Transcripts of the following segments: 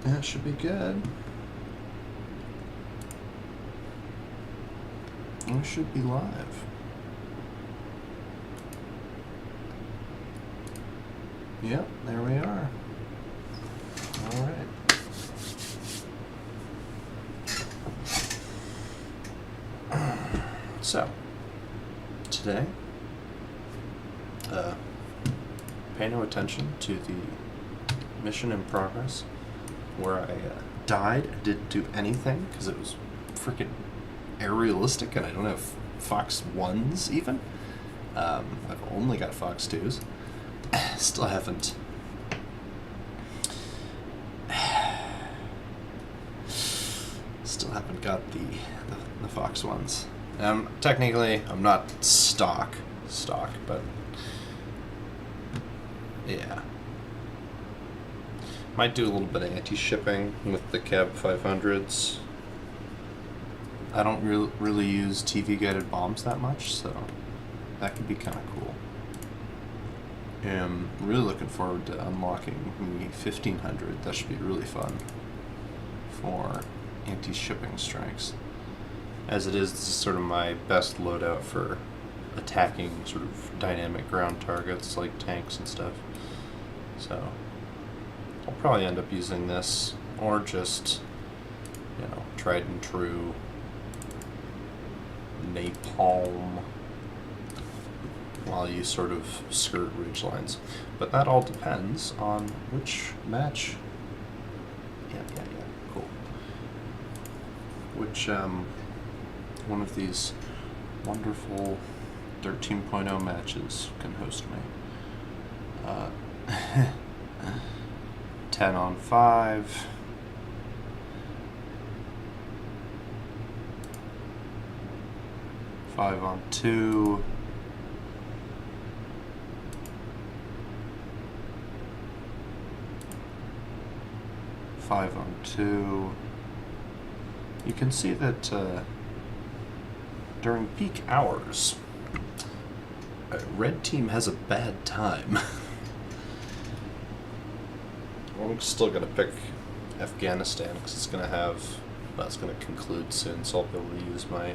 That should be good. We should be live. Yep, there we are. All right. So, today, pay no attention to the mission in progress where I died and didn't do anything because it was freaking aerialistic and I don't have Fox 1s even. I've only got Fox 2s. Still haven't got the Fox 1s. Technically, I'm not stock, but yeah. Might do a little bit of anti-shipping with the Cab 500s. I don't really use TV-guided bombs that much, so that could be kind of cool. I'm really looking forward to unlocking the 1500. That should be really fun for anti-shipping strikes. As it is, this is sort of my best loadout for attacking sort of dynamic ground targets like tanks and stuff. So I'll probably end up using this, or just, you know, tried and true napalm while you sort of skirt ridge lines. But that all depends on which match. Yeah, cool. Which one of these wonderful 13.0 matches can host me. 10 on 5. Five on 2. Five on 2. You can see that during peak hours, red team has a bad time. I'm still going to pick Afghanistan because it's going to have, well, it's going to conclude soon, so I'll be able to use my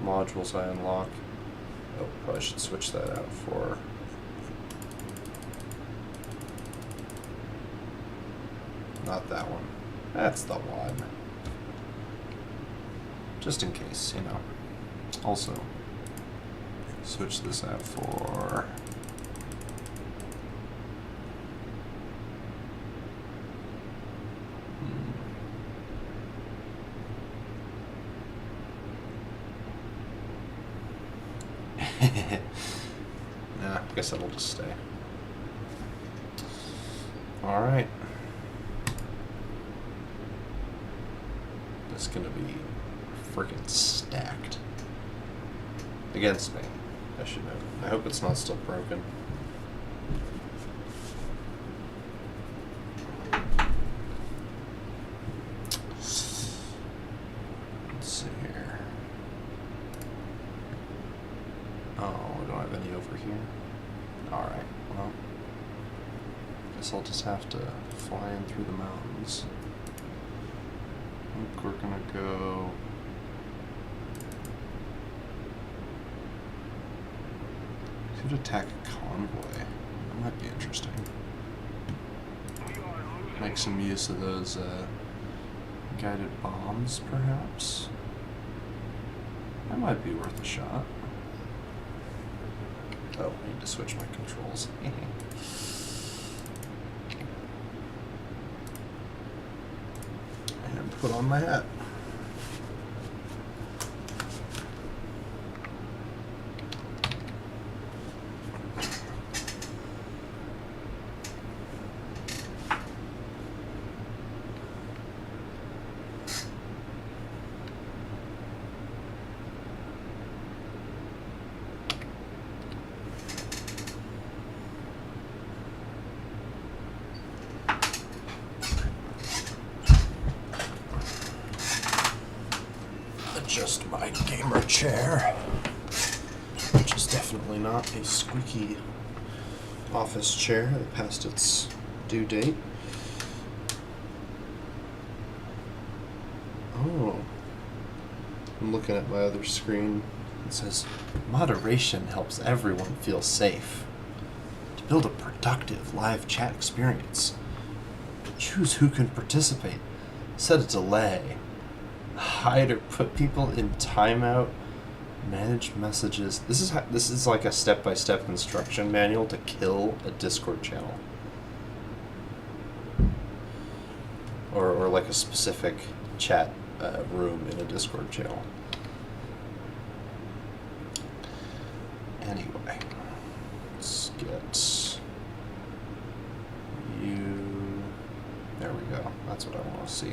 modules I unlock. Oh, probably should switch that out for not that one. That's the one. Just in case, you know. Also, switch this out for nah, I guess that'll just stay. Alright. It's gonna be freaking stacked. Against me, I should know. I hope it's not still broken. Let's see here. Oh, we don't have any over here. Alright, well, guess I'll just have to fly in through the mountains. I think we're gonna go could attack a convoy. That might be interesting. Make some use of those guided bombs, perhaps. That might be worth a shot. Oh, I need to switch my controls. And put on my hat. Adjust my gamer chair, which is definitely not a squeaky office chair that passed its due date. I'm looking at my other screen. It says, moderation helps everyone feel safe. To build a productive live chat experience, choose who can participate. Set a delay. Hide or put people in timeout. Manage messages. This is like a step-by-step instruction manual to kill a Discord channel. Or like a specific chat room in a Discord channel. Anyway, let's get you. There we go. That's what I want to see.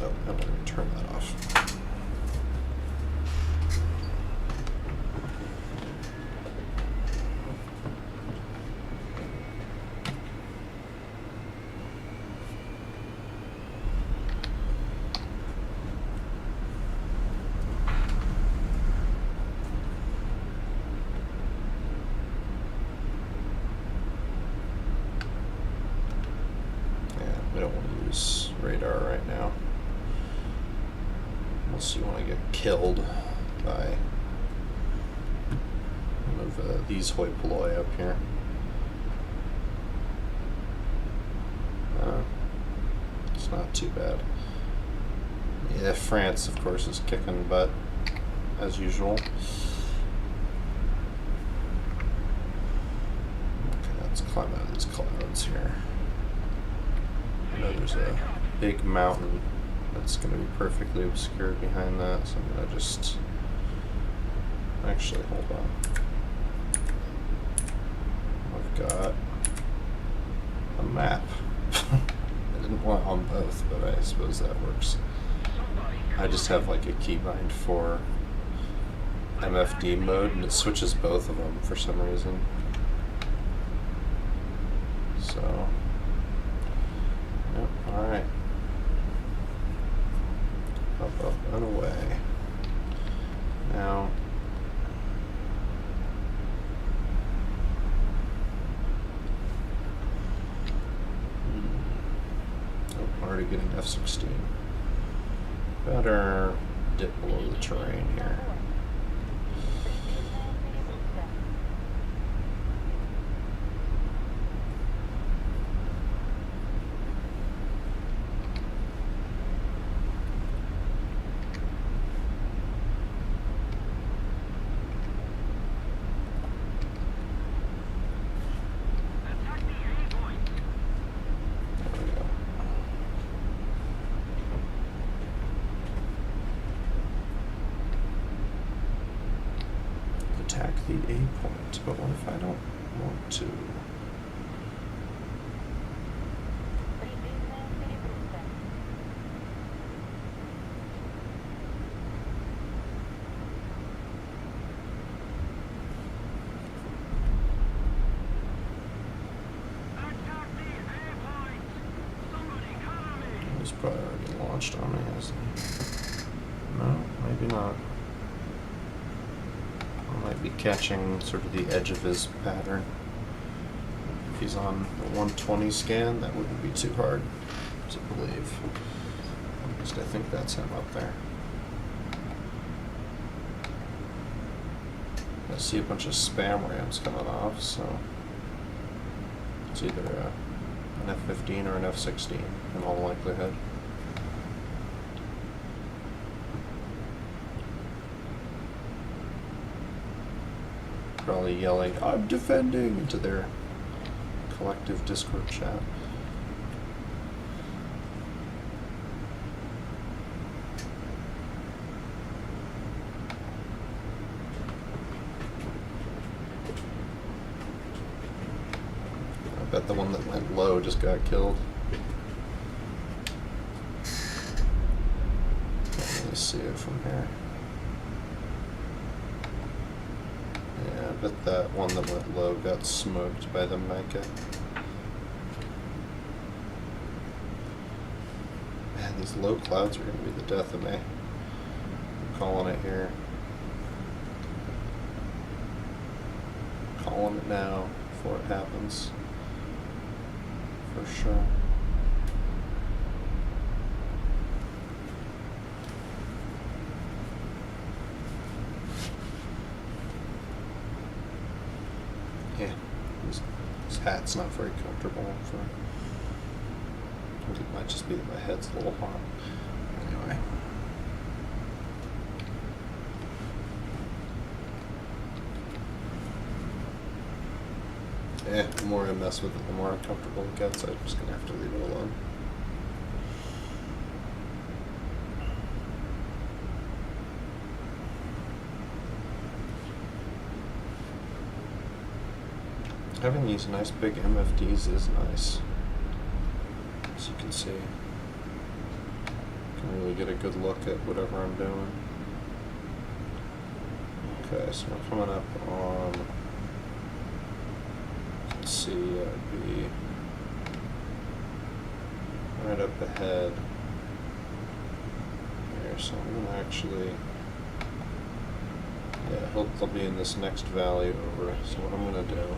Oh, I'm going to turn that off. We don't want to use radar right now. Unless you want to get killed by one of these hoi polloi up here. It's not too bad. Yeah, France, of course, is kicking butt, as usual. Okay, let's climb out of these clouds here. I know there's a big mountain that's going to be perfectly obscured behind that, so I'm going to just... Actually, hold on. I've got a map. I didn't want on both, but I suppose that works. I just have like a keybind for MFD mode, and it switches both of them for some reason. So... Yep, alright. Up and away. Now... Oh, I'm already getting F-16. Better dip below the terrain here. Attack the A point, but what if I don't want to? He's probably already launched on me, hasn't he? No, maybe not. Might be catching sort of the edge of his pattern. If he's on a 120 scan, that wouldn't be too hard to believe. At least I think that's him up there. I see a bunch of spam rams coming off, so it's either an F-15 or an F-16 in all likelihood. Probably yelling, "I'm defending!" into their collective Discord chat. I bet the one that went low just got killed. Let me see it from here. Yeah, I bet that one that went low got smoked by the Micah. Man, these low clouds are going to be the death of me. I'm calling it here. Calling it now. before it happens. For sure. Yeah, this hat's not very comfortable for. I think it might just be that my head's a little hot. Anyway. Yeah, the more I mess with it, the more uncomfortable it gets. I'm just gonna have to leave it alone. Having these nice big MFDs is nice. As you can see, I can really get a good look at whatever I'm doing. Okay, so we're coming up on, let's see, it'd be right up ahead here, so I'm gonna actually, yeah, he'll be in this next valley over. So what I'm gonna do,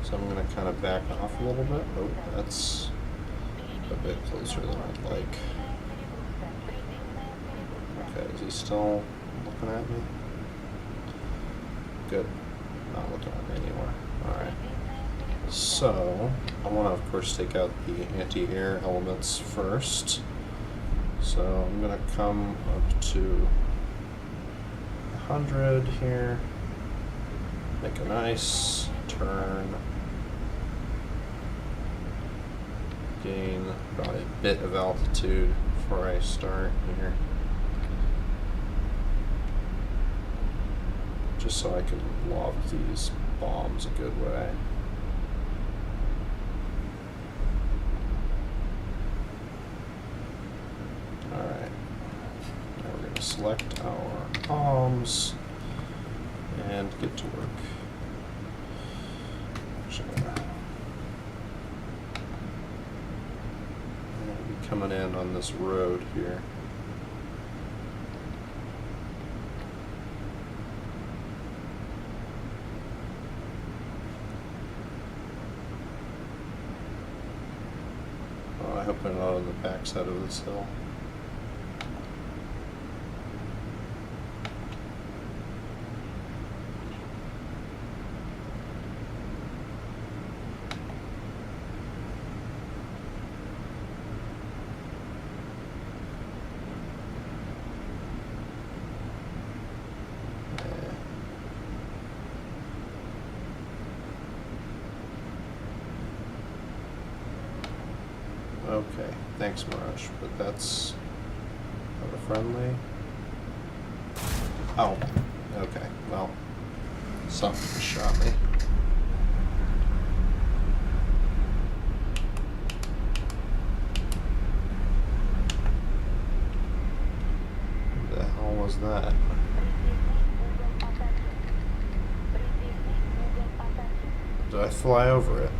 so I'm gonna kind of back off a little bit. Oh, that's a bit closer than I'd like. Okay, is he still looking at me? Good. Not looking at me anymore. Alright. So, I want to, of course, take out the anti-air elements first. So, I'm going to come up to 100 here. Make a nice turn. Gain probably a bit of altitude before I start here. Just so I can lob these bombs a good way. Alright. Now we're going to select our bombs and get to work. Coming in on this road here. Oh, I hope I'm not on the backside of this hill. Okay, thanks Mirage, but that's not a friendly. Oh, okay, well, something just shot me. What the hell was that? Did I fly over it?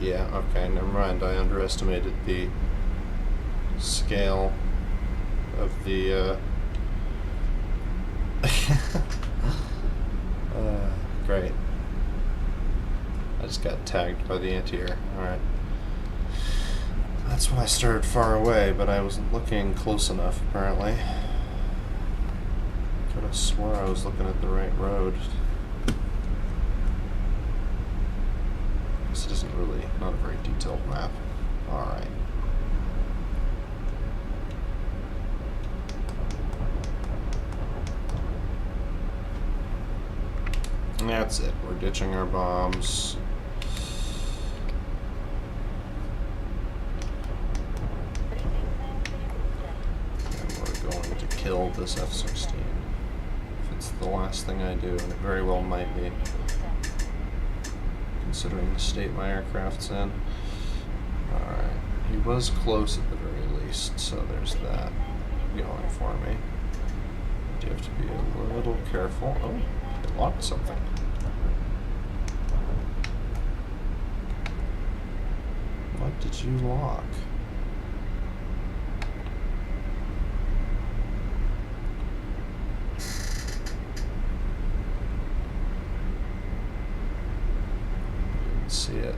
Yeah, okay, never mind. I underestimated the scale of the, great. I just got tagged by the anti-air. Alright. That's why I started far away, but I wasn't looking close enough, apparently. Could have swore I was looking at the right road. This isn't really, not a very detailed map. Alright. That's it. We're ditching our bombs. And we're going to kill this F-16. If it's the last thing I do, and it very well might be, considering the state my aircraft's in. Alright. He was close at the very least, so there's that going for me. You have to be a little careful. Oh, it locked something. What did you lock? see it.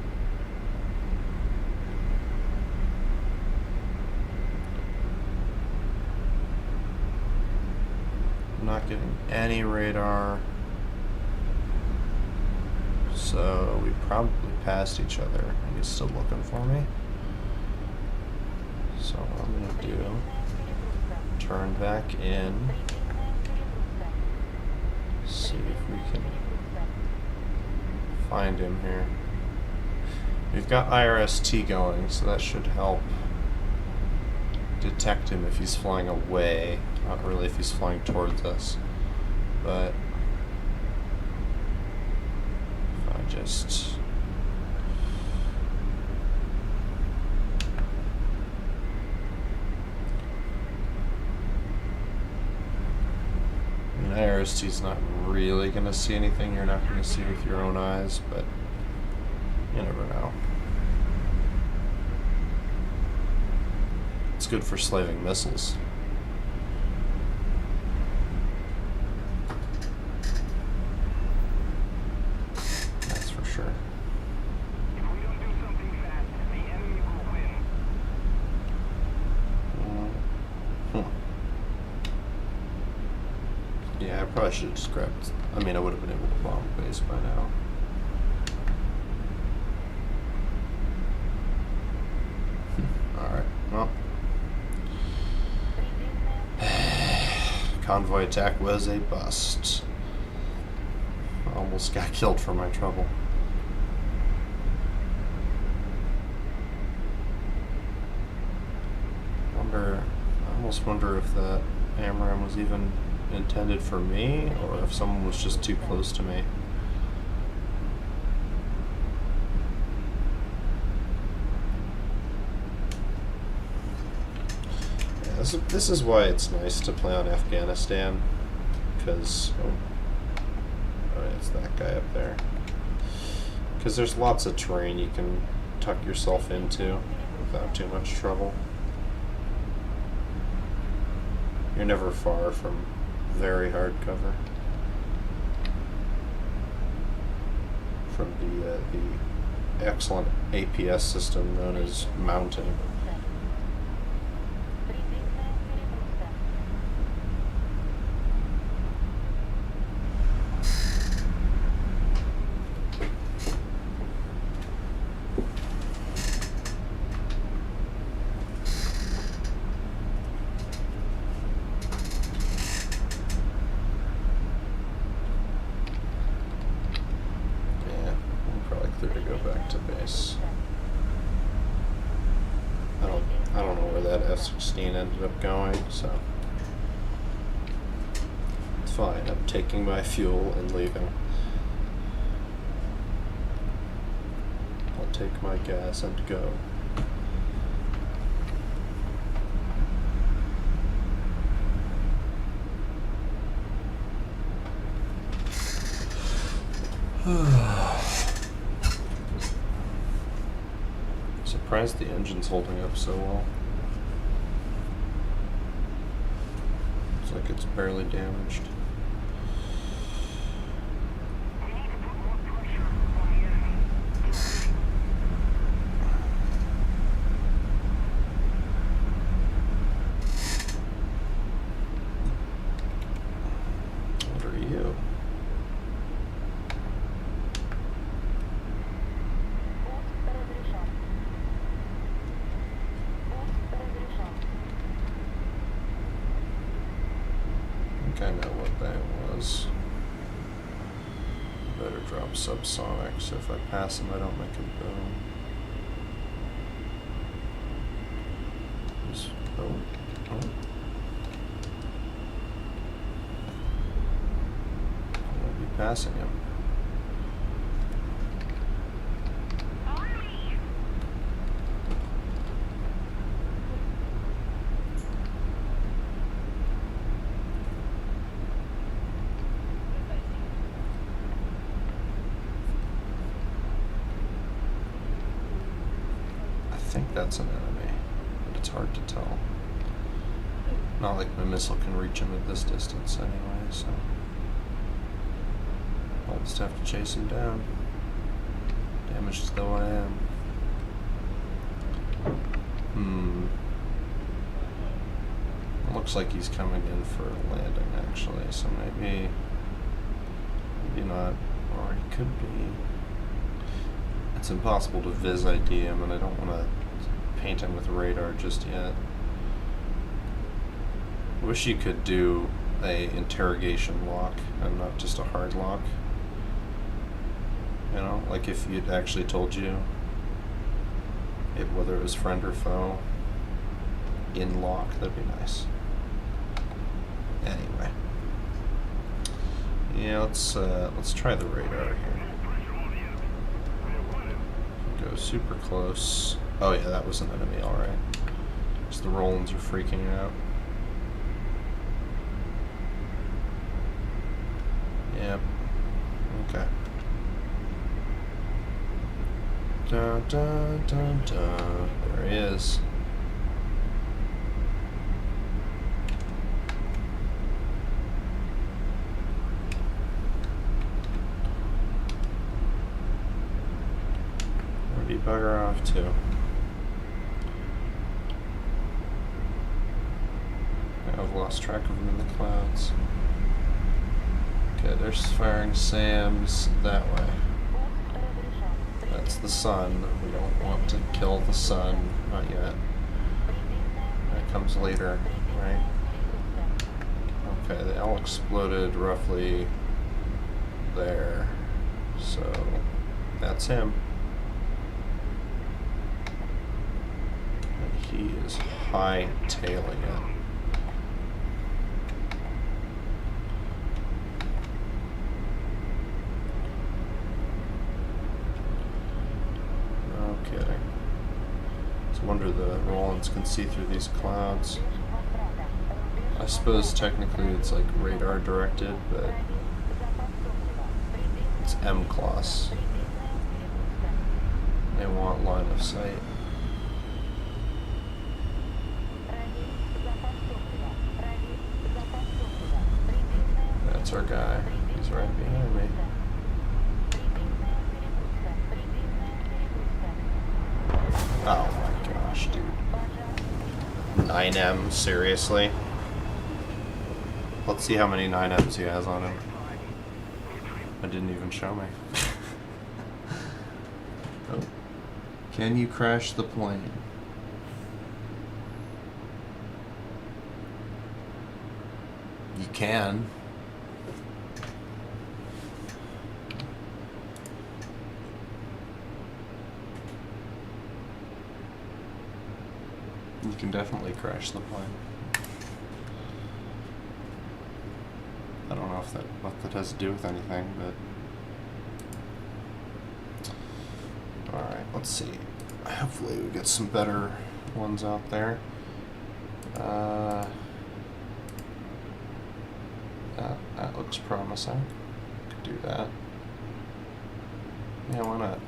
I'm not getting any radar. So we probably passed each other, and he's still looking for me. So what I'm gonna do, turn back in, see if we can find him here. We've got IRST going, so that should help detect him if he's flying away. Not really if he's flying towards us, but if I just IRST's not really going to see anything you're not going to see with your own eyes, but you never know. It's good for slaving missiles. That's for sure. If we don't do something fast, the enemy will win. Yeah, I probably should have just grabbed. I mean, I would have been able to bomb base by now. Alright, well. Convoy attack was a bust. I almost got killed for my trouble. I almost wonder if that AMRAAM was even intended for me, or if someone was just too close to me. Yeah, this is why it's nice to play on Afghanistan, because oh, it's that guy up there. Because there's lots of terrain you can tuck yourself into without too much trouble. You're never far from very hard cover from the excellent APS system known as mounting. To go back to base. I don't know where that F-16 ended up going, so it's fine. I'm taking my fuel and leaving. I'll take my gas and go. Surprised the engine's holding up so well. Looks like it's barely damaged. We need to put more pressure on the enemy. What are you? I know what that was. Better drop subsonic, so if I pass him, I don't make him boom. Oh. I won't be passing him. I think that's an enemy, but it's hard to tell. Not like my missile can reach him at this distance anyway, so I'll just have to chase him down. Damaged though I am. Looks like he's coming in for a landing actually, so maybe not, or he could be. It's impossible to vis ID him, and I don't want to paint him with radar just yet. I wish you could do a interrogation lock and not just a hard lock. You know, like if it actually told you whether it was friend or foe in lock, that'd be nice. Anyway, yeah, let's try the radar here. Go super close. Oh yeah, that was an enemy, all right. Just the Rollins are freaking out. Yep. Okay. Dun dun dun dun. There he is. Where'd he bugger off to? I've lost track of him in the clouds. Okay, they're firing SAMs that way. That's the sun. We don't want to kill the sun. Not yet. That comes later, right? Okay, they all exploded roughly there. So, that's him. And he is high-tailing it. Kidding. It's a wonder the Rollins can see through these clouds. I suppose technically it's like radar directed, but it's M-class. They want line of sight. That's our guy. He's right behind me. Oh my gosh, dude. 9M, seriously? Let's see how many 9Ms he has on him. It didn't even show me. Oh. Can you crash the plane? You can. You can definitely crash the plane. I don't know if what that has to do with anything, but alright, let's see. Hopefully we get some better ones out there. That looks promising. Could do that. Yeah, why not?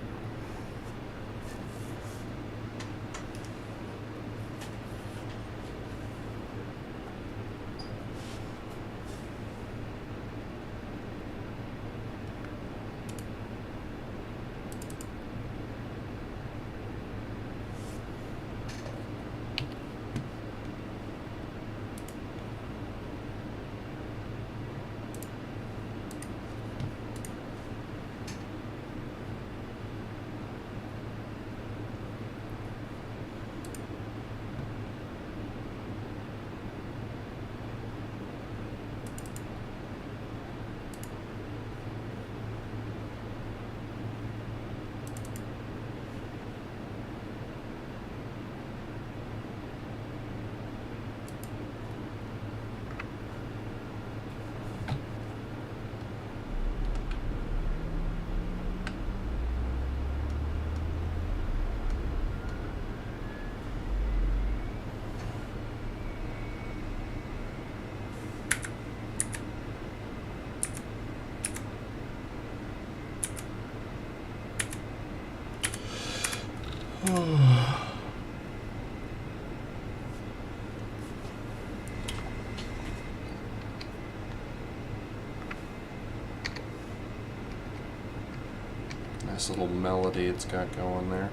Nice little melody it's got going there.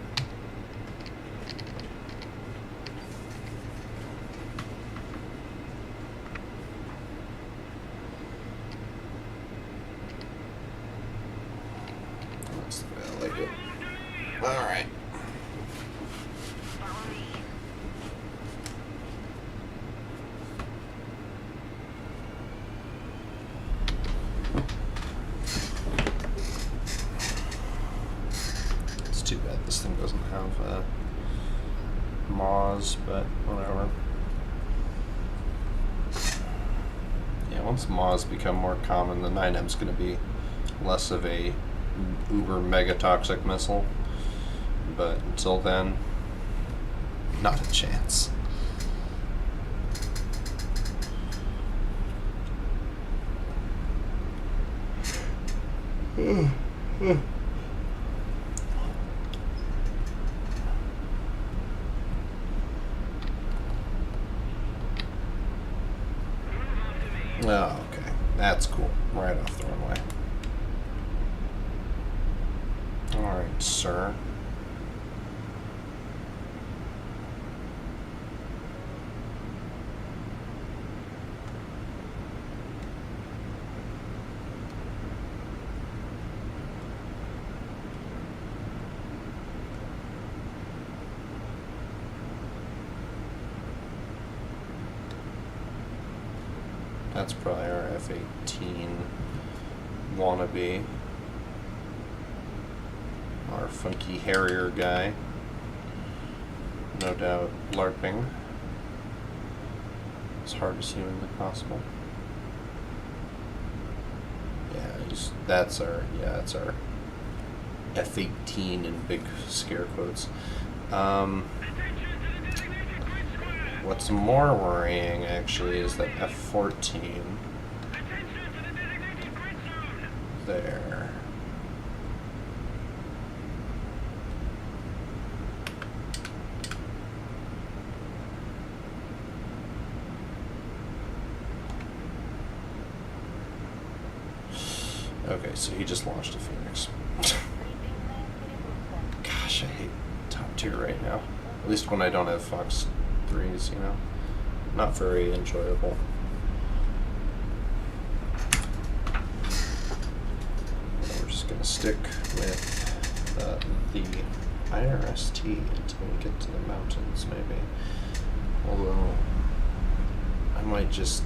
That's the way I like it. Alright. It's too bad this thing doesn't have Moz, but whatever. Yeah, once Moz become more common, the 9M's going to be less of a uber mega toxic missile. But until then, not a chance. Oh, okay. That's cool. Right off the runway. Alright, sir. That's probably our F-18 wannabe. Our funky Harrier guy. No doubt LARPing as hard as humanly possible. Yeah, that's our F-18 in big scare quotes. What's more worrying, actually, is that F-14 there. Okay, so he just launched a Phoenix. Gosh, I hate top tier right now. At least when I don't have Fox 3s, you know. Not very enjoyable. We're just gonna stick with the IRST until we get to the mountains, maybe. Although, I might just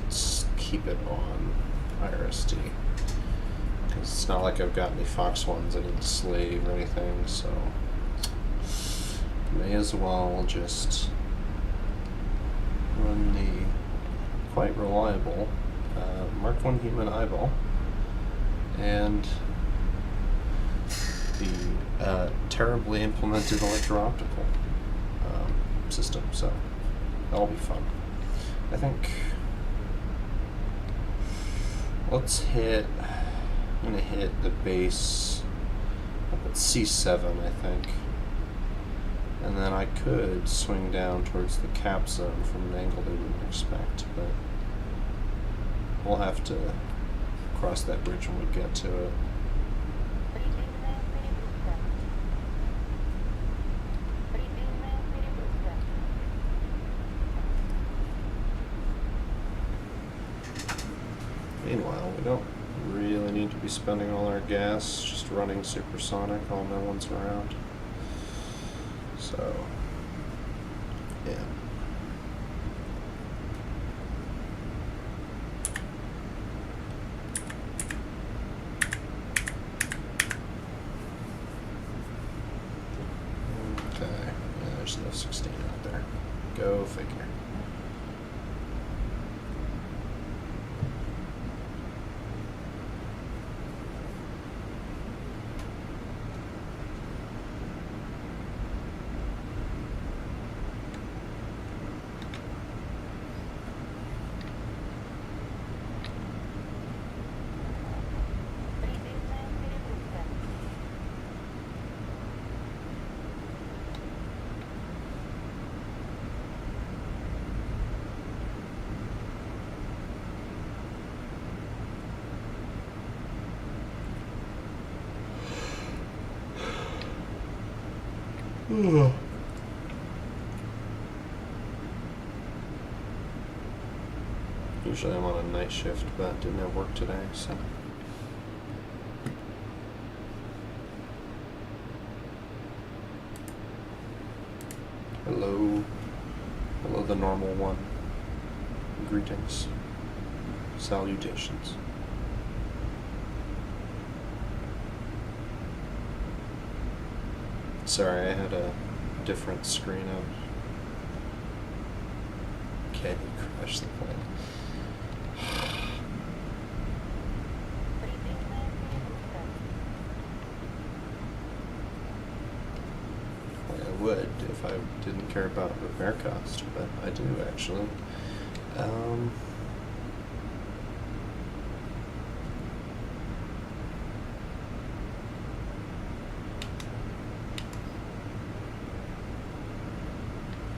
keep it on IRST. Because it's not like I've got any Fox 1s I need to slave or anything, so may as well just run the quite reliable Mark 1 human eyeball and the terribly implemented electro-optical system, so that'll be fun. I think I'm gonna hit the base up at C7, I think. And then I could swing down towards the cap zone from an angle they wouldn't expect, but we'll have to cross that bridge when we get to it. Meanwhile, we don't really need to be spending all our gas just running supersonic while no one's around. So, yeah. Okay, yeah, there's an F-16 out there. Go figure. Usually I'm on a night shift, but didn't have work today, so. Hello. Hello, the normal one. Greetings. Salutations. Sorry, I had a different screen of Candy Crush the plane. I would if I didn't care about repair cost, but I do actually.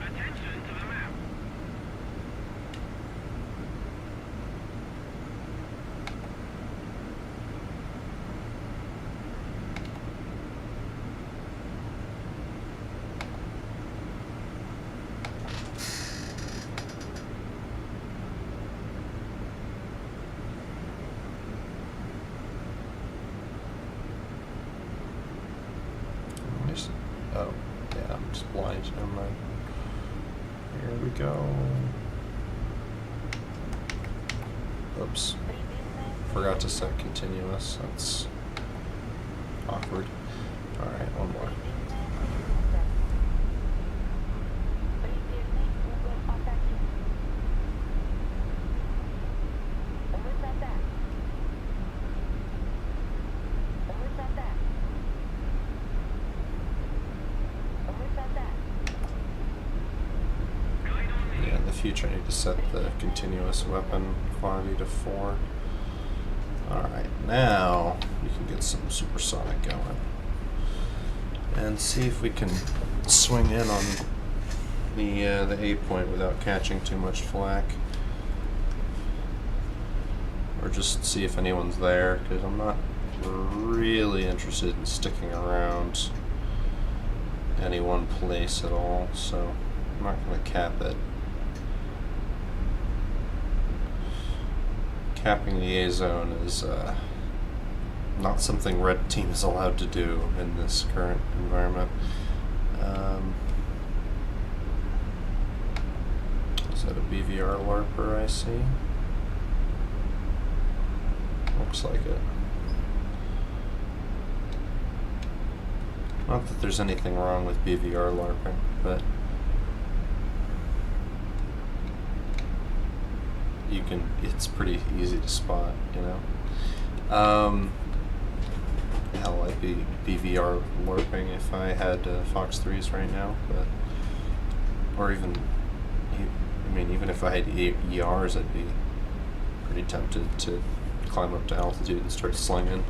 Attention to the map. Oh, yeah, I'm just blind. Never mind. Here we go. Oops. Forgot to set continuous. That's awkward. Alright, one more. Yeah, in the future I need to set the continuous weapon quantity to 4. Alright, now we can get some supersonic going. And see if we can swing in on the A point without catching too much flack. Or just see if anyone's there, because I'm not really interested in sticking around any one place at all, so I'm not going to cap it. Capping the A zone is not something Red Team is allowed to do in this current environment. Is that a BVR LARPer I see? Looks like it. Not that there's anything wrong with BVR LARPing, but you can, it's pretty easy to spot, you know. Hell, I'd be BVR LARPing if I had Fox 3s right now, but, or even, I mean, even if I had ERs, I'd be pretty tempted to climb up to altitude and start slinging.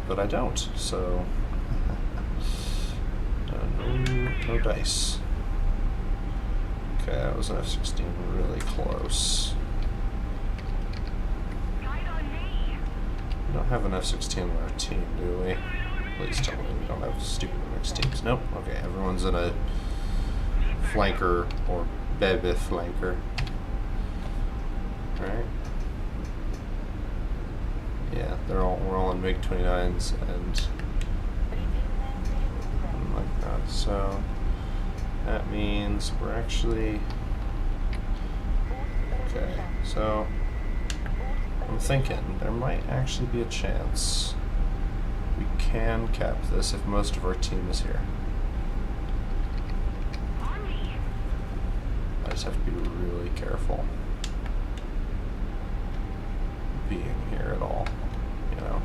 But I don't, so no dice. Okay, that was an F-16 really close. We don't have an F-16 in our team, do we? Please tell me we don't have stupid mixed teams. Nope. Okay, everyone's in a flanker or baby flanker. Alright. Yeah, we're all in MiG-29s and like that. So that means we're actually okay. So I'm thinking there might actually be a chance we can cap this if most of our team is here. I just have to be really careful being here at all, you know.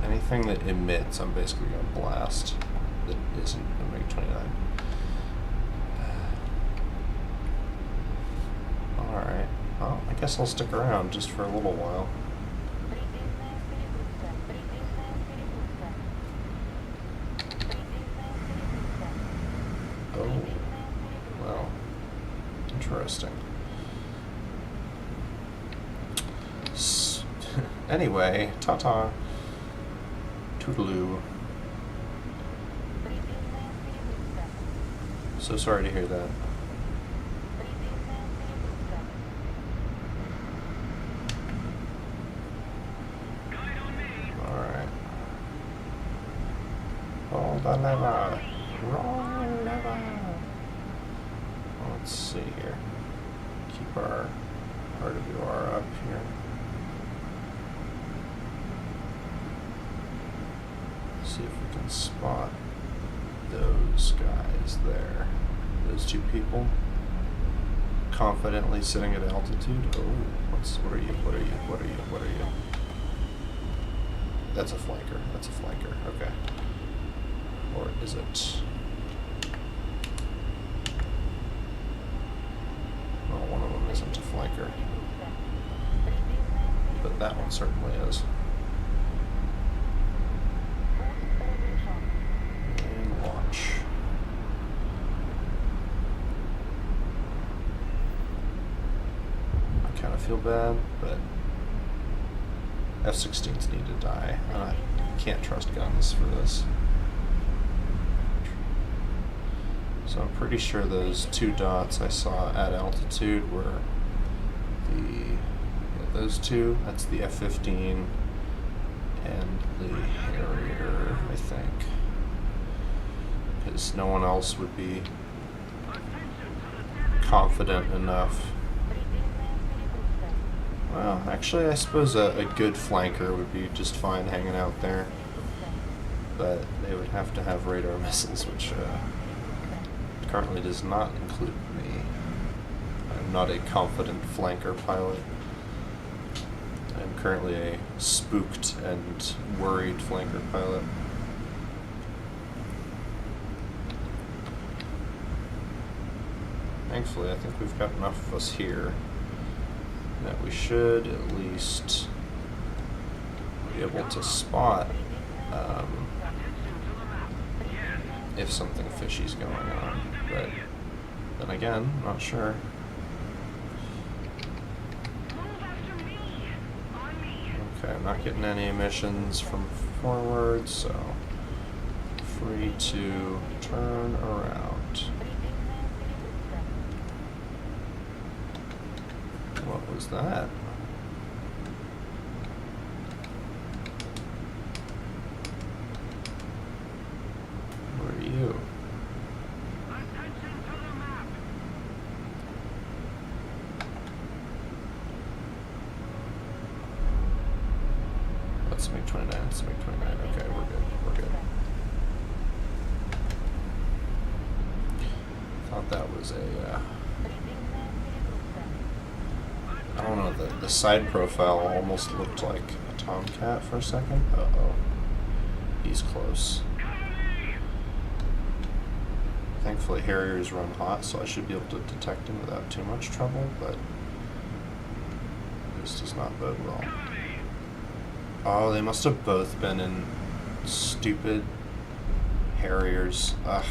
Anything that emits, I'm basically going to blast that isn't a MiG-29. Alright, well, I guess I'll stick around just for a little while. Oh, well, interesting. Anyway, ta-ta. Toodaloo. So sorry to hear that. Alright. Hold the lever. Wrong lever. Let's see here. Keep our RWR up here. See if we can spot those guys there. Those two people confidently sitting at altitude. Oh, what are you? What are you? What are you? What are you? That's a flanker. That's a flanker. Okay. Or is it? Well, one of them isn't a flanker. But that one certainly is. And launch. I kind of feel bad, but F-16s need to die. I can't trust guns for this. So I'm pretty sure those two dots I saw at altitude were those two. That's the F-15 and the Harrier, I think. Because no one else would be confident enough. Well, actually, I suppose a good flanker would be just fine hanging out there. But they would have to have radar missiles, which currently does not include me. I'm not a confident flanker pilot. I'm currently a spooked and worried flanker pilot. Thankfully, I think we've got enough of us here that we should at least be able to spot if something fishy's going on. But then again, not sure. Okay, I'm not getting any emissions from forward, so free to turn around. What was that? Where are you? Let's make 29. Let's make 29. Okay, we're good. We're good. Thought that was a. I don't know, the side profile almost looked like a Tomcat for a second. Uh-oh. He's close. Thankfully Harriers run hot, so I should be able to detect him without too much trouble, but this does not bode well. Oh, they must have both been in stupid Harriers. Ugh.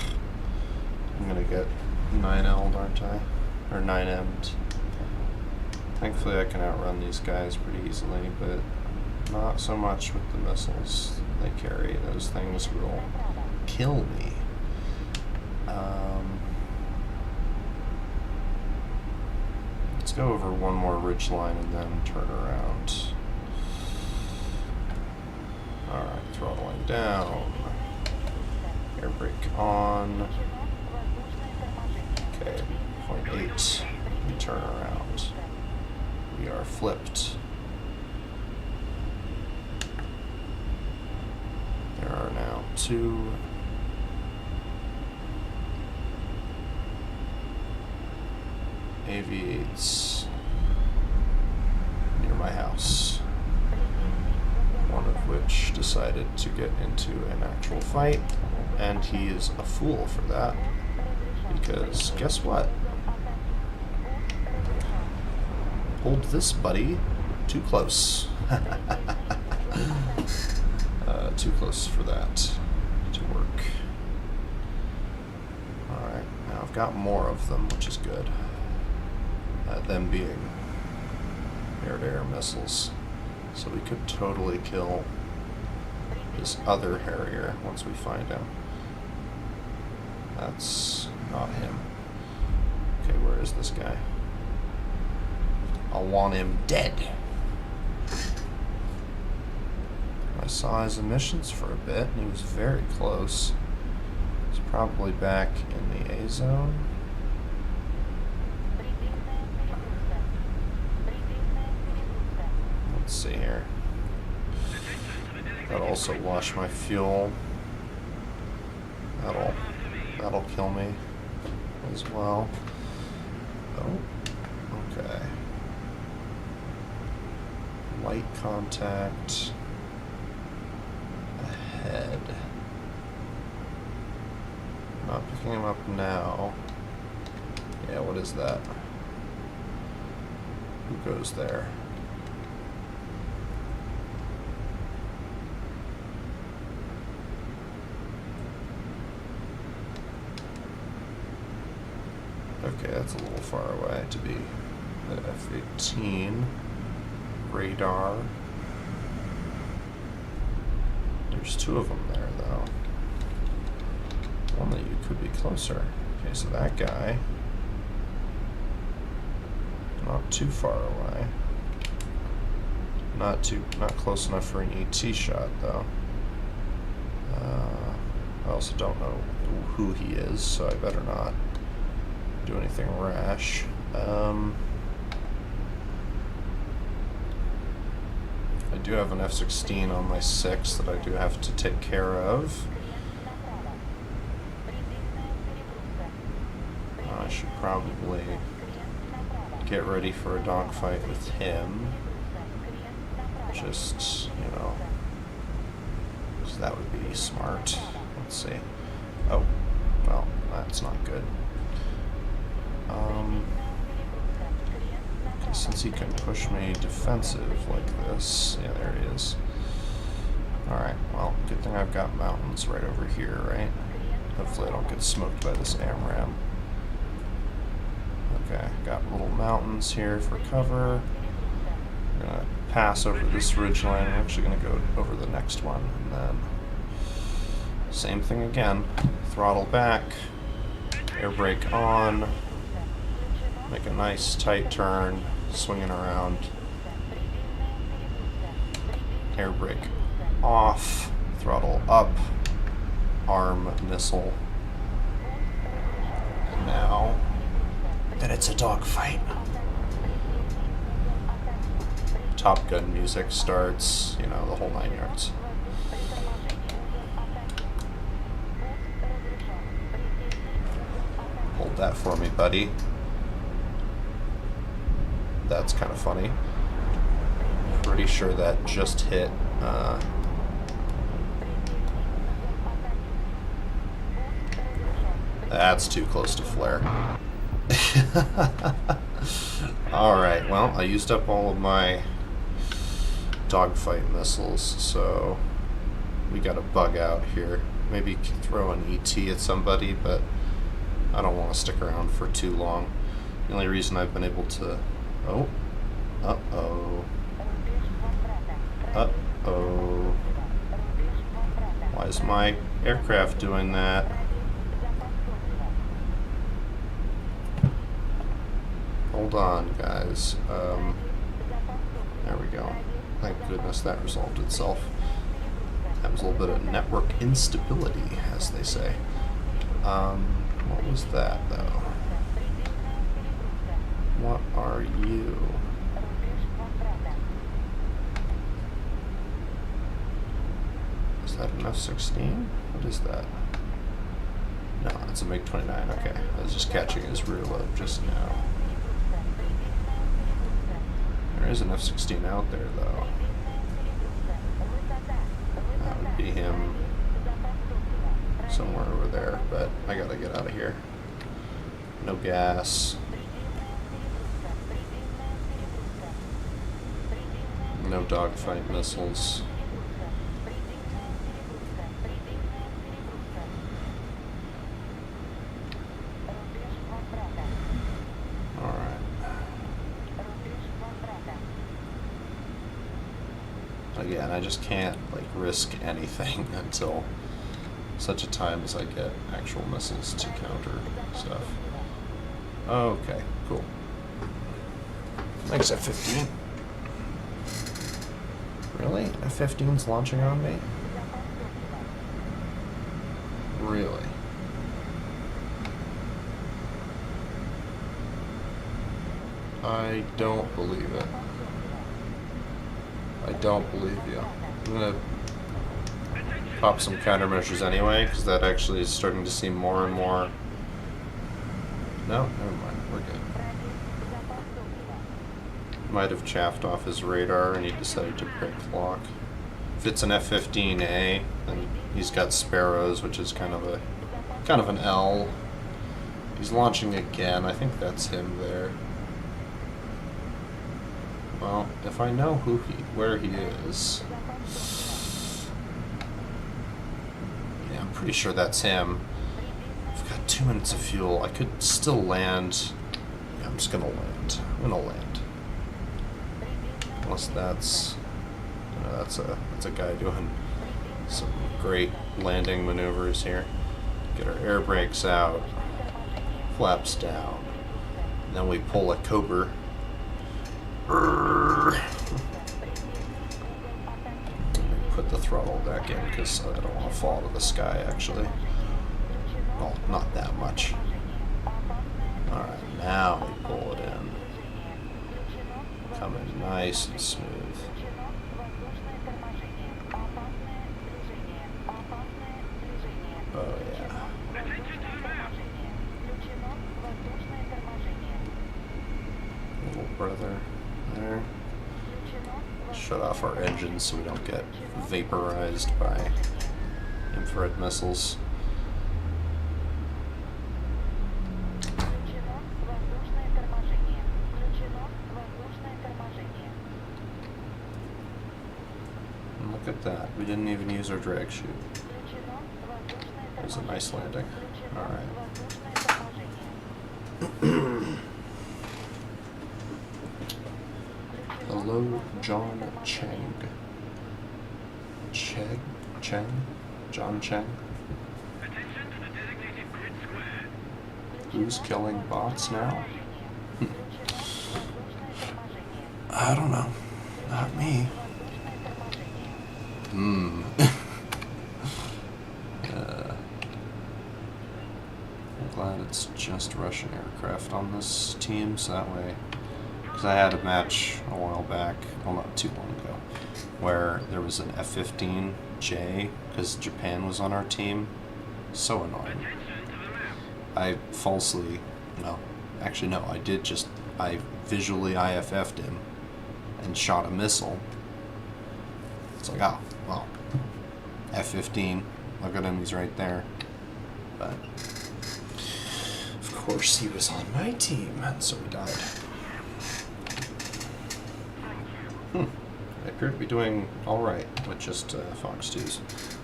I'm gonna get 9L'd, aren't I? Or 9M'd. Thankfully I can outrun these guys pretty easily, but not so much with the missiles they carry. Those things will kill me. Let's go over one more ridge line and then turn around. Alright, throttling down. Air brake on. Okay, 0.8. We turn around. We are flipped. There are now 2 AV-8s near my house, one of which decided to get into an actual fight, and he is a fool for that, because guess what? Hold this, buddy. Too close. Too close for that to work. Alright, now I've got more of them, which is good. Them being air-to-air missiles. So we could totally kill his other Harrier once we find him. That's not him. Okay, where is this guy? I want him dead. I saw his emissions for a bit, and he was very close. He's probably back in the A zone. Let's see here. That'll also wash my fuel. That'll kill me as well. Oh, okay. Light contact ahead. Not picking him up now. Yeah, what is that? Who goes there? Okay, that's a little far away to be at F-18. Radar. There's two of them there, though. One that you could be closer. Okay, so that guy. Not too far away. Not close enough for an ET shot, though. I also don't know who he is, so I better not do anything rash. I do have an F-16 on my 6 that I do have to take care of. I should probably get ready for a dogfight with him. Just, you know, so that would be smart. Let's see. Oh, well, that's not good. Okay, since he can push me defensive like this, yeah, there he is. Alright, well, good thing I've got mountains right over here, right? Hopefully I don't get smoked by this AMRAAM. Okay, got little mountains here for cover. I'm gonna pass over this ridgeline. I'm actually gonna go over the next one, and then same thing again. Throttle back, air brake on, make a nice tight turn, swinging around, air brake off, throttle up, arm missile. And now, then it's a dogfight. Top Gun music starts, you know, the whole 9 yards. Hold that for me, buddy. That's kind of funny. Pretty sure that just hit. That's too close to flare. Alright, well, I used up all of my dogfight missiles, so we got a bug out here. Maybe throw an ET at somebody, but I don't want to stick around for too long. The only reason I've been able to... Oh. Uh-oh. Uh-oh. Why is my aircraft doing that? Hold on, guys. There we go. Thank goodness that resolved itself. That was a little bit of network instability, as they say. What was that, though? What are you? Is that an F-16? What is that? No, it's a MiG-29. Okay, I was just catching his rear lobe just now. There is an F-16 out there, though. That would be him somewhere over there, but I gotta get out of here. No gas. No dogfight missiles. again, I just can't like risk anything until such a time as I get actual missiles to counter stuff. Okay, cool. Thanks, F-15. Really? F-15's launching on me? Really? I don't believe it. I don't believe you. I'm gonna pop some countermeasures anyway, because that actually is starting to seem more and more... No, never mind. We're good. Might have chaffed off his radar and he decided to break lock. If it's an F-15A, then he's got Sparrows, which is kind of an L. He's launching again. I think that's him there. Well, if I know where he is, yeah, I'm pretty sure that's him. I've got 2 minutes of fuel. I could still land. Yeah, I'm just gonna land. I'm gonna land. Unless that's, you know, that's a guy doing some great landing maneuvers here. Get our air brakes out, flaps down, and then we pull a Cobra. Put the throttle back in because I don't want to fall to the sky, actually. Well, not that much. Alright, now we pull it in. Coming nice and smooth. Oh yeah. Little brother there. Shut off our engines so we don't get vaporized by infrared missiles. And look at that. We didn't even use our drag chute. It was a nice landing. Alright. Hello, John Chang. Chang? John Chang? Who's killing bots now? I don't know. Not me. I'm glad it's just Russian aircraft on this team, so that way... Because I had a match a while back, well not too long ago, where there was an F-15J, because Japan was on our team. So annoying. I visually IFF'd him and shot a missile. It's like, oh, well, F-15, look at him, he's right there. But, of course, he was on my team, and so he died. I appear to be doing alright with just Fox 2s.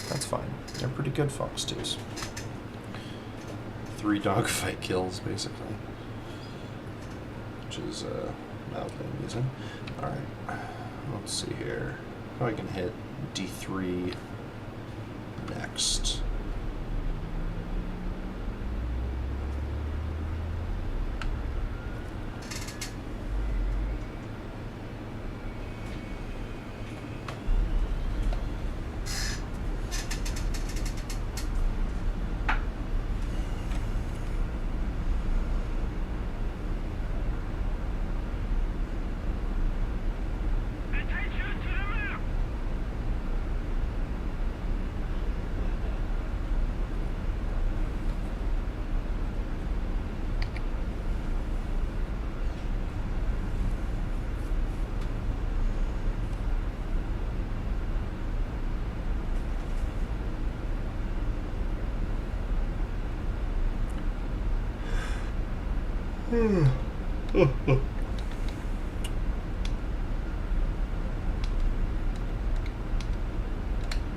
That's fine. They're pretty good Fox 2s. 3 dogfight kills, basically. Which is mildly amusing. Alright, let's see here. How I can hit D3 next.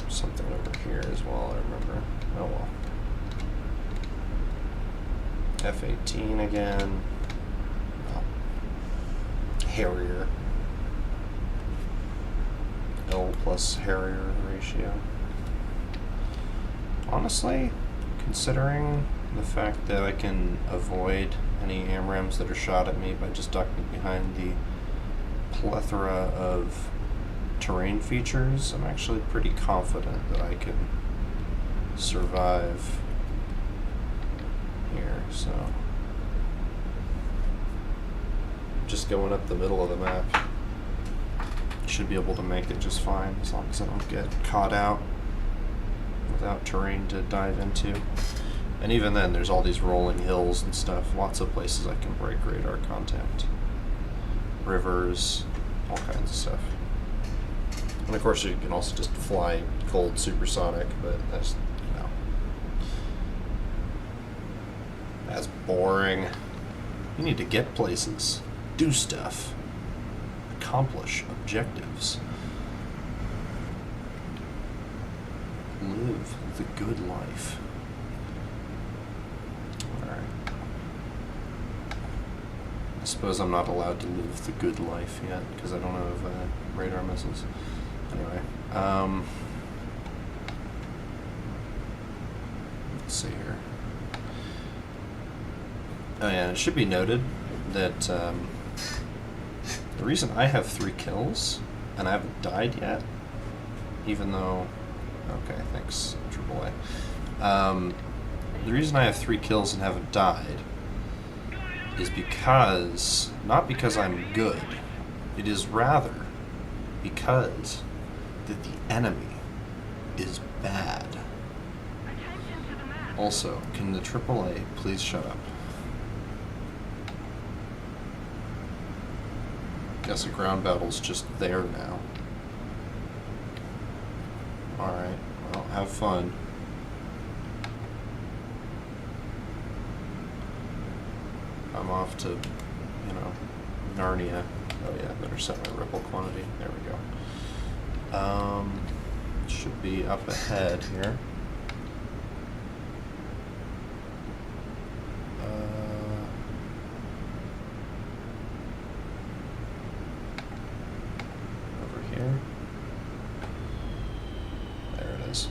Something over here as well, I remember. Oh well. F-18 again. Oh. Harrier. L plus Harrier ratio. Honestly, considering the fact that I can avoid any AMRAAMs that are shot at me by just ducking behind the plethora of terrain features, I'm actually pretty confident that I can survive here, so just going up the middle of the map, should be able to make it just fine as long as I don't get caught out without terrain to dive into. And even then, there's all these rolling hills and stuff, lots of places I can break radar contact, rivers, all kinds of stuff. And of course you can also just fly cold supersonic, but that's, you know, that's boring. You need to get places, do stuff, accomplish objectives, live the good life. Alright. I suppose I'm not allowed to live the good life yet, because I don't have radar missiles. Anyway, let's see here. Oh yeah, it should be noted that the reason I have 3 kills and I haven't died yet, even though, okay, thanks, AAA. The reason I have 3 kills and haven't died is because, not because I'm good, it is rather because that the enemy is bad. Also, can the AAA please shut up? Guess a ground battle's just there now. Alright, well, have fun. I'm off to, you know, Narnia. Oh yeah, better set my ripple quantity. There we go. Should be up ahead here. Over here. There it is.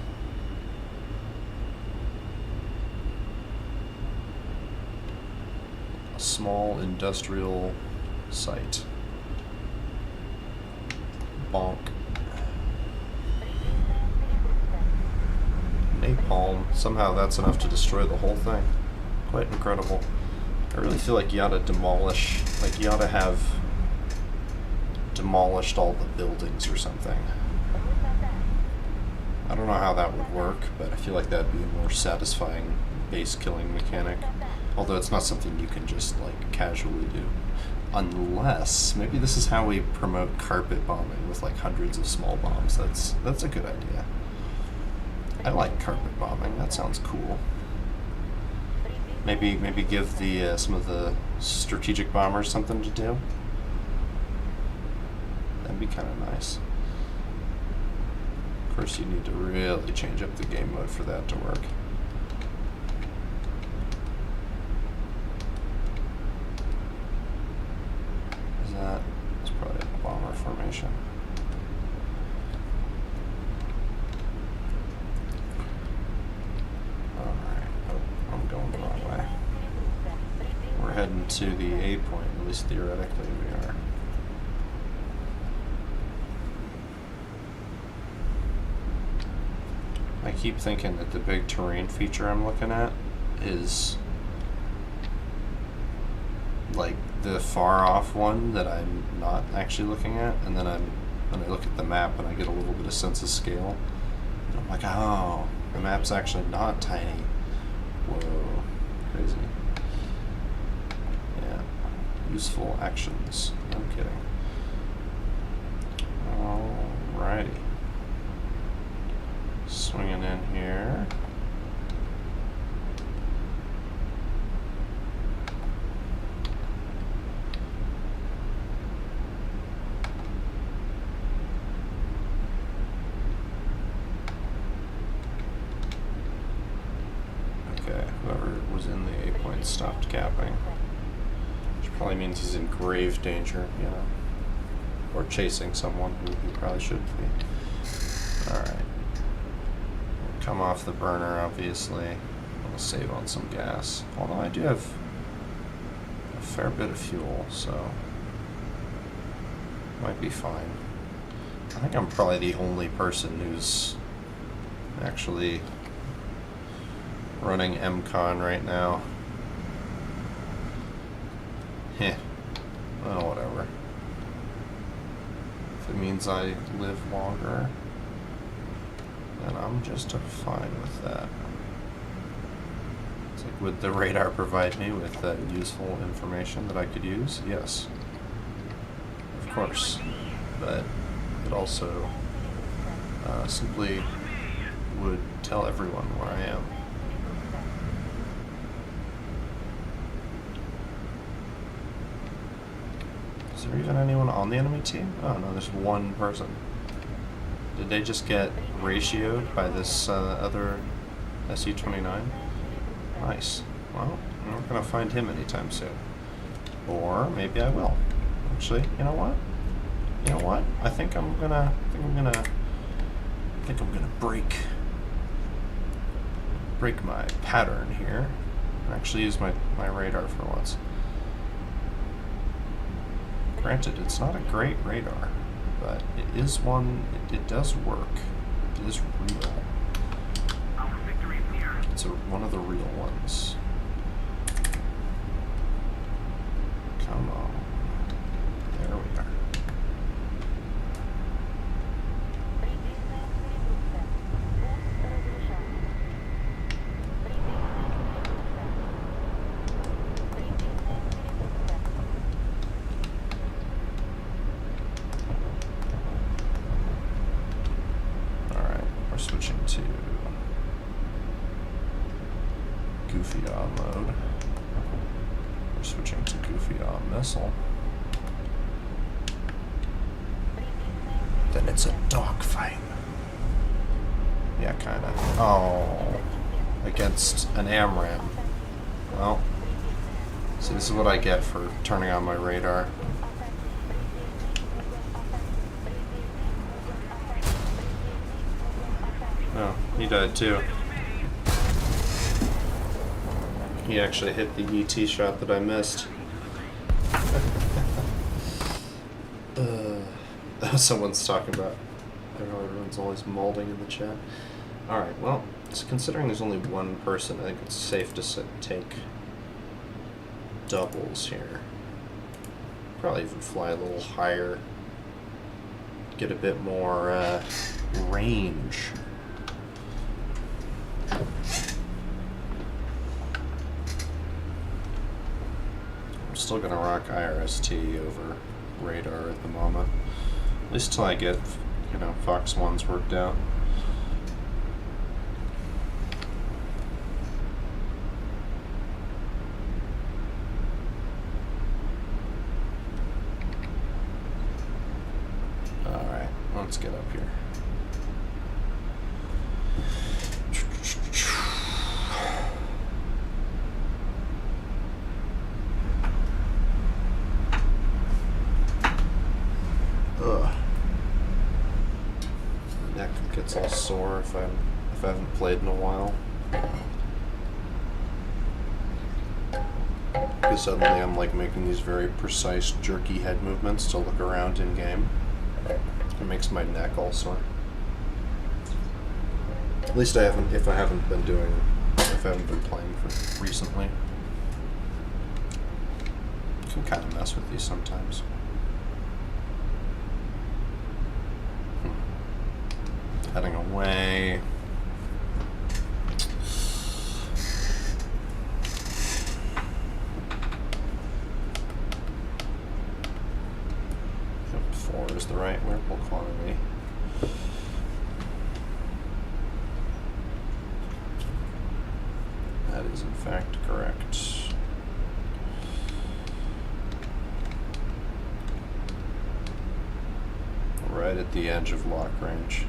A small industrial site. Bonk. Napalm. Somehow that's enough to destroy the whole thing. Quite incredible. I really feel like you ought to demolish, like you ought to have demolished all the buildings or something. I don't know how that would work, but I feel like that'd be a more satisfying base killing mechanic. Although it's not something you can just like casually do. Unless, maybe this is how we promote carpet bombing with like hundreds of small bombs. That's a good idea. I like carpet bombing, that sounds cool. Maybe give the some of the strategic bombers something to do. That'd be kind of nice. Of course, you need to really change up the game mode for that to work. That's probably a bomber formation. Alright, oh, I'm going the wrong way. We're heading to the A point, at least theoretically we are. I keep thinking that the big terrain feature I'm looking at is like the far off one that I'm not actually looking at, and then when I look at the map and I get a little bit of sense of scale, and I'm like, oh, the map's actually not tiny. Whoa, crazy. Yeah, useful actions. No kidding. Alrighty. Swinging in here. Okay, whoever was in the A point stopped capping. Which probably means he's in grave danger, you know. Or chasing someone who he probably shouldn't be. Alright. Come off the burner, obviously. I'll save on some gas. Although I do have a fair bit of fuel, so might be fine. I think I'm probably the only person who's actually running MCON right now. Heh. Well, whatever. If it means I live longer, then I'm just fine with that. It's like, would the radar provide me with useful information that I could use? Yes. Of course. But it also simply would tell everyone where I am. Is there even anyone on the enemy team? Oh no, there's one person. Did they just get ratioed by this other SU-29? Nice. Well, I'm not gonna find him anytime soon. Or maybe I will. Actually, you know what? You know what? I think I'm gonna break my pattern here and actually use my radar for once. Granted, it's not a great radar, but it is one, it does work. It is real. It's one of the real ones. Come on. There we are. Switching to Goofy On mode. We're switching to Goofy On Missile. Then it's a dogfight. Yeah, kinda. Oh, against an AMRAAM. Well, see, this is what I get for turning on my radar. Oh, he died too. He actually hit the ET shot that I missed. Someone's talking about, I don't know, everyone's always molding in the chat. Alright, well, so considering there's only one person, I think it's safe to take doubles here. Probably even fly a little higher. Get a bit more range. I'm still gonna rock IRST over radar at the moment. At least till I get, you know, Fox 1's worked out. Alright, let's get up here. Gets all sore if I haven't played in a while. Because suddenly I'm like making these very precise jerky head movements to look around in game. It makes my neck all sore. At least if I haven't been playing for recently. It can kind of mess with you sometimes. Heading away. Yep, 4 is the right wearable quantity. That is in fact correct. Right at the edge of lock range.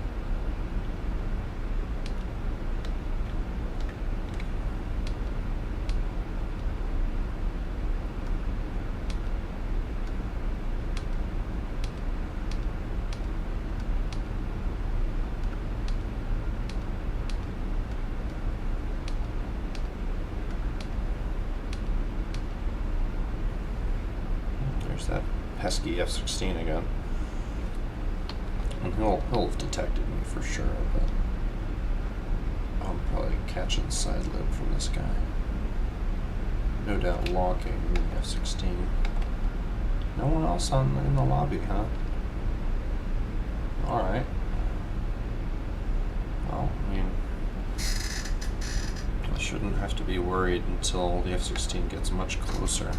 that pesky F-16 again. And he'll have detected me for sure, but I'm probably catching side loop from this guy. No doubt locking the F-16. No one else in the lobby, huh? Alright. Well, I mean, I shouldn't have to be worried until the F-16 gets much closer.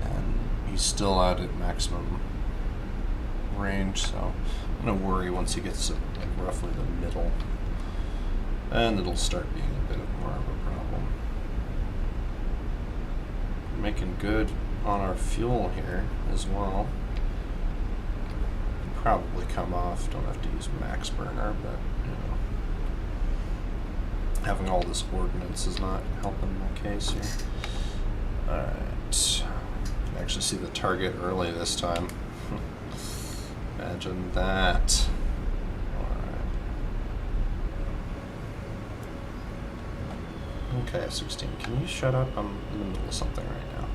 And he's still out at maximum range, so I'm gonna worry once he gets to like roughly the middle. And it'll start being a bit more of a problem. Making good on our fuel here as well. Probably come off, don't have to use max burner, but you know, having all this ordnance is not helping my case here. Alright, can actually see the target early this time. Imagine that. Alright. Okay, F-16, can you shut up? I'm in the middle of something right now.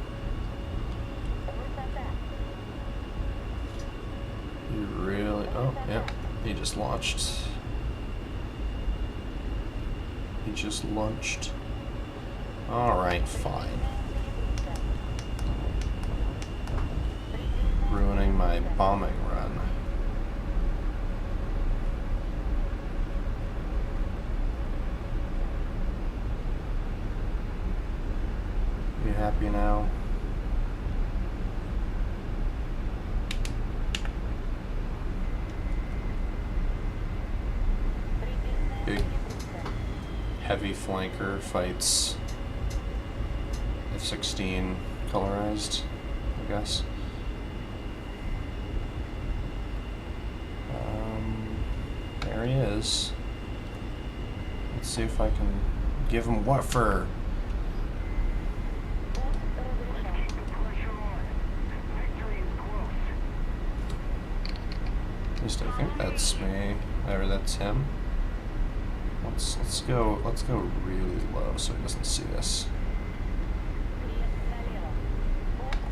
You really? Oh, yeah. He just launched. He just launched. Alright, fine. Ruining my bombing run. You happy now? Big, heavy flanker fights F-16 colorized, I guess. There he is. Let's see if I can give him what for. At least I think that's me, or that's him. Let's go really low so he doesn't see us.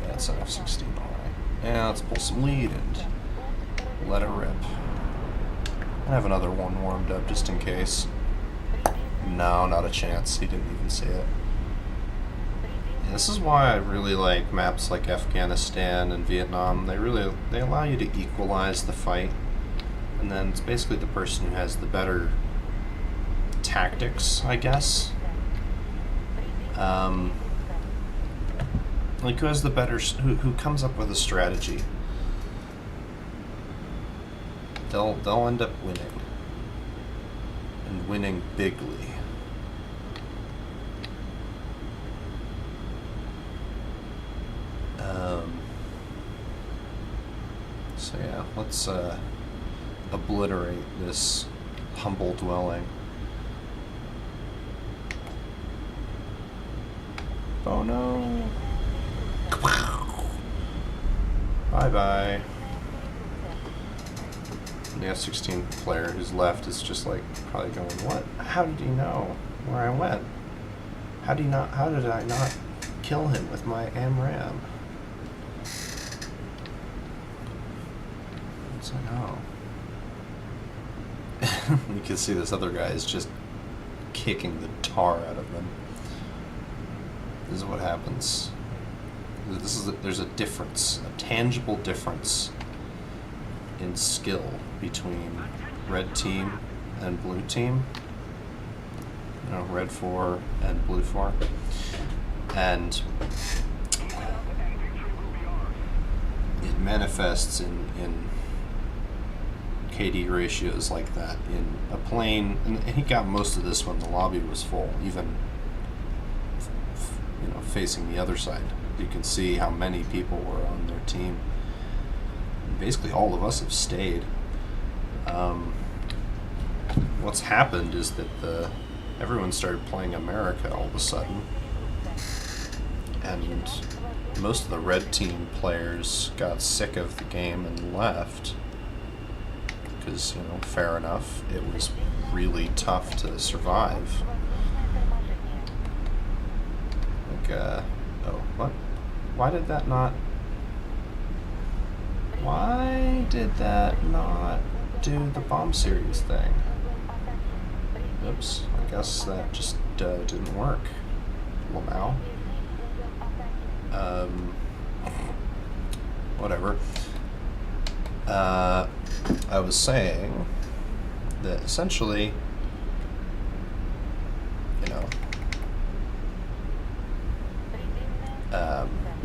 That's an F-16, alright. Yeah, let's pull some lead and let it rip. I have another one warmed up just in case. No, not a chance. He didn't even see it. Yeah, this is why I really like maps like Afghanistan and Vietnam. They allow you to equalize the fight, and then it's basically the person who has the better tactics, I guess. Like who has the better, who comes up with a strategy. They'll end up winning, and winning bigly. So yeah, let's obliterate this humble dwelling. Oh no! Bye bye. And the F-16 player who's left is just like probably going, "What? How did he know where I went? How did I not kill him with my AMRAAM?" It's like, oh. You can see this other guy is just kicking the tar out of them. This is what happens. There's a difference, a tangible difference in skill between red team and blue team. You know, red 4 and blue 4. And it manifests in KD ratios like that. In a plane, and he got most of this when the lobby was full, even facing the other side. You can see how many people were on their team. Basically all of us have stayed. What's happened is that everyone started playing America all of a sudden, and most of the red team players got sick of the game and left because, fair enough, it was really tough to survive. Like, oh, what? Why did that not Why did that not do the bomb series thing? Oops, I guess that just didn't work. Well, now. Whatever. I was saying that essentially, you know,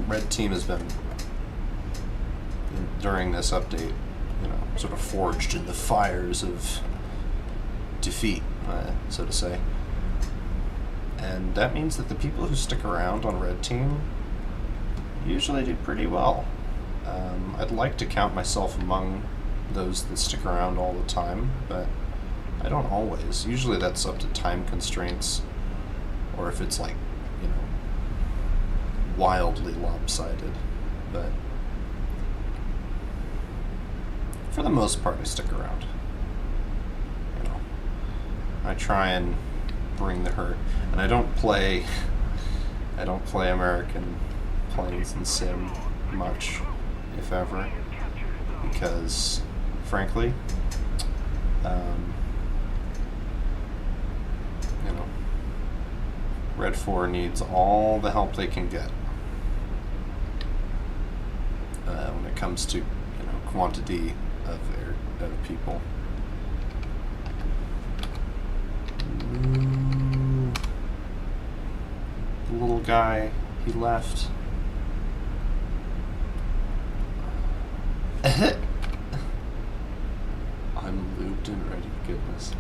Red Team has been, during this update, you know, sort of forged in the fires of defeat, so to say. And that means that the people who stick around on Red Team usually do pretty well. I'd like to count myself among those that stick around all the time, but I don't always. Usually that's up to time constraints, or if it's like, you know, wildly lopsided. But for the most part, I stick around. You know, I try and bring the hurt, and I don't play American Planes and Sim much, if ever, because frankly, you know, Red 4 needs all the help they can get when it comes to, you know, quantity of people. Ooh. The little guy, he left. I'm lubed and ready, goodness.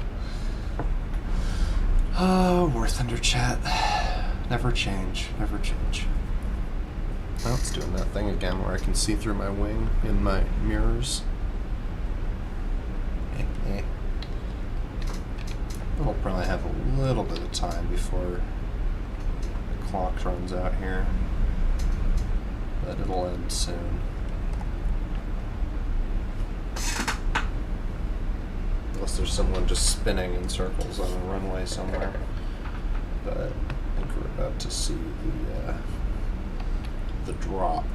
Oh, War Thunder chat. Never change, never change. Well, it's doing that thing again where I can see through my wing in my mirrors. We'll probably have a little bit of time before the clock runs out here, but it'll end soon. Unless there's someone just spinning in circles on a runway somewhere. But I think we're about to see the drop.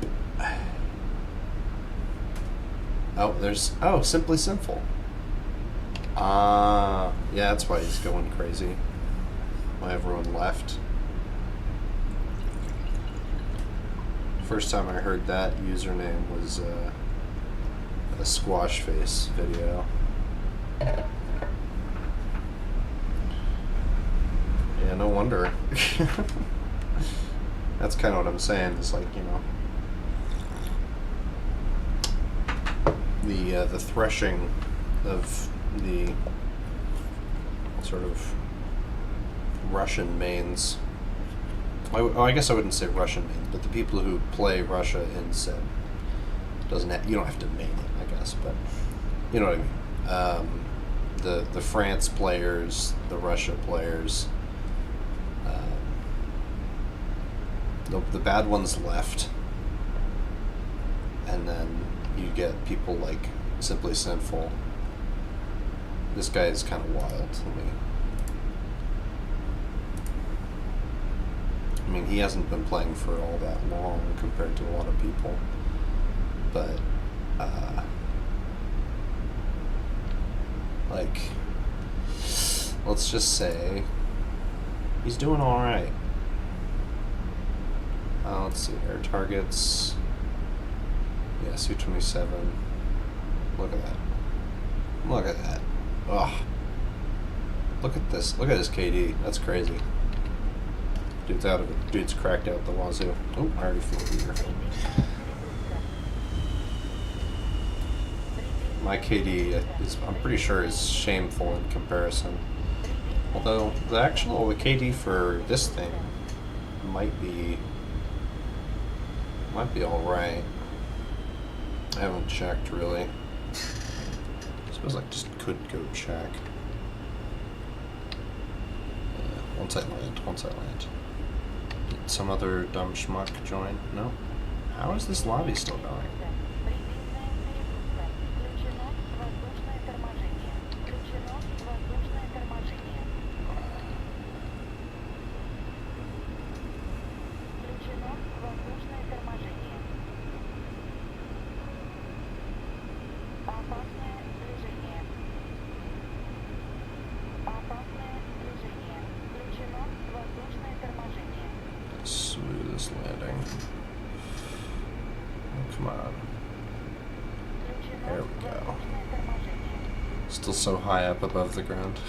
Oh, Simply Sinful. Yeah, that's why he's going crazy. Why everyone left. First time I heard that username was a Squash Face video. Yeah, no wonder. That's kind of what I'm saying. It's like, you know, the threshing of the sort of Russian mains. I guess I wouldn't say Russian mains, but the people who play Russia in Sim. You don't have to main it, I guess, but you know what I mean. The France players, the Russia players, the bad ones left, and then you get people like Simply Sinful. This guy is kind of wild to me. I mean, he hasn't been playing for all that long compared to a lot of people, but like, let's just say he's doing all right. Let's see, air targets. Yeah, SU-27. Look at that. Look at that. Ugh. Look at this. Look at his KD. That's crazy. Dude's out of it. Dude's cracked out the wazoo. Oh, I already flew here. My KD is, I'm pretty sure, is shameful in comparison. Although the KD for this thing might be all right. I haven't checked really. I suppose I just could go check. Once I land. Did some other dumb schmuck join? No? How is this lobby still going? Come on. There we go. Still so high up above the ground.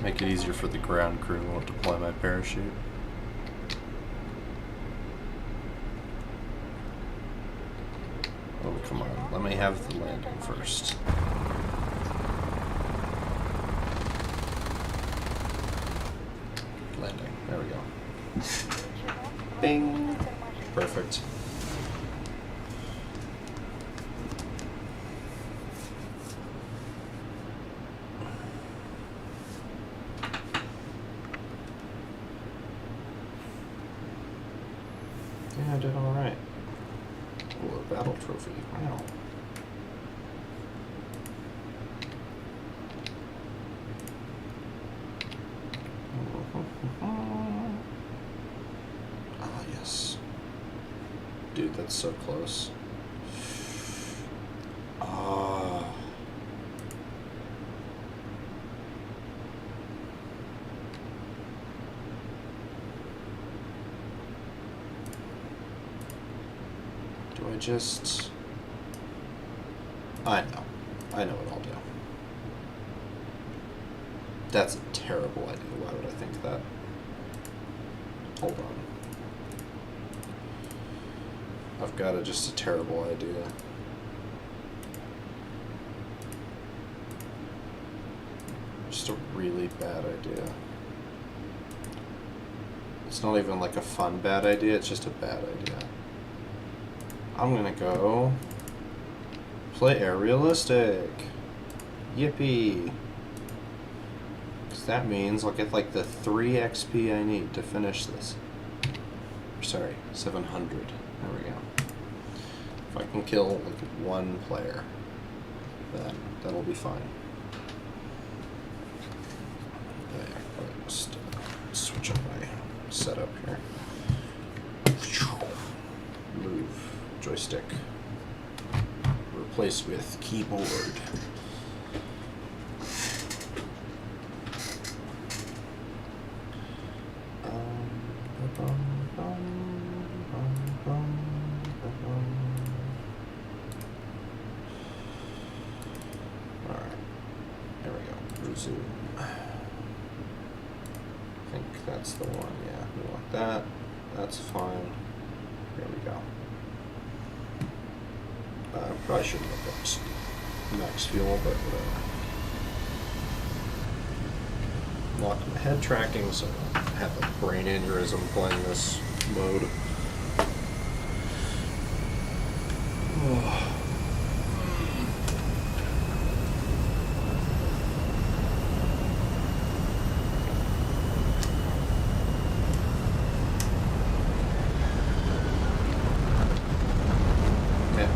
Make it easier for the ground crew. Won't deploy my parachute. Oh, come on. Let me have the landing first. Landing. There we go. Bing! Perfect. Yeah, I did alright. Oh, a battle trophy. Wow. Ah, yes. Dude, that's so close. Ah. Do I just... I know. I know what I'll do. That's a terrible idea. Why would I think that? Hold on. I've got just a terrible idea. Just a really bad idea. It's not even like a fun bad idea, it's just a bad idea. I'm gonna go play air realistic. Yippee. Because that means I'll get like the 3 XP I need to finish this. Sorry, 700. There we go. If I can kill like 1 player, then that'll be fine. There, I'll just switch up my setup here. Move joystick. Replace with keyboard. Alright, there we go. Resume. I think that's the one, yeah. We want that. That's fine. There we go. Probably shouldn't have booked max fuel, but whatever. Lock my head tracking so I don't have a brain aneurysm playing this mode.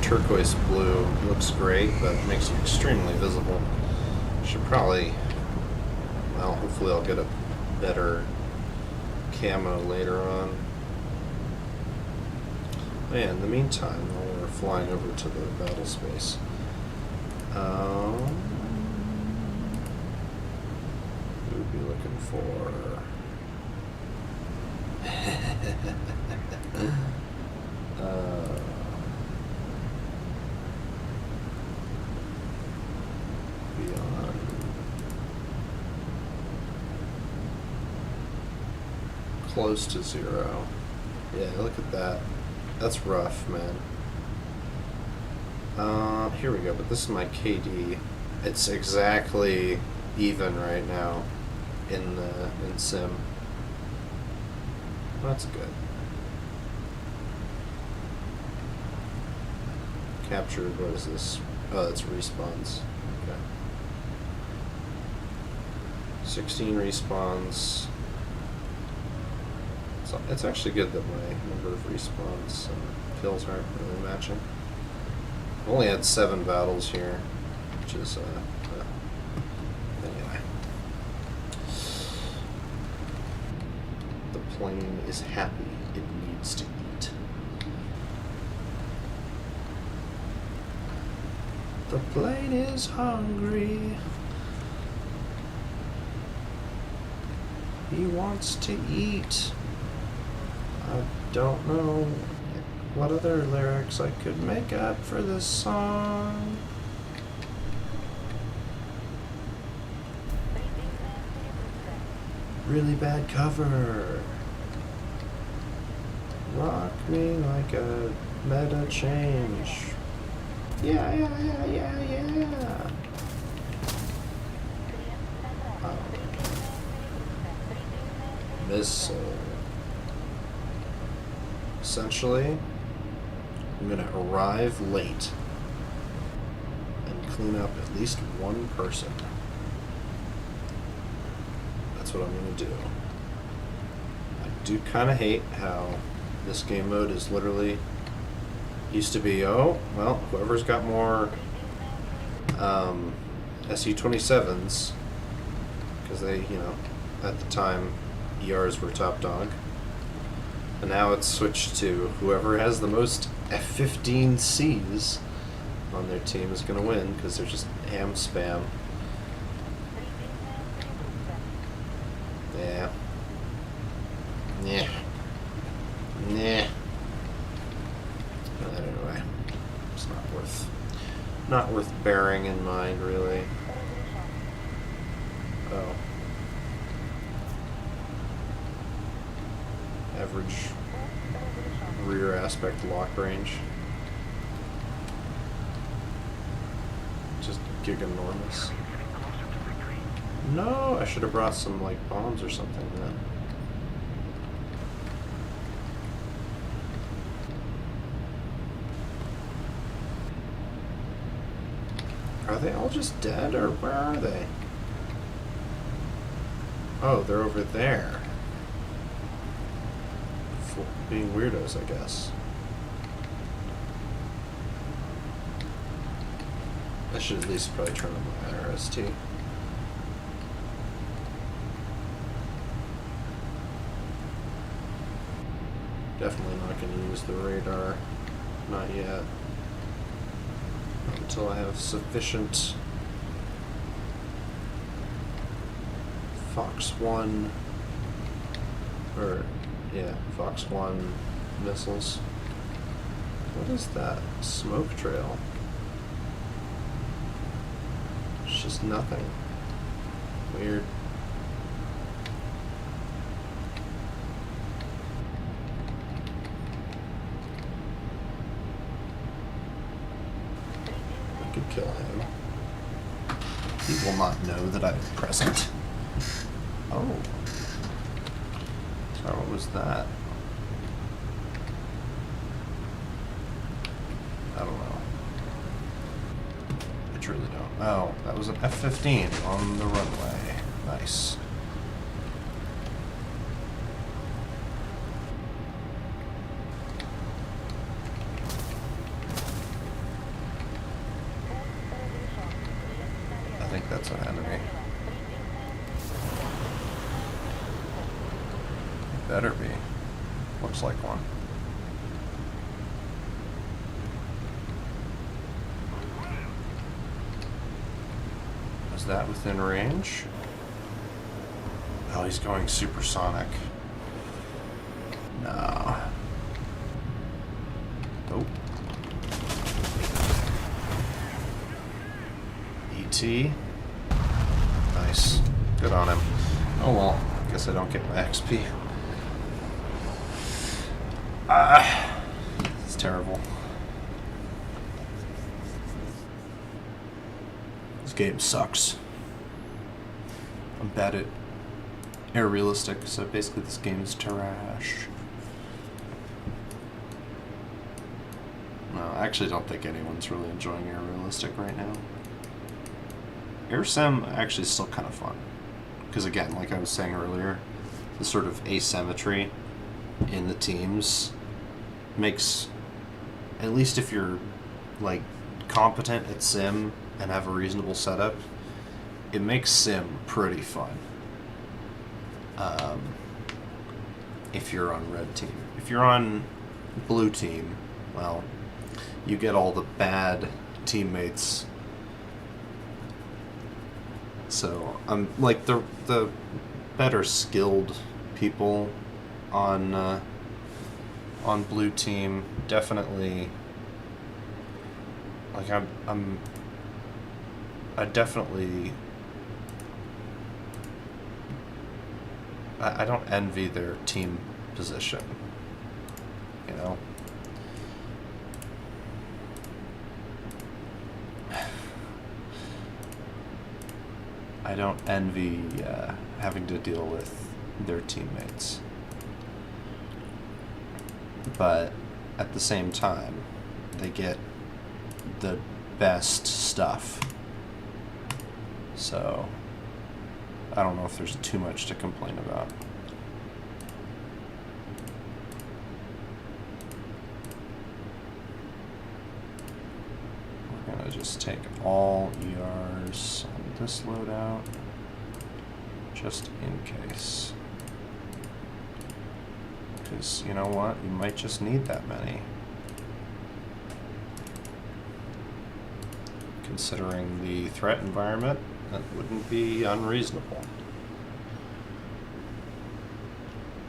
Turquoise blue looks great, but it makes it extremely visible. Should probably, well, hopefully I'll get a better camo later on. And in the meantime, while we're flying over to the battle space, we would be looking for close to 0. Yeah, look at that. That's rough, man. Here we go, but this is my KD. It's exactly even right now in sim. That's good. Captured, what is this? Oh, that's respawns. Okay. 16 respawns. So it's actually good that my number of respawns and kills aren't really matching. I've only had 7 battles here, which is, anyway. The plane is happy. It needs to eat. The plane is hungry. He wants to eat. I don't know what other lyrics I could make up for this song. Really bad cover. Rock me like a meta change. Yeah, yeah, yeah, yeah, yeah. Oh. Missile. Essentially, I'm gonna arrive late and clean up at least one person. That's what I'm gonna do. I do kind of hate how this game mode is literally used to be, oh, well, whoever's got more SU-27s, because they, you know, at the time, ERs were top dog. And now it's switched to whoever has the most F-15Cs on their team is going to win, because they're just ham spam. Yeah. Yeah. Yeah. But anyway, it's not worth bearing in mind, really. Oh. Average rear aspect lock range. Just giganormous. No, I should have brought some like bombs or something then. Are they all just dead, or where are they? Oh, they're over there. Being weirdos, I guess. I should at least probably turn on my IRST. Definitely not going to use the radar. Not yet. Not until I have sufficient Fox 1 or yeah, Fox 1 missiles. What is that? Smoke trail. It's just nothing. Weird. I could kill him. He will not know that I'm present. Oh. Sorry, what was that? I don't know. I truly don't. Oh, that was an F-15 on the runway. Nice. I think that's an enemy. Better be. Looks like one. Is that within range? Oh, he's going supersonic. No. Nope. ET. Nice. Good on him. Oh well, guess I don't get my XP. It's terrible. This game sucks. I'm bad at air realistic, so basically this game is trash. No, I actually don't think anyone's really enjoying air realistic right now. Air sim actually is still kind of fun. Because again, like I was saying earlier, the sort of asymmetry in the teams makes, at least if you're like competent at sim and have a reasonable setup, it makes sim pretty fun. If you're on red team. If you're on blue team, well, you get all the bad teammates. So like the better skilled people on blue team. Definitely, like I definitely. I don't envy their team position, you know? I don't envy having to deal with their teammates. But at the same time, they get the best stuff. So I don't know if there's too much to complain about. We're gonna just take all ERs on this loadout, just in case. Because you know what? You might just need that many. Considering the threat environment, that wouldn't be unreasonable.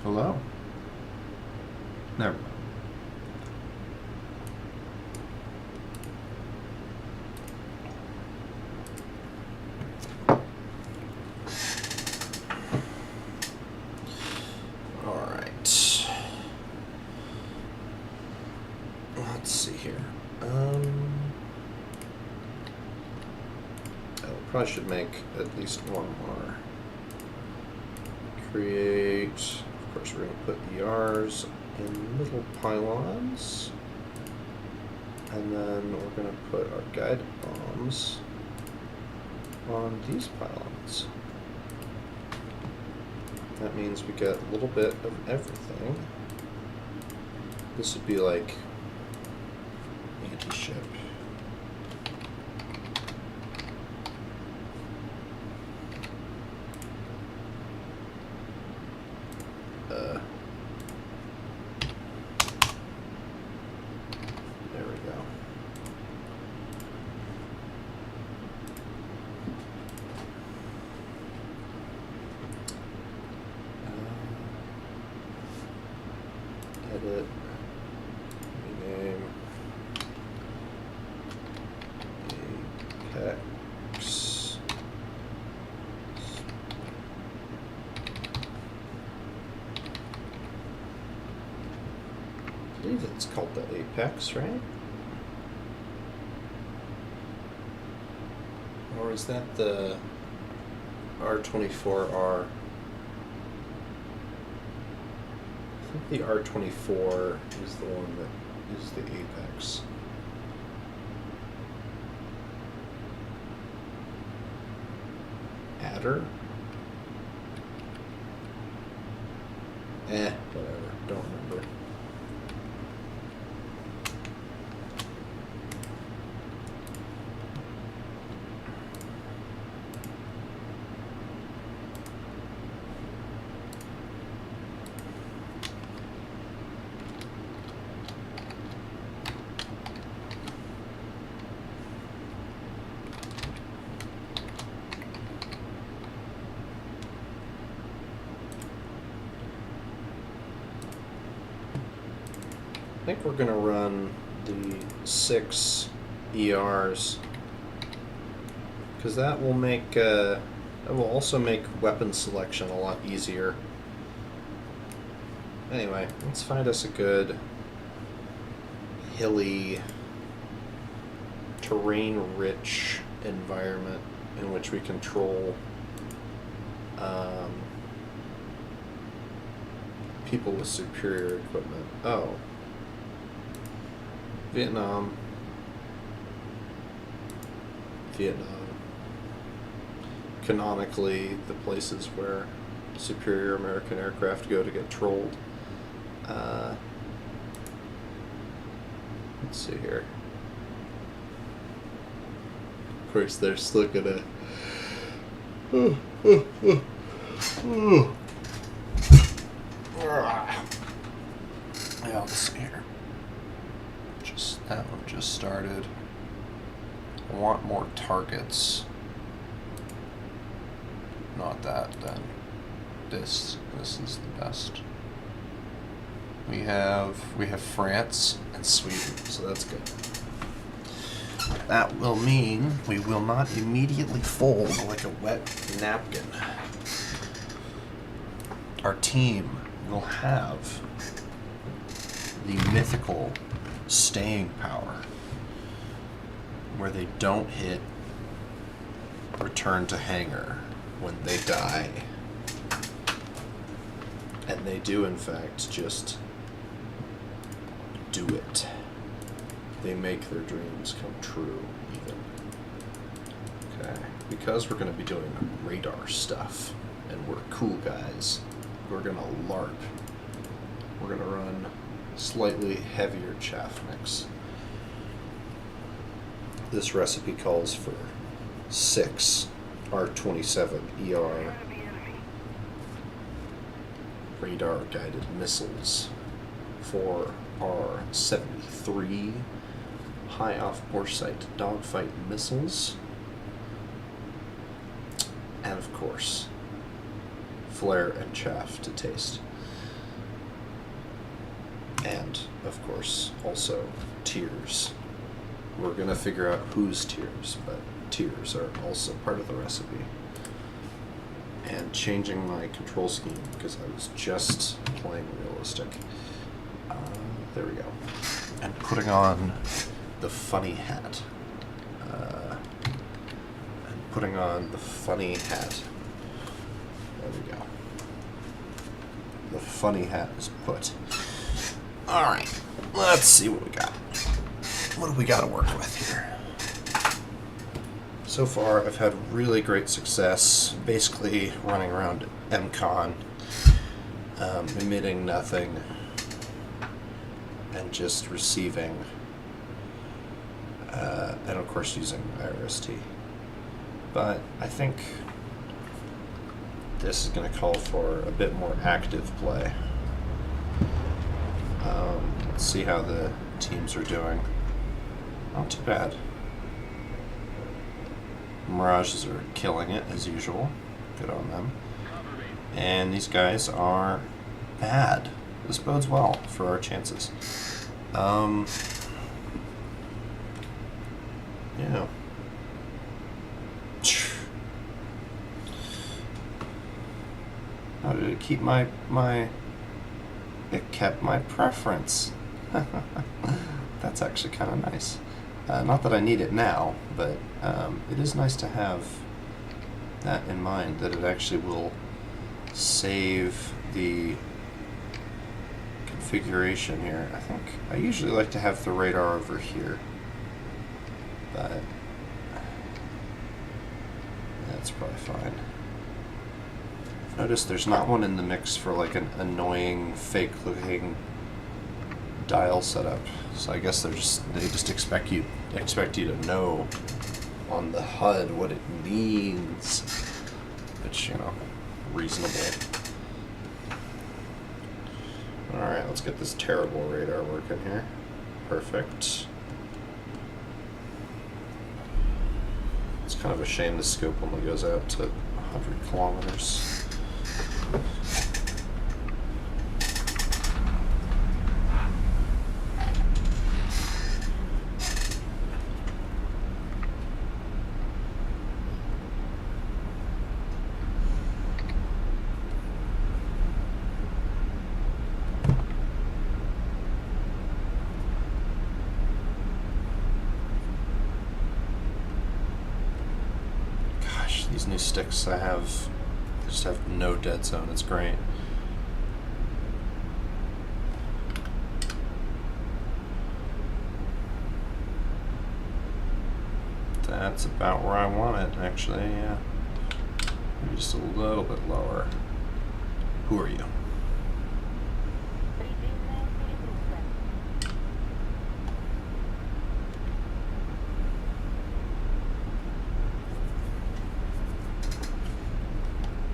Hello? Never mind. Alright. Let's see here. Probably should make at least one more. Create, of course we're going to put ERs in middle pylons. And then we're going to put our guided bombs on these pylons. That means we get a little bit of everything. This would be like anti-ship. There we go. Edit. Rename. Apex. I believe it's called the Apex, right? Or is that the R24R? I think the R24 is the one that is the Apex. Adder? Whatever. Don't remember. I think we're going to run the 6 ERs because that will make that will also make weapon selection a lot easier. Anyway, let's find us a good hilly, terrain-rich environment in which we control people with superior equipment. Oh. Vietnam. Canonically, the places where superior American aircraft go to get trolled. Let's see here. Of course, they're still gonna. Yeah, let's see here. That one just started. I want more targets. Not that, then. this is the best. We have France and Sweden, so that's good. That will mean we will not immediately fold like a wet napkin. Our team will have the mythical staying power where they don't hit return to hangar when they die. And they do, in fact, just do it. They make their dreams come true, even. Okay, because we're going to be doing radar stuff, and we're cool guys, we're going to LARP. We're going to run slightly heavier chaff mix. This recipe calls for 6 R-27 ER radar-guided missiles, 4 R-73 high off-bore sight dogfight missiles, and of course, flare and chaff to taste. And, of course, also tiers. We're going to figure out whose tiers, but tiers are also part of the recipe. And changing my control scheme because I was just playing realistic. There we go. And putting on the funny hat. And putting on the funny hat. There we go. The funny hat is put. Alright, let's see what we got. What do we got to work with here? So far, I've had really great success basically running around MCON, emitting nothing, and just receiving, and of course using IRST. But I think this is going to call for a bit more active play. Let's see how the teams are doing. Not too bad. Mirages are killing it as usual. Good on them. And these guys are bad. This bodes well for our chances. Yeah. How did it keep my it kept my preference. That's actually kind of nice. Not that I need it now, but it is nice to have that in mind, that it actually will save the configuration here. I think I usually like to have the radar over here, but that's probably fine. Notice there's not one in the mix for like an annoying fake looking dial setup, so I guess they just expect you to know on the HUD what it means, which, you know, reasonable. Alright, let's get this terrible radar working here. Perfect. It's kind of a shame the scope only goes out to 100 kilometers. These new sticks I have just have no dead zone. It's great. That's about where I want it, actually, yeah. Maybe just a little bit lower. Who are you?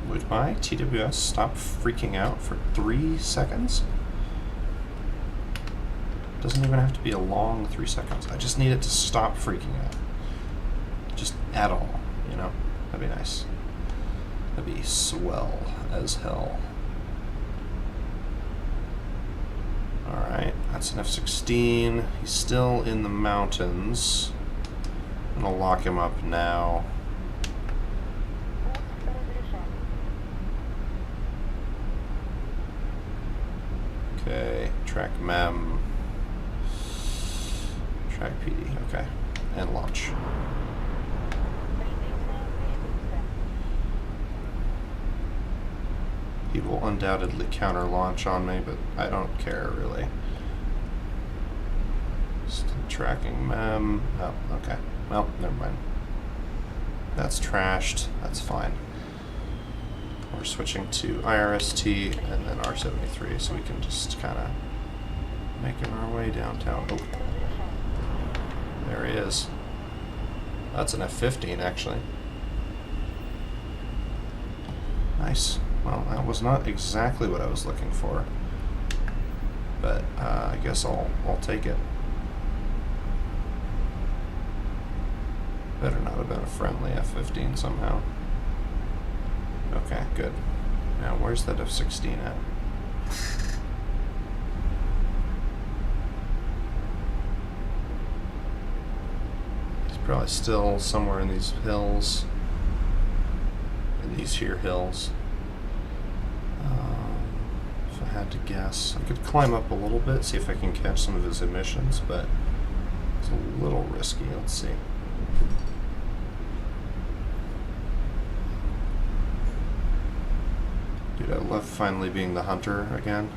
Would my TWS stop freaking out for 3 seconds? Doesn't even have to be a long 3 seconds. I just need it to stop freaking out. Just at all, you know? That'd be nice. That'd be swell as hell. Alright, that's an F-16. He's still in the mountains. I'm gonna lock him up now. Okay, track MEM. Track PD, okay. And launch. He will undoubtedly counter launch on me, but I don't care really. Still tracking MEM. Oh, okay. Well, never mind. That's trashed. That's fine. We're switching to IRST and then R73, so we can just kind of making our way downtown. Oh, there he is. That's an F-15, actually. Nice. Well, that was not exactly what I was looking for, but I guess I'll take it. Better not have been a friendly F-15 somehow. Okay, good. Now, where's that F-16 at? He's probably still somewhere in these hills. In these here hills. If I had to guess, I could climb up a little bit, see if I can catch some of his emissions, but it's a little risky. Let's see. Dude, I love finally being the hunter again.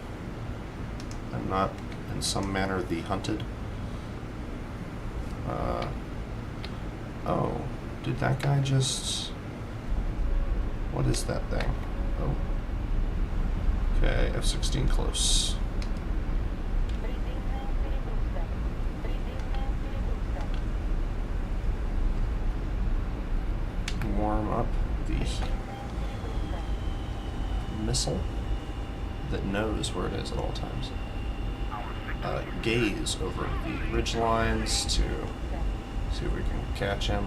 I'm not, in some manner, the hunted. Oh, did that guy just... What is that thing? Oh. Okay, F-16 close. Warm up the missile that knows where it is at all times. Gaze over the ridge lines to see if we can catch him.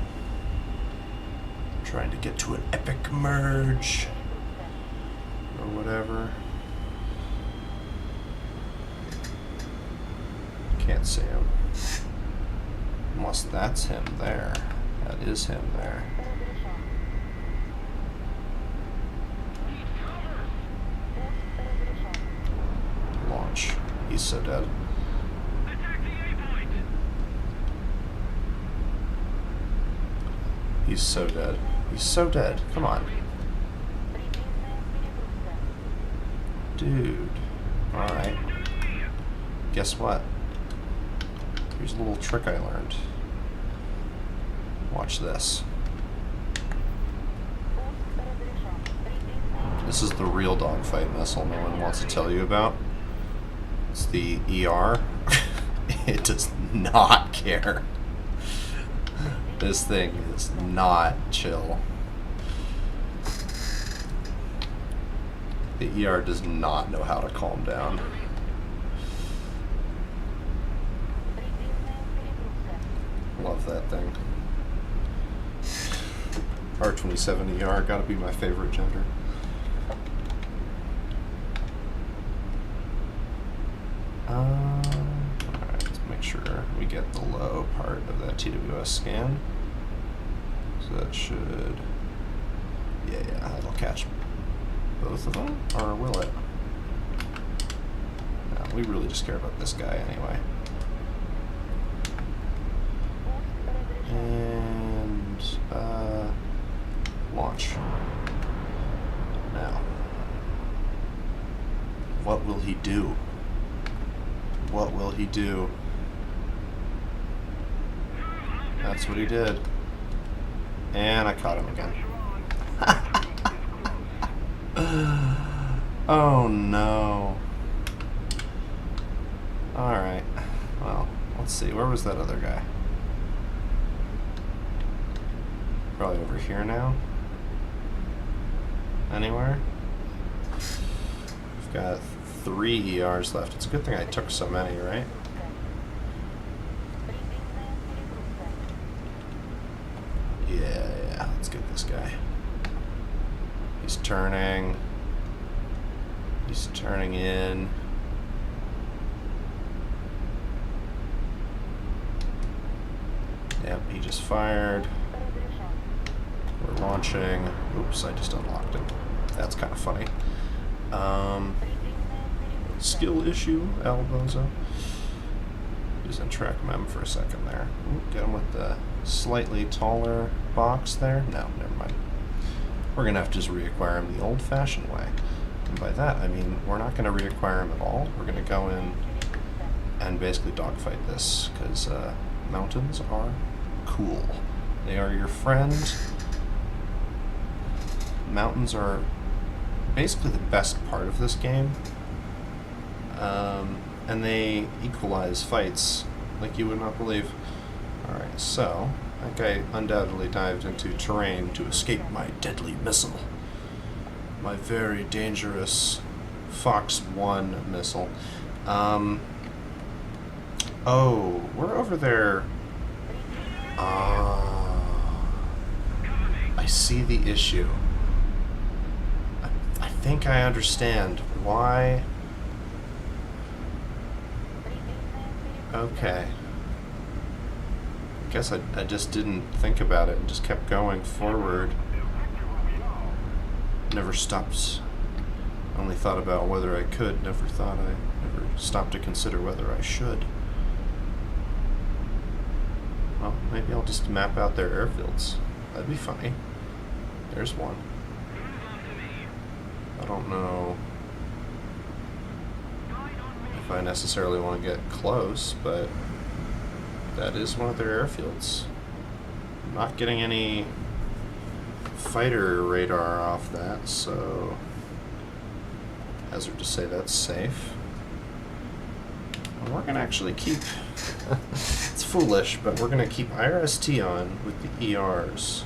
Trying to get to an epic merge or whatever. Can't see him. Unless that's him there. That is him there. Launch. He's so dead. He's so dead. He's so dead. Come on. Dude. Alright. Guess what? Here's a little trick I learned. Watch this. This is the real dogfight missile no one wants to tell you about. It's the ER. It does not care. This thing is not chill. The ER does not know how to calm down. Love that thing. R-27 ER gotta be my favorite gender. Alright, let's make sure we get the low part of that TWS scan. So that should... Yeah, that'll catch both of them, or will it? No, we really just care about this guy anyway. And, launch. Now, what will he do? What will he do? That's what he did. And I caught him again. Oh no. Alright. Well, let's see. Where was that other guy? Probably over here now. Anywhere? We've got 3 ERs left. It's a good thing I took so many, right? Yeah, let's get this guy. He's turning. He's turning in. Yep, he just fired. We're launching. Oops, I just unlocked him. That's kind of funny. Skill issue, Albozo. Using track mem for a second there. Ooh, get him with the slightly taller box there. No, never mind. We're going to have to just reacquire him the old-fashioned way. And by that, I mean we're not going to reacquire him at all. We're going to go in and basically dogfight this, because mountains are cool. They are your friend. Mountains are basically the best part of this game. And they equalize fights like you would not believe. Alright, so that guy undoubtedly dived into terrain to escape my deadly missile. My very dangerous Fox 1 missile. Oh, we're over there. I see the issue. I think I understand why. Okay. I guess I just didn't think about it and just kept going forward. Never stopped. Only thought about whether I could. Never stopped to consider whether I should. Well, maybe I'll just map out their airfields. That'd be funny. There's one. I don't know if I necessarily want to get close, but that is one of their airfields. I'm not getting any fighter radar off that, so hazard to say that's safe. And we're going to actually keep, it's foolish, but we're going to keep IRST on with the ERs.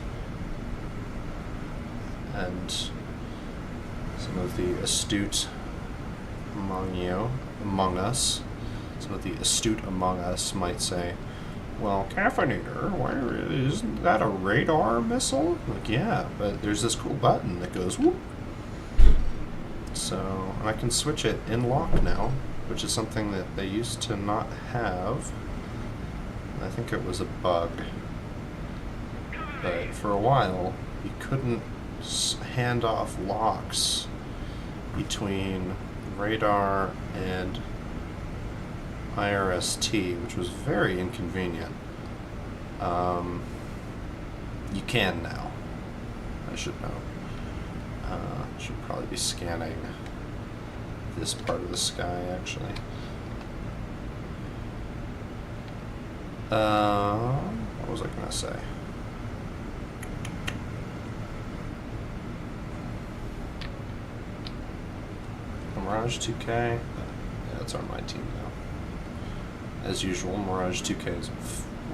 And some of the astute among us, some of the astute among us might say, well, Caffeinator, why isn't that a radar missile? Like, yeah, but there's this cool button that goes whoop. So, and I can switch it in lock now, which is something that they used to not have. I think it was a bug. But for a while, you couldn't hand off locks between radar and IRST, which was very inconvenient. You can now. I should know. Should probably be scanning this part of the sky, actually. What was I gonna say? Mirage 2K? Yeah, it's on my team now. As usual, Mirage 2K is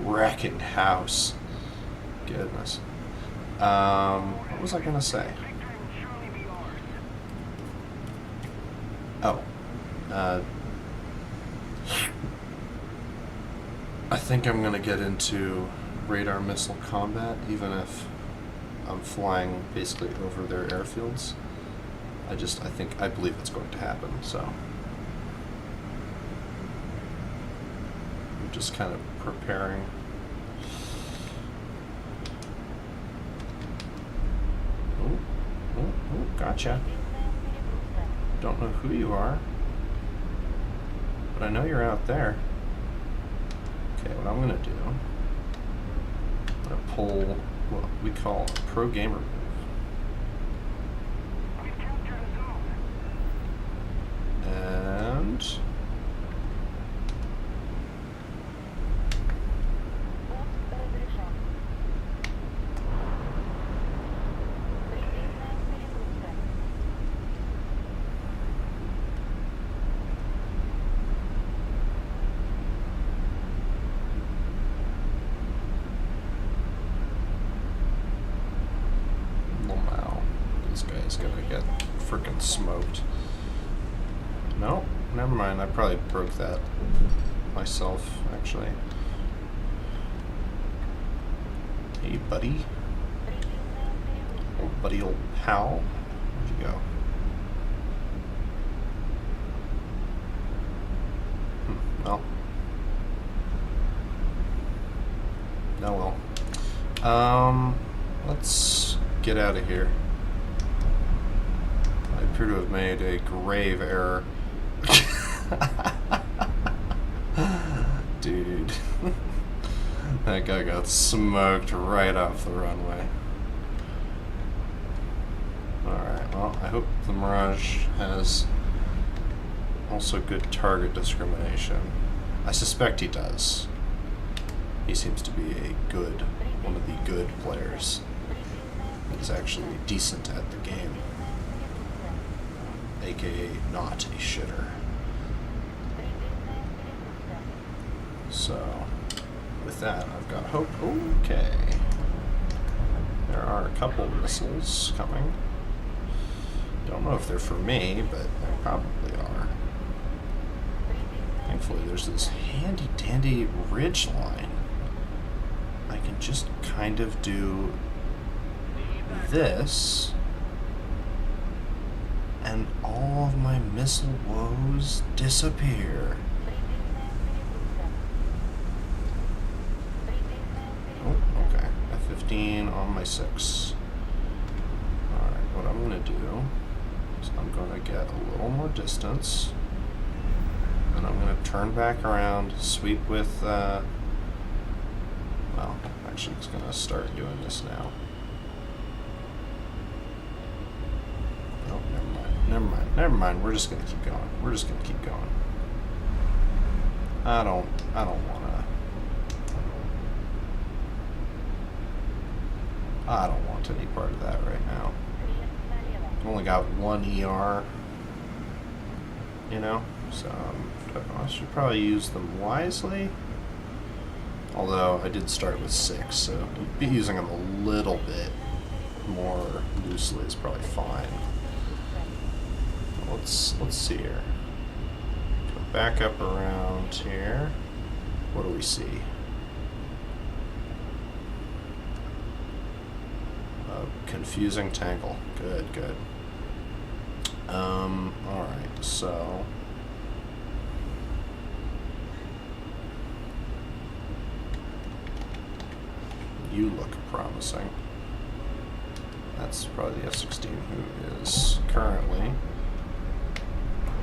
wrecking house. Goodness. What was I gonna say? Oh. I think I'm gonna get into radar missile combat, even if I'm flying basically over their airfields. I believe it's going to happen, so I'm just kind of preparing. Oh, gotcha. Don't know who you are, but I know you're out there. Okay, what I'm gonna do, I'm gonna pull what we call a pro gamer move. And wow, this guy's gonna get freaking smoked. No, never mind. I probably broke that myself, actually. Hey, buddy. Old buddy, old pal. Where'd you go? Well. Oh well. Let's get out of here. I appear to have made a grave error. Dude. That guy got smoked right off the runway. Alright, well, I hope the Mirage has also good target discrimination. I suspect he does. He seems to be one of the good players. He's actually decent at the game. AKA not a shitter. So, with that, I've got hope. Okay. There are a couple missiles coming. Don't know if they're for me, but they probably are. Thankfully, there's this handy-dandy ridge line. I can just kind of do this, and all of my missile woes disappear. Oh, okay. F-15 on my 6. Alright, what I'm going to do is I'm going to get a little more distance, and I'm going to turn back around, sweep with, well, actually it's going to start doing this now. Oh, never mind. We're just going to keep going. I don't want any part of that right now. I've only got one ER, you know, so I should probably use them wisely. Although I did start with 6, so using them a little bit more loosely is probably fine. Let's see here. Go back up around here. What do we see? A confusing tangle. Good. Alright, so you look promising. That's probably the F-16 who is currently.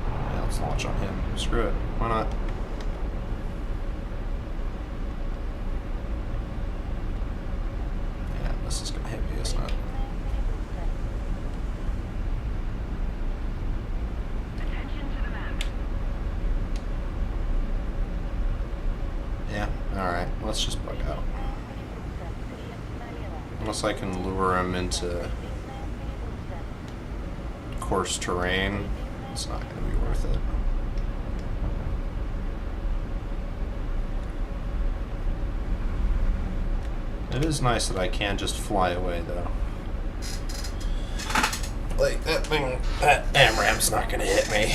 Yeah, let's launch on him. Screw it. Why not? Yeah, this is gonna hit me, isn't it? Yeah, alright. Let's just bug out. Unless I can lure him into coarse terrain, it's not going to be worth it. It is nice that I can just fly away, though. Like, that AMRAAM's not going to hit me.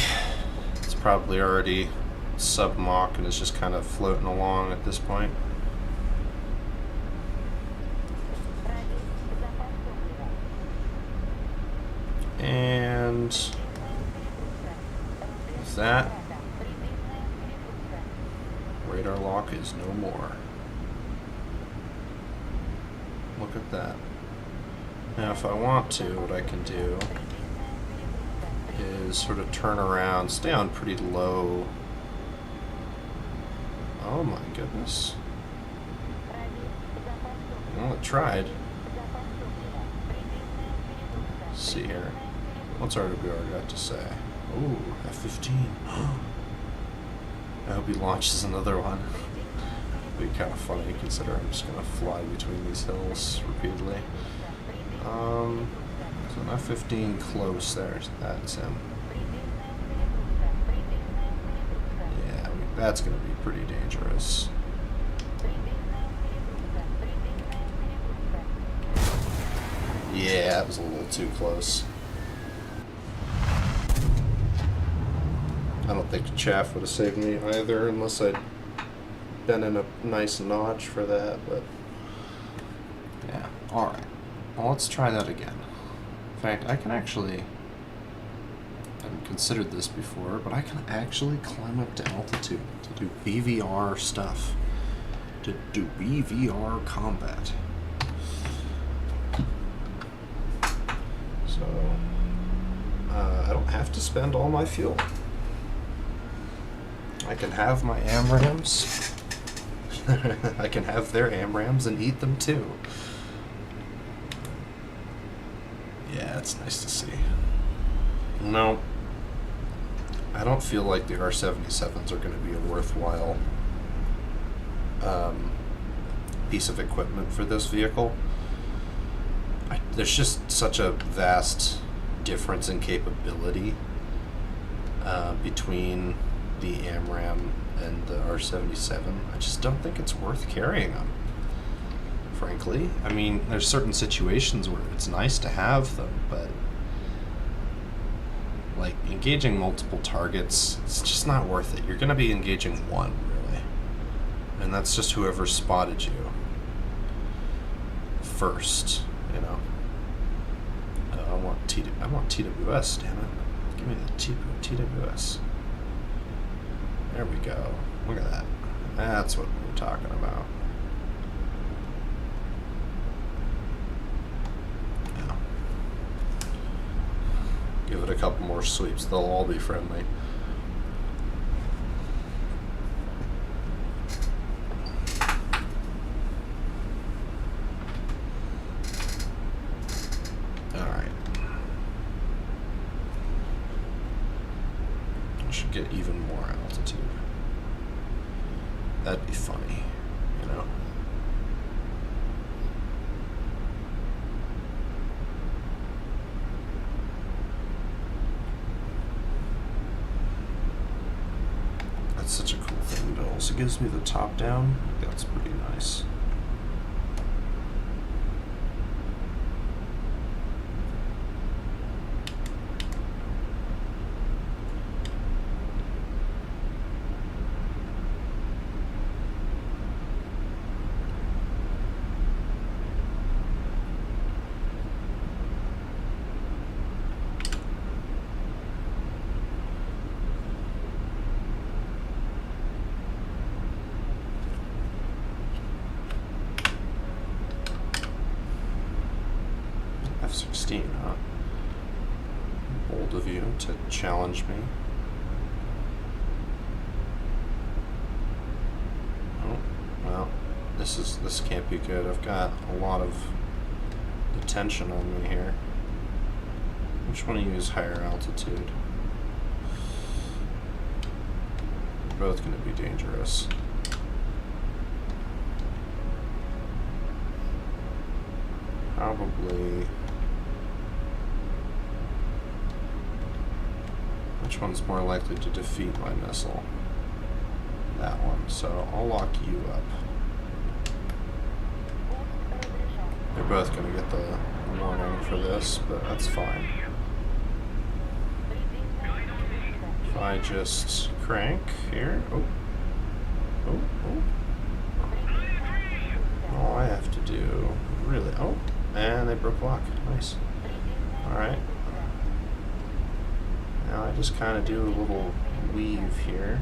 It's probably already sub-Mach and is just kind of floating along at this point. And with that, radar lock is no more. Look at that. Now if I want to, what I can do is sort of turn around, stay on pretty low. Oh my goodness. Well, it tried. Let's see here. What's RWR got to say? Ooh, F-15. I hope he launches another one. It'd be kind of funny considering I'm just going to fly between these hills repeatedly. So an F-15 close there. That's him. Yeah, that's going to be pretty dangerous. Yeah, that was a little too close. I don't think the chaff would have saved me either unless I'd been in a nice notch for that, but yeah. Alright. Well, let's try that again. In fact, I can actually considered this before, but I can actually climb up to altitude to do BVR stuff. To do BVR combat. So, I don't have to spend all my fuel. I can have my AMRAMs. I can have their AMRAMs and eat them too. Yeah, it's nice to see. No, I don't feel like the R-77s are going to be a worthwhile piece of equipment for this vehicle. There's just such a vast difference in capability between the AMRAM and the R-77. I just don't think it's worth carrying them, frankly. I mean, there's certain situations where it's nice to have them, but like engaging multiple targets, it's just not worth it. You're going to be engaging one, really, and that's just whoever spotted you first, you know. I want TWS, damn it. Give me the TWS. There we go. Look at that. That's what we're talking about. Yeah. Give it a couple more sweeps. They'll all be friendly. Get even more altitude. That'd be funny, you know. That's such a cool thing. It also gives me the top down. That's pretty nice. F-16, huh? Bold of you to challenge me. Oh, well, this can't be good. I've got a lot of detention on me here. Which one of you is higher altitude? They're both going to be dangerous. Probably. Which one's more likely to defeat my missile? That one. So I'll lock you up. They're both going to get the warning for this, but that's fine. If I just crank here. Oh. Oh, oh. All I have to do, really. Oh, and they broke lock. Nice. Alright. Now I just kind of do a little weave here.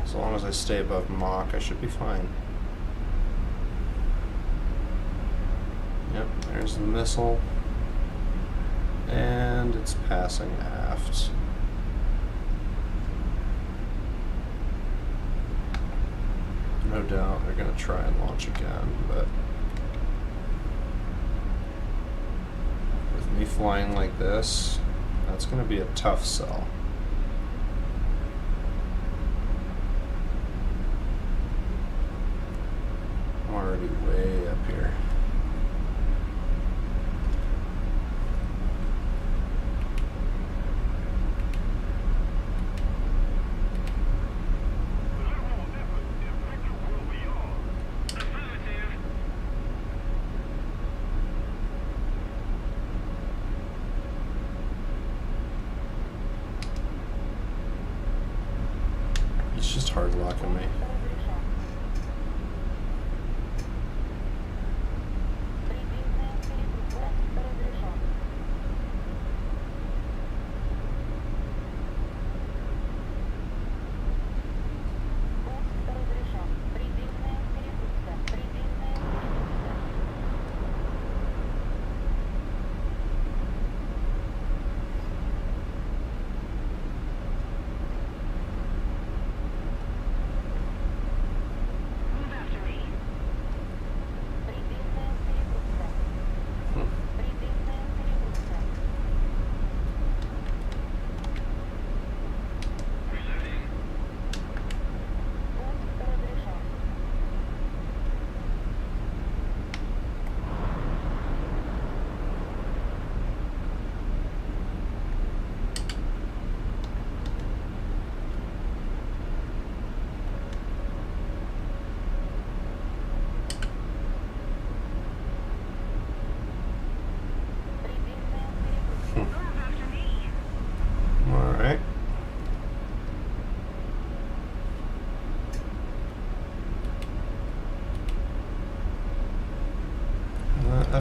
As long as I stay above Mach, I should be fine. Yep, there's the missile. And it's passing aft. No doubt they're going to try and launch again, but with me flying like this, that's going to be a tough sell. I'm already way up here. It's just hard locking me.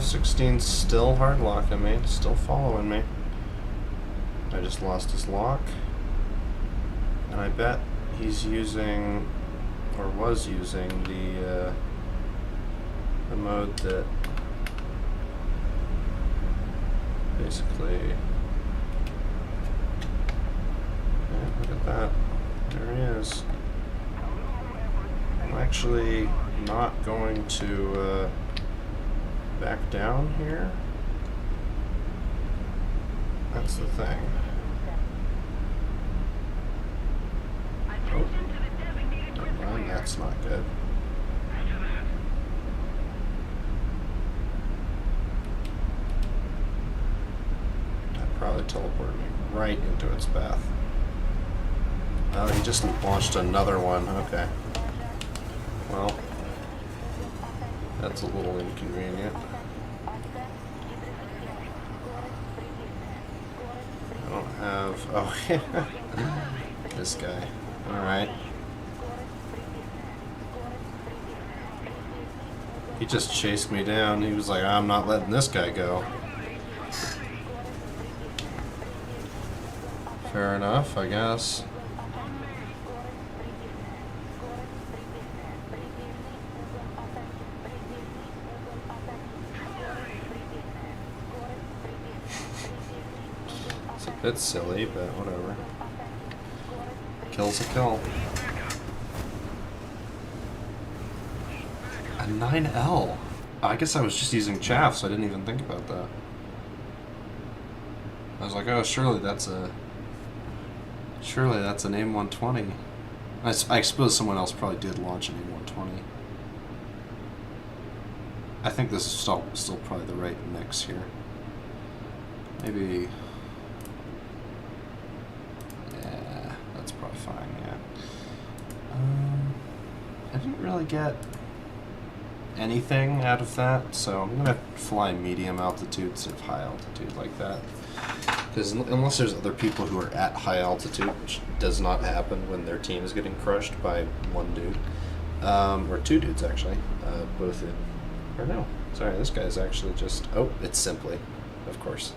F-16's still hard locking me, still following me. I just lost his lock. And I bet he's using, or was using, the mode that basically, yeah, look at that. There he is. I'm actually not going to back down here. That's the thing. Oh, never mind, that's not good. That probably teleported me right into its path. Oh, he just launched another one. Okay. Well, that's a little inconvenient. I don't have... Oh, this guy. Alright. He just chased me down. He was like, I'm not letting this guy go. Fair enough, I guess. It's a bit silly, but whatever. Kill's a kill. A 9L? I guess I was just using chaff, so I didn't even think about that. I was like, oh, surely that's an AIM-120. I suppose someone else probably did launch an AIM-120. I think this is still probably the right mix here. Maybe... yeah, that's probably fine, yeah. I didn't really get anything out of that, so I'm gonna fly medium altitude instead of high altitude like that. Because unless there's other people who are at high altitude, which does not happen when their team is getting crushed by one dude, or two dudes actually, both in, or no, sorry, this guy's actually just, oh, it's Simply, of course.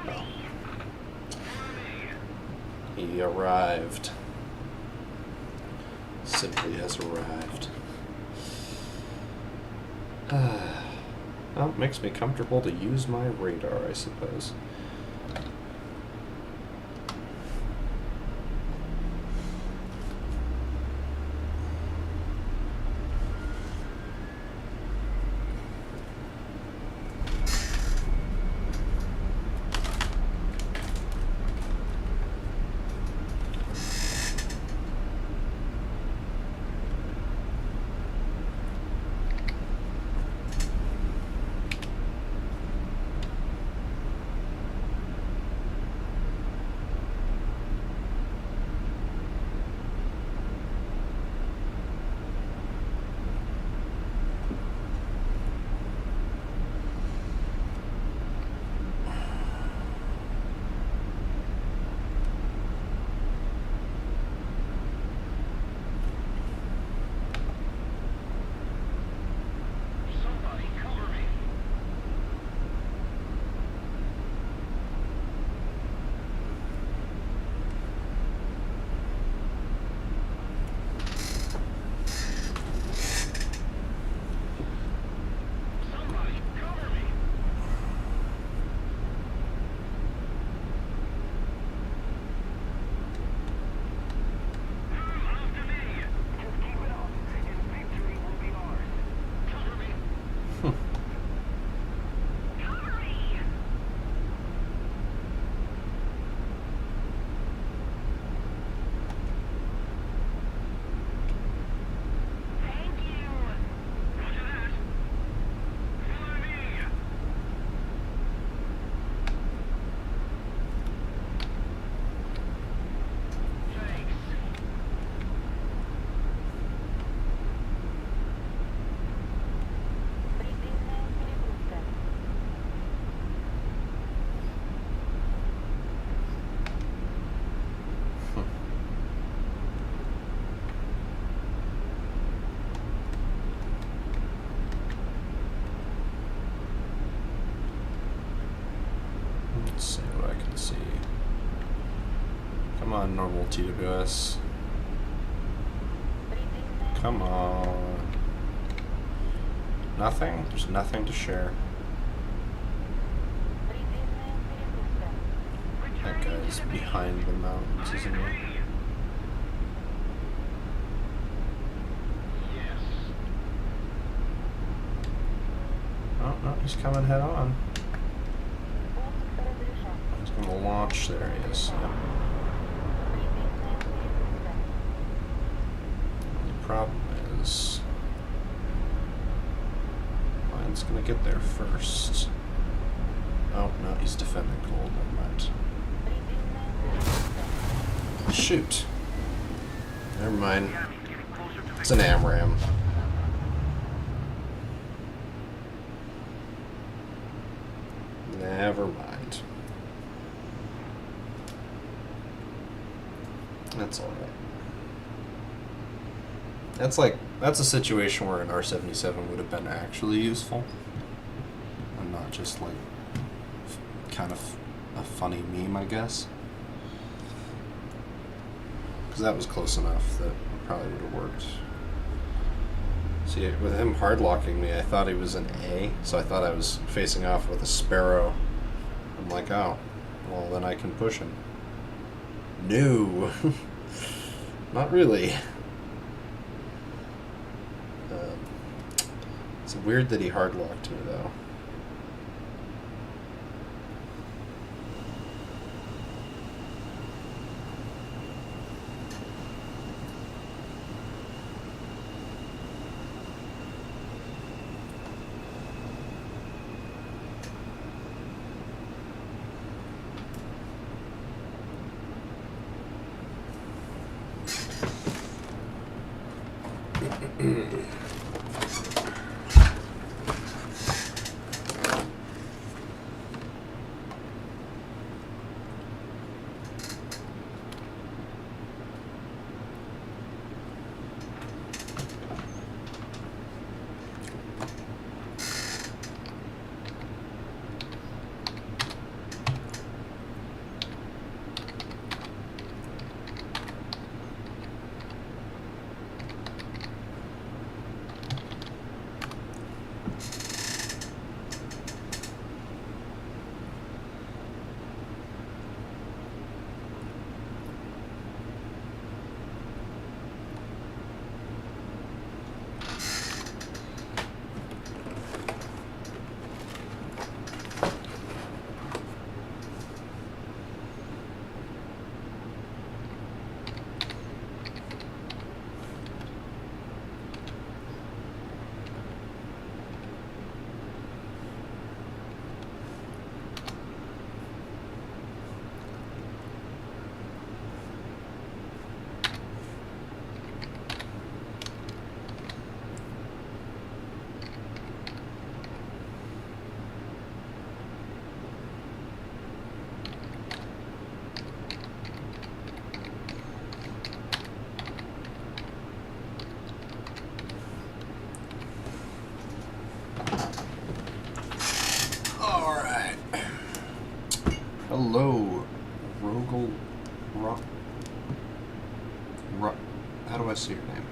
Well, he arrived. Simply has arrived. Well, it makes me comfortable to use my radar, I suppose. on, normal TWS. Come on. Nothing? There's nothing to share. That guy's behind the mountains, isn't he? Oh, no, he's coming head on. He's gonna launch. There he is. Yep. The problem is, mine's gonna get there first. Oh, no, he's defending gold. Never mind. Shoot. Never mind. It's an AMRAM. Never mind. That's alright. That's a situation where an R-77 would have been actually useful. And not just like kind of a funny meme, I guess. Because that was close enough that it probably would have worked. See, with him hardlocking me, I thought he was an A, so I thought I was facing off with a Sparrow. I'm like, oh, well then I can push him. No, not really. It's weird that he hardlocked me though. Hello, Rogel. How do I say your name?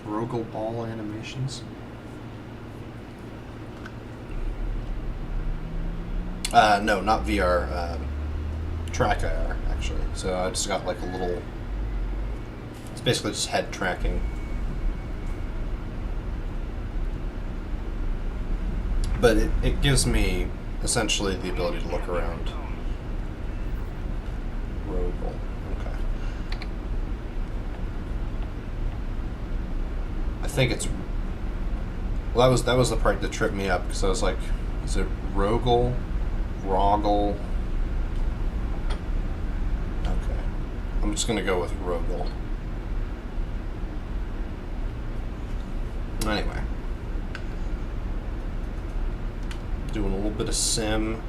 Rogel Ball Animations? No, not VR. Track IR, actually. So I just got like a little. It's basically just head tracking. But it gives me essentially the ability to look around. Rogel. Okay. I think it's. Well, that was the part that tripped me up because I was like, is it Rogel? Rogel? Okay. I'm just gonna go with Rogel. Anyway. Doing a little bit of sim.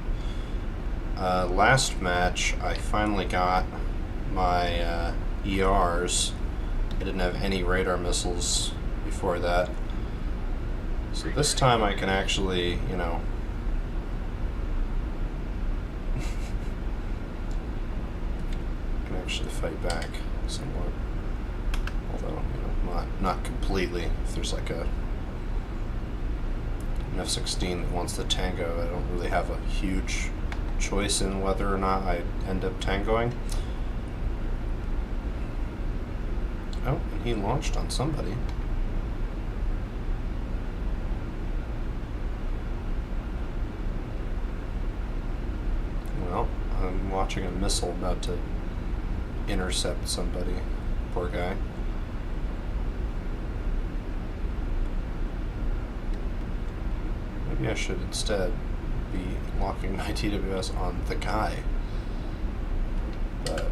Last match, I finally got my ERs. I didn't have any radar missiles before that. So this time I can actually, you know, actually fight back somewhat. Although, not completely. If there's like an F-16 that wants to tango, I don't really have a huge choice in whether or not I end up tangoing. Oh, and he launched on somebody. Well, I'm watching a missile about to intercept somebody. Poor guy. Maybe I should instead be locking my TWS on the guy. But,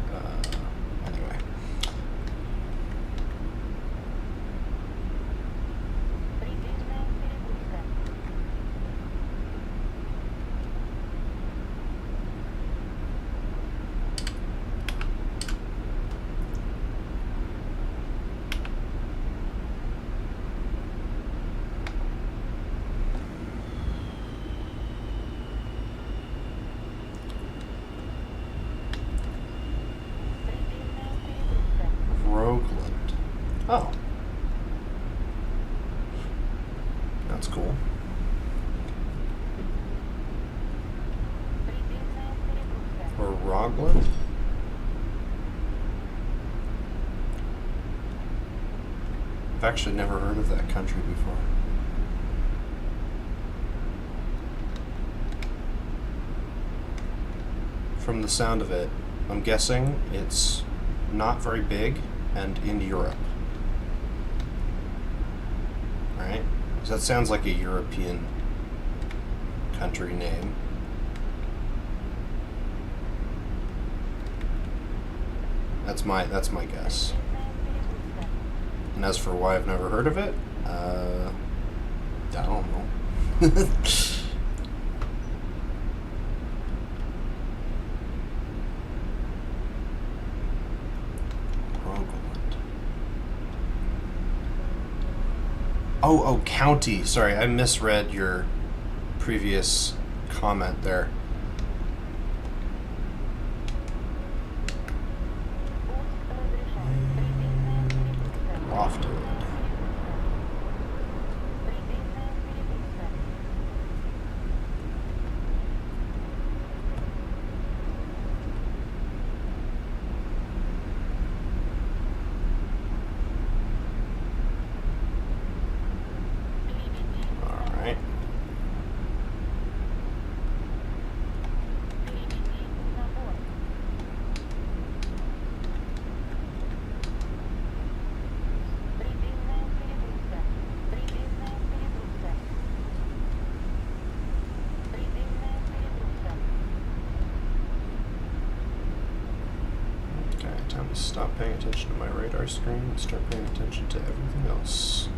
anyway. Oh. That's cool. Or Rogland? I've actually never heard of that country before. From the sound of it, I'm guessing it's not very big and in Europe. Right? So that sounds like a European country name. That's my guess. And as for why I've never heard of it, I don't know. Oh, county. Sorry, I misread your previous comment there. Lofted. Time to stop paying attention to my radar screen and start paying attention to everything else.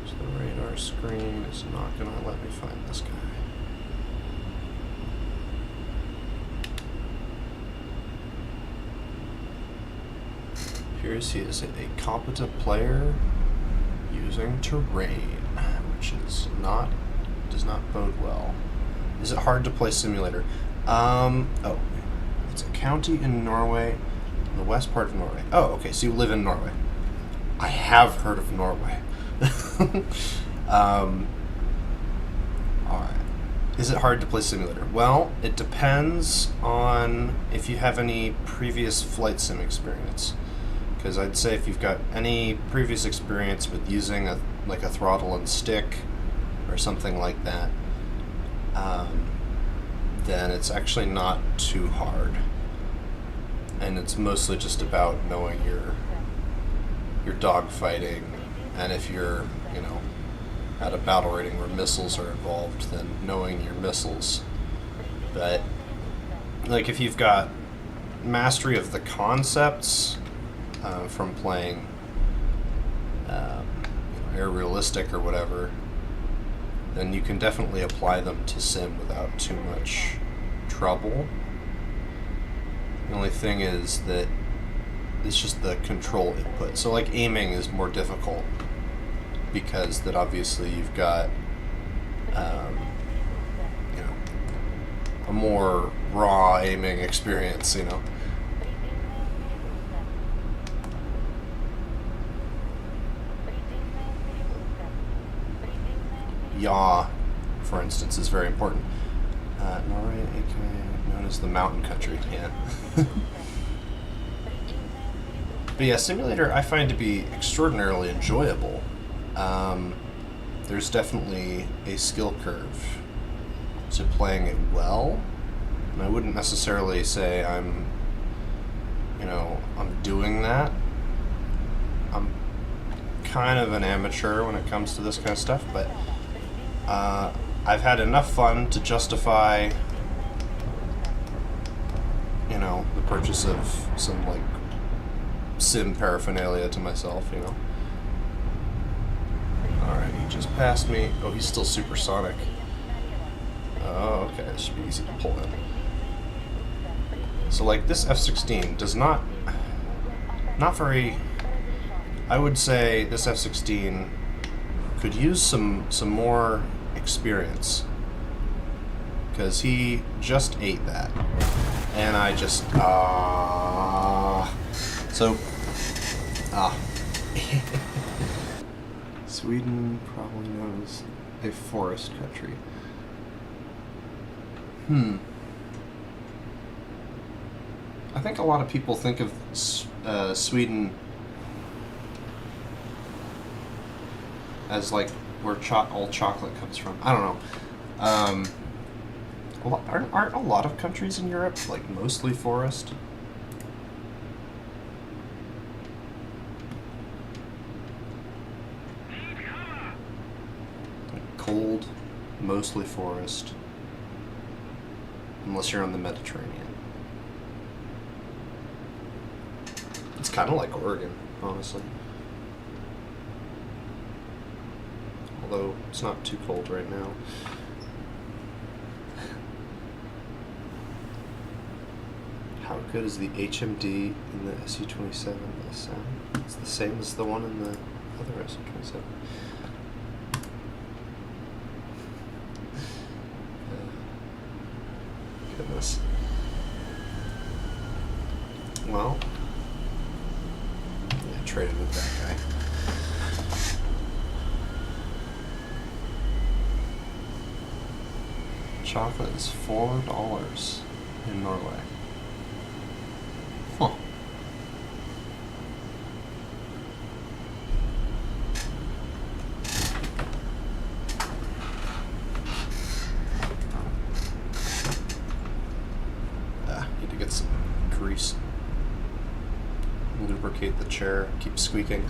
So the radar screen is not going to let me find this guy. Appears he is a competent player using terrain, which does not bode well. Is it hard to play simulator? Oh, it's a county in Norway, in the west part of Norway. Oh, okay, so you live in Norway. I have heard of Norway. Alright. Is it hard to play simulator? Well, it depends on if you have any previous flight sim experience. Because I'd say if you've got any previous experience with using a throttle and stick or something like that, then it's actually not too hard. And it's mostly just about knowing your dogfighting, and if you're, at a battle rating where missiles are involved, then knowing your missiles. But if you've got mastery of the concepts, from playing air realistic or whatever, then you can definitely apply them to sim without too much trouble. The only thing is that it's just the control input. So aiming is more difficult because that obviously you've got, you know, a more raw aiming experience, you know. Yaw, for instance, is very important. Norway, aka known as the mountain country, yeah. But yeah, simulator I find to be extraordinarily enjoyable. There's definitely a skill curve to playing it well, and I wouldn't necessarily say I'm doing that. I'm kind of an amateur when it comes to this kind of stuff, but I've had enough fun to justify, the purchase of some, like, sim paraphernalia to myself, Alright, he just passed me. Oh, he's still supersonic. Oh, okay, this should be easy to pull in. So, like, this F-16 does not very... I would say this F-16 could use some more experience, because he just ate that, and I just Sweden, probably known as a forest country. I think a lot of people think of Sweden as, like, where all chocolate comes from. I don't know. Aren't a lot of countries in Europe, like, mostly forest? Like, cold, mostly forest. Unless you're on the Mediterranean. It's kind of like Oregon, honestly. Although it's not too cold right now. How good is the HMD in the SU-27? It's the same as the one in the other SU-27. Goodness. Well, I traded with that guy. Chocolate is $4 in Norway. Huh. Need to get some grease. Lubricate the chair. Keep squeaking.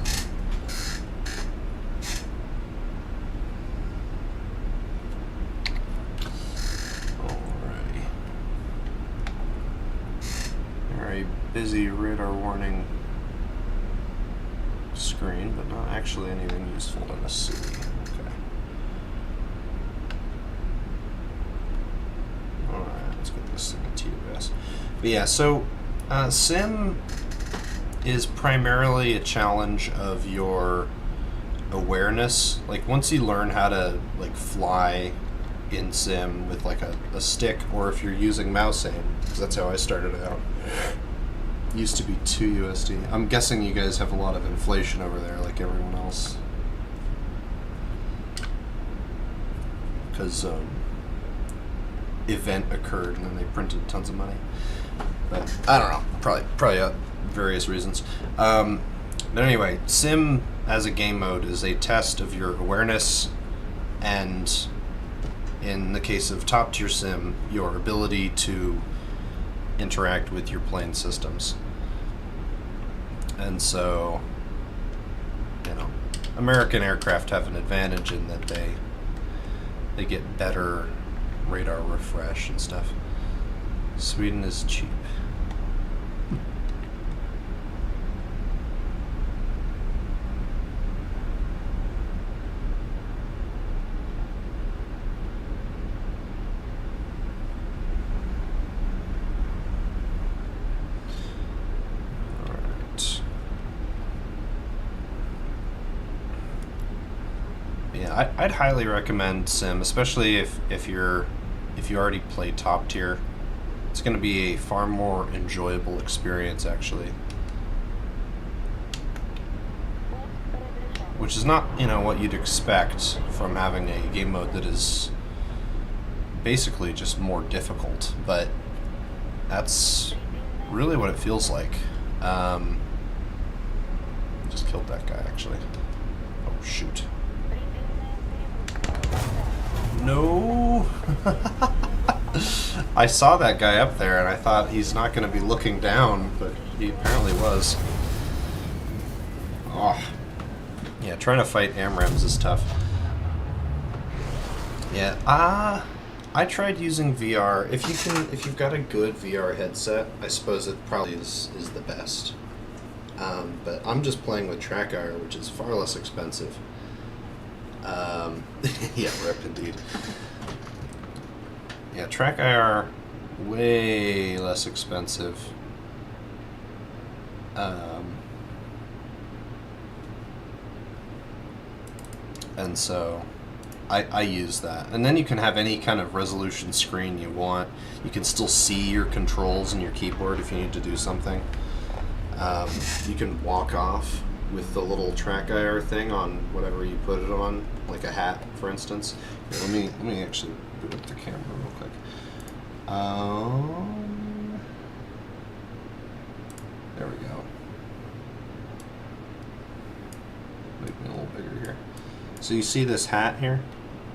Busy radar warning screen, but not actually anything useful in the city. Okay. Alright, let's get this thing in TOS. But yeah, so sim is primarily a challenge of your awareness. Like, once you learn how to, like, fly in sim with, like, a stick, or if you're using mouse aim, because that's how I started out. Used to be 2 USD. I'm guessing you guys have a lot of inflation over there, like everyone else. Because event occurred and then they printed tons of money. But I don't know. Probably various reasons. But anyway, sim as a game mode is a test of your awareness, and in the case of top tier sim, your ability to interact with your plane systems. And so, American aircraft have an advantage in that they get better radar refresh and stuff. Sweden is cheap. Yeah, I'd highly recommend Sim, especially if you already play top tier. It's going to be a far more enjoyable experience, actually. Which is not, what you'd expect from having a game mode that is basically just more difficult, but that's really what it feels like. Just killed that guy, actually. Oh, shoot. No! I saw that guy up there and I thought he's not going to be looking down, but he apparently was. Oh. Yeah, trying to fight AMRAMs is tough. Yeah, I tried using VR. If you've got a good VR headset, I suppose it probably is the best. But I'm just playing with TrackIR, which is far less expensive. Yeah, rip indeed. Yeah, TrackIR, way less expensive. And so I use that. And then you can have any kind of resolution screen you want. You can still see your controls and your keyboard if you need to do something. You can walk off with the little TrackIR thing on whatever you put it on, like a hat, for instance. Here, let me actually boot up the camera real quick. There we go. Make me a little bigger here. So you see this hat here,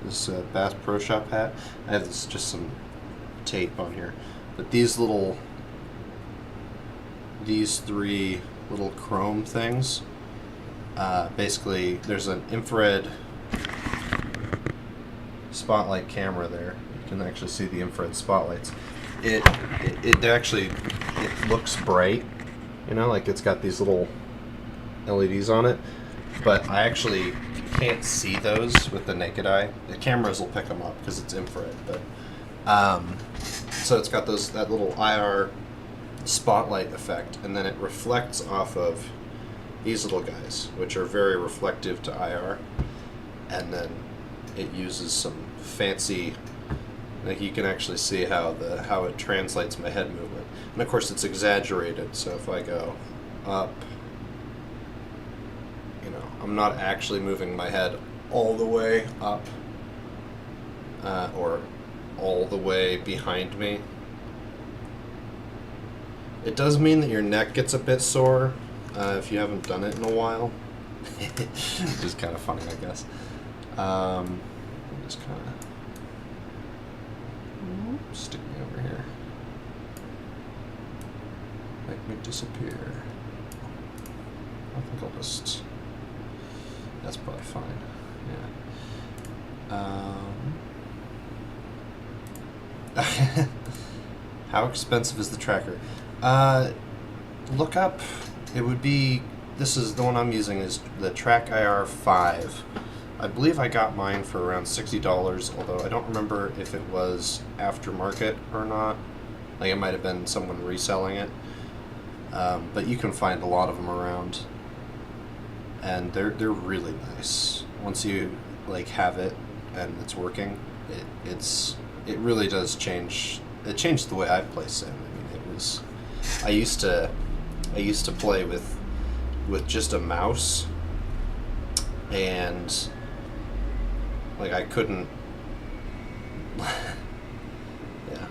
this Bass Pro Shop hat. I have just some tape on here, but these three little chrome things. Basically, there's an infrared spotlight camera there. You can actually see the infrared spotlights. It looks bright, like it's got these little LEDs on it, but I actually can't see those with the naked eye. The cameras will pick them up because it's infrared, but so it's got that little IR spotlight effect, and then it reflects off of these little guys, which are very reflective to IR, and then it uses some fancy, like you can actually see how it translates my head movement, and of course it's exaggerated. So if I go up, I'm not actually moving my head all the way up or all the way behind me. It does mean that your neck gets a bit sore if you haven't done it in a while. Which is kind of funny, I guess. Just kind of stick me over here. Make me disappear. I think I'll just... That's probably fine. Yeah. How expensive is the tracker? Look up. It would be. This is the one I'm using. Is the TrackIR 5. I believe I got mine for around $60. Although I don't remember if it was aftermarket or not. Like it might have been someone reselling it. But you can find a lot of them around. And they're really nice. Once you have it and it's working, it really does change. It changed the way I play Sim. I mean, it was. I used to play with just a mouse, and I couldn't. Yeah.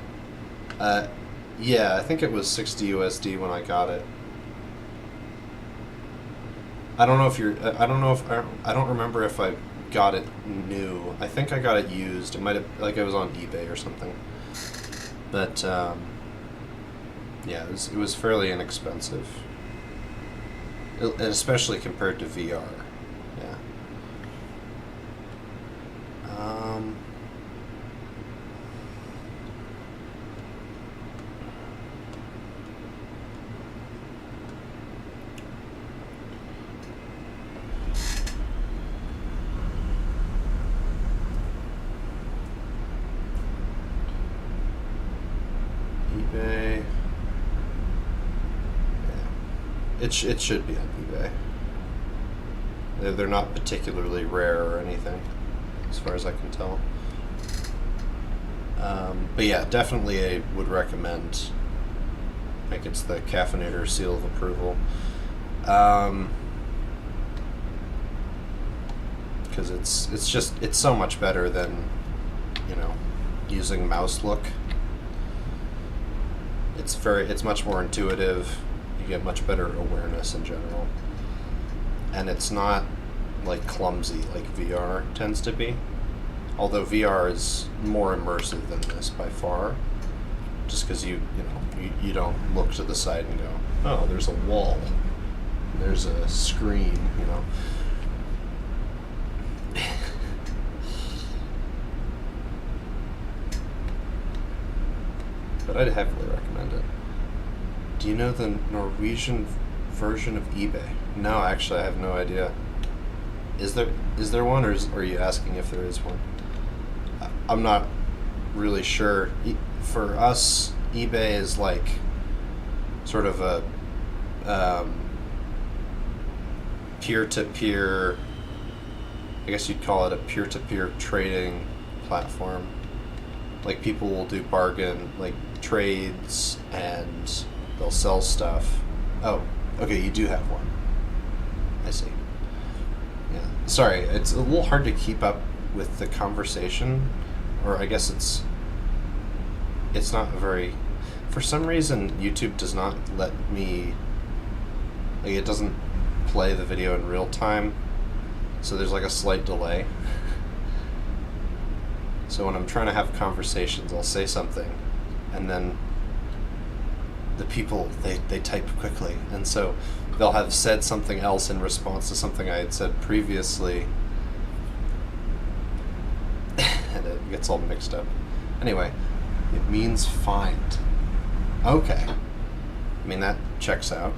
Yeah, I think it was 60 USD when I got it. I don't know if I don't remember if I got it new. I think I got it used. It might have, it was on eBay or something. But, yeah, it was fairly inexpensive. And especially compared to VR. Yeah. eBay. Yeah. It should be on eBay. They're not particularly rare or anything. as far as I can tell. But yeah, definitely I would recommend. I think it's the Caffeinator seal of approval. Because it's so much better than, using mouse look. It's much more intuitive. You get much better awareness in general. And it's not like clumsy like VR tends to be. Although VR is more immersive than this by far. Just because you don't look to the side and go, oh, there's a wall. There's a screen, But I'd heavily recommend it. Do you know the Norwegian version of eBay? No, actually, I have no idea. Is there one, or are you asking if there is one? I'm not really sure. For us, eBay is like sort of a peer-to-peer, I guess you'd call it a peer-to-peer trading platform. Like people will do bargain, like trades, and they'll sell stuff. Oh, okay, you do have one. I see. Yeah. Sorry, it's a little hard to keep up with the conversation, or I guess it's not very. For some reason, YouTube does not let me. Like, it doesn't play the video in real time, so there's like a slight delay. So when I'm trying to have conversations, I'll say something, and then the people, they type quickly, and so they'll have said something else in response to something I had said previously, and it gets all mixed up. Anyway, it means find. Okay. I mean, that checks out.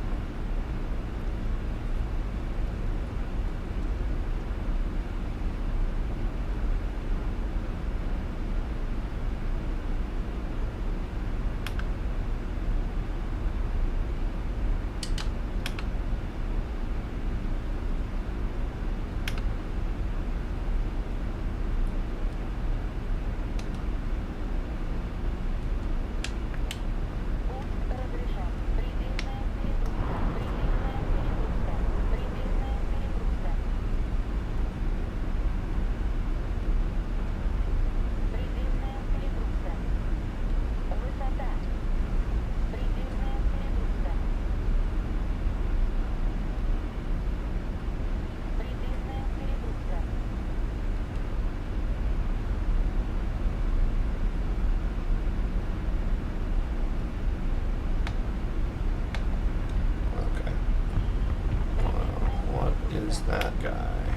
That guy.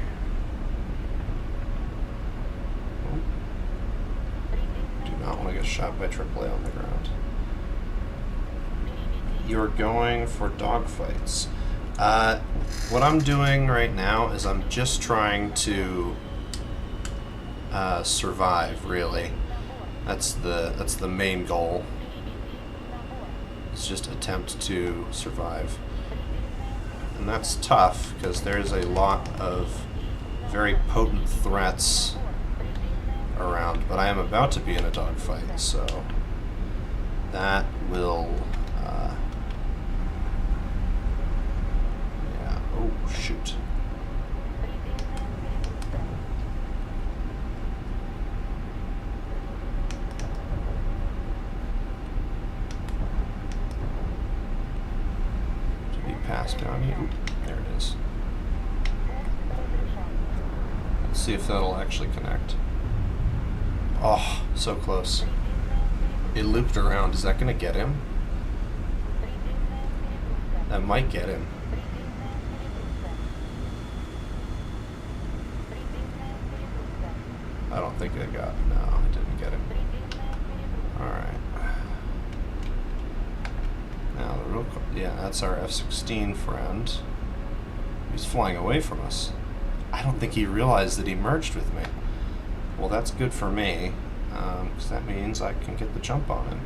Oh. Do not want to get shot by AAA on the ground. You're going for dogfights. What I'm doing right now is I'm just trying to survive. Really, that's the main goal. It's just attempt to survive. And that's tough, because there's a lot of very potent threats around, but I am about to be in a dogfight, so that will, yeah, oh, shoot. Pass down here. There it is. Let's see if that'll actually connect. Oh, so close. It looped around. Is that going to get him? That might get him. I don't think it got. No, it didn't get him. Alright. Now the real, yeah, that's our F-16 friend. He's flying away from us. I don't think he realized that he merged with me. Well, that's good for me, because that means I can get the jump on him.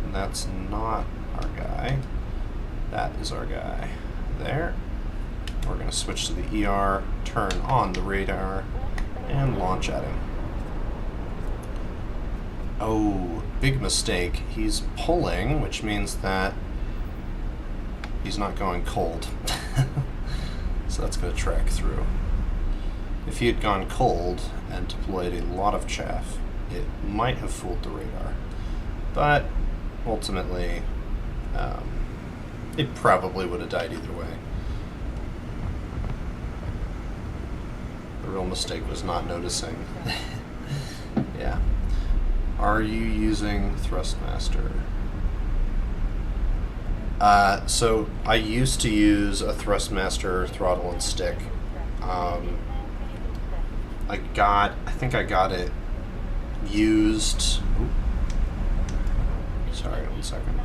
And that's not our guy. That is our guy. There. We're going to switch to the ER, turn on the radar, and launch at him. Oh, big mistake. He's pulling, which means that he's not going cold. So that's going to track through. If he had gone cold and deployed a lot of chaff, it might have fooled the radar. But ultimately, it probably would have died either way. The real mistake was not noticing. Yeah. Are you using Thrustmaster? So I used to use a Thrustmaster throttle and stick. I think I got it used. Ooh. Sorry, 1 second.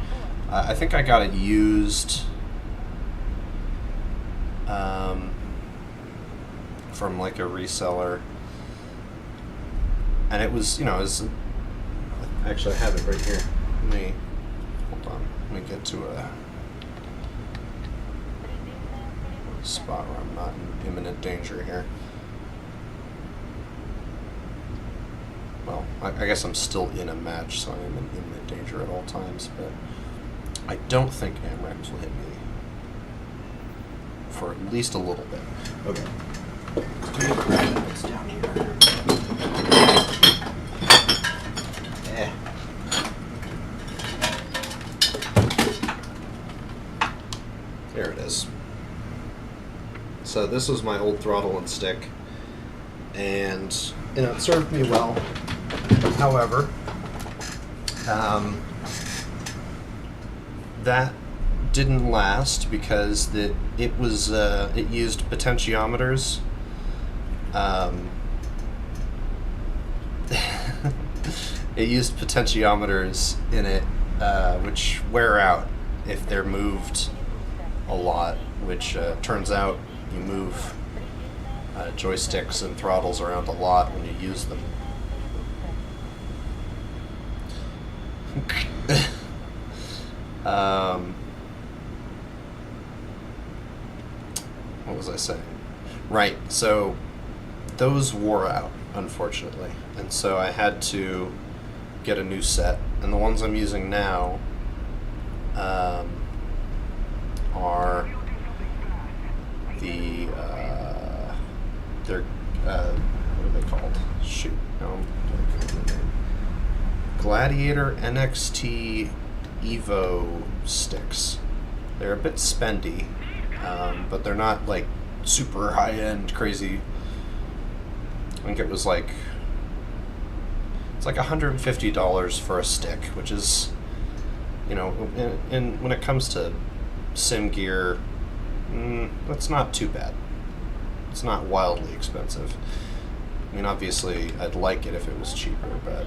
I think I got it used from like a reseller, and it was, actually I have it right here. Hold on. Let me get to a spot where I'm not in imminent danger here. Well, I guess I'm still in a match, so I am in imminent danger at all times, but I don't think AMRAAMs will hit me for at least a little bit. Okay. It's down here. Yeah. There it is. So this was my old throttle and stick, and it served me well. However, that didn't last because it used potentiometers. It used potentiometers in it, which wear out if they're moved a lot, which turns out you move joysticks and throttles around a lot when you use them. What was I saying? Right, so those wore out, unfortunately, and so I had to get a new set, and the ones I'm using now are the they're what are they called? Shoot, no, I can't remember the name. Gladiator NXT Evo sticks. They're a bit spendy, but they're not like super high-end crazy. I think it was like, it's like $150 for a stick, which is, and when it comes to sim gear, that's not too bad. It's not wildly expensive. I mean, obviously, I'd like it if it was cheaper, but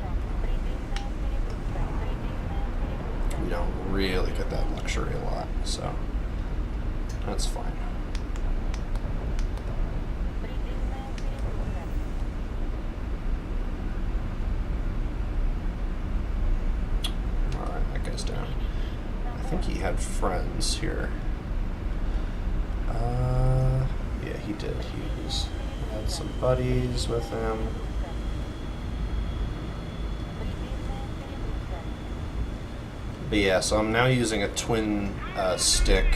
we don't really get that luxury a lot, so that's fine. Alright, that guy's down. I think he had friends here. Yeah, he did. He had some buddies with him. But yeah, so I'm now using a twin stick.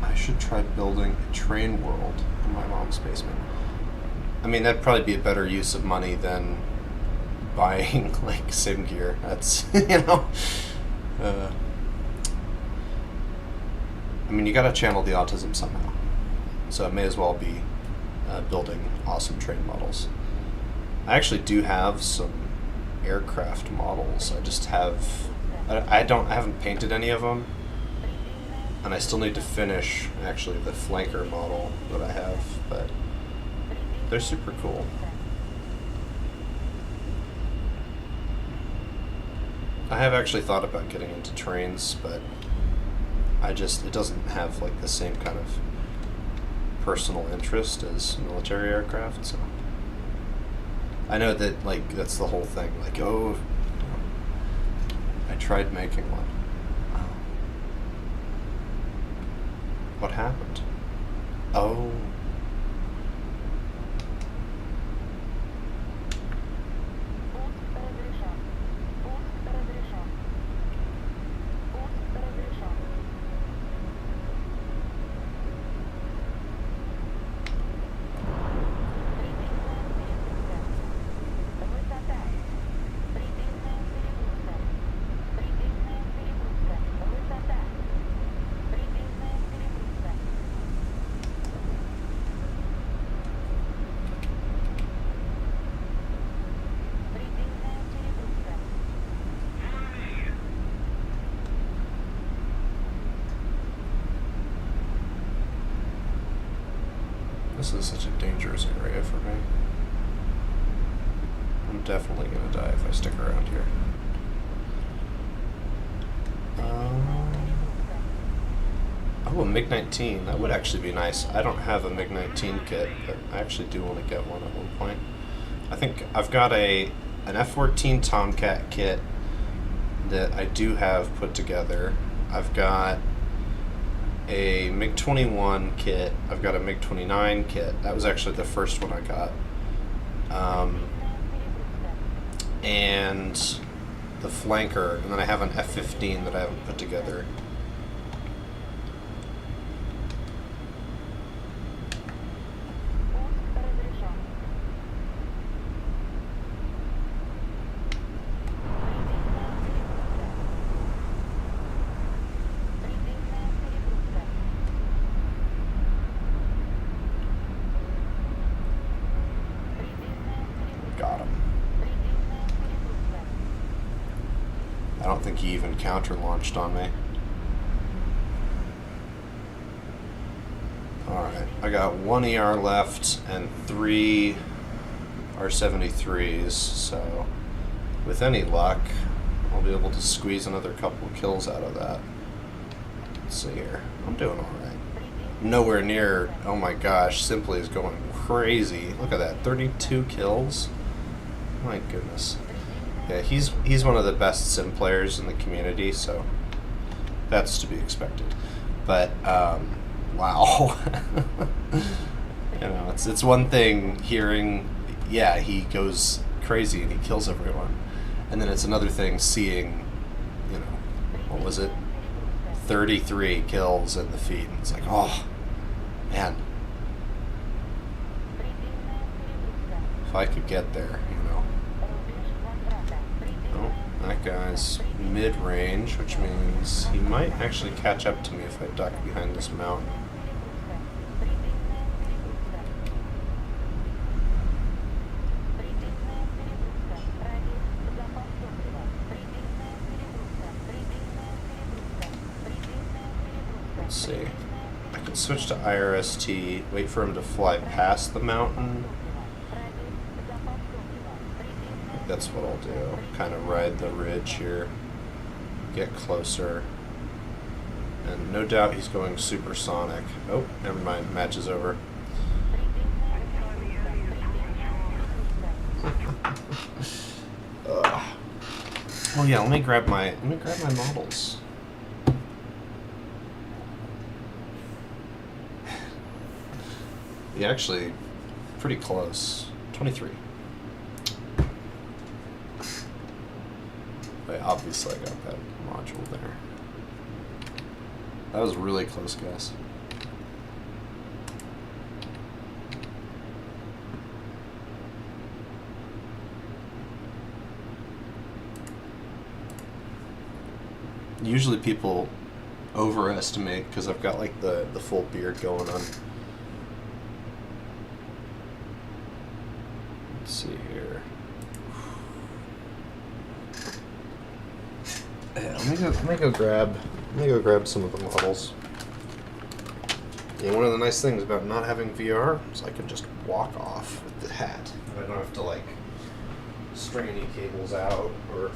I should try building a train world in my mom's basement. I mean, that'd probably be a better use of money than buying like sim gear. That's, I mean, you gotta channel the autism somehow. So it may as well be building awesome train models. I actually do have some aircraft models. I just have, I haven't painted any of them, and I still need to finish actually the flanker model that I have, but they're super cool. I have actually thought about getting into trains, but it doesn't have like the same kind of personal interest as military aircraft, so I know that like that's the whole thing, like, oh, I tried making one. What happened? Oh. This is such a dangerous area for me. I'm definitely gonna die if I stick around here. Oh, a MiG-19. That would actually be nice. I don't have a MiG-19 kit, but I actually do want to get one at one point. I think I've got an F-14 Tomcat kit that I do have put together. I've got a MiG-21 kit. I've got a MiG-29 kit. That was actually the first one I got. And the flanker, and then I have an F-15 that I haven't put together. Got him. I don't think he even counter-launched on me. Alright, I got 1 ER left and 3 R-73s, so with any luck, I'll be able to squeeze another couple of kills out of that. Let's see here. I'm doing alright. Nowhere near, oh my gosh, Simply is going crazy. Look at that, 32 kills? My goodness. Yeah, he's one of the best sim players in the community, so that's to be expected. But wow, you know, it's one thing hearing, yeah, he goes crazy and he kills everyone, and then it's another thing seeing, you know, what was it, 33 kills in the feed. And it's like, oh man, if I could get there, you know. Oh, that guy's mid-range, which means he might actually catch up to me if I duck behind this mountain. Let's see. I could switch to IRST, wait for him to fly past the mountain. That's what I'll do. Kind of ride the ridge here, get closer, and no doubt he's going supersonic. Oh, never mind. Match is over. Oh yeah, let me grab my models. Yeah, actually, pretty close. 23. But obviously I got that module there. That was really close, guys. Usually people overestimate because I've got like the full beard going on. Let's see here. Yeah, let me go grab some of the models. Yeah, one of the nice things about not having VR is I can just walk off with the hat. I don't have to like string any cables out or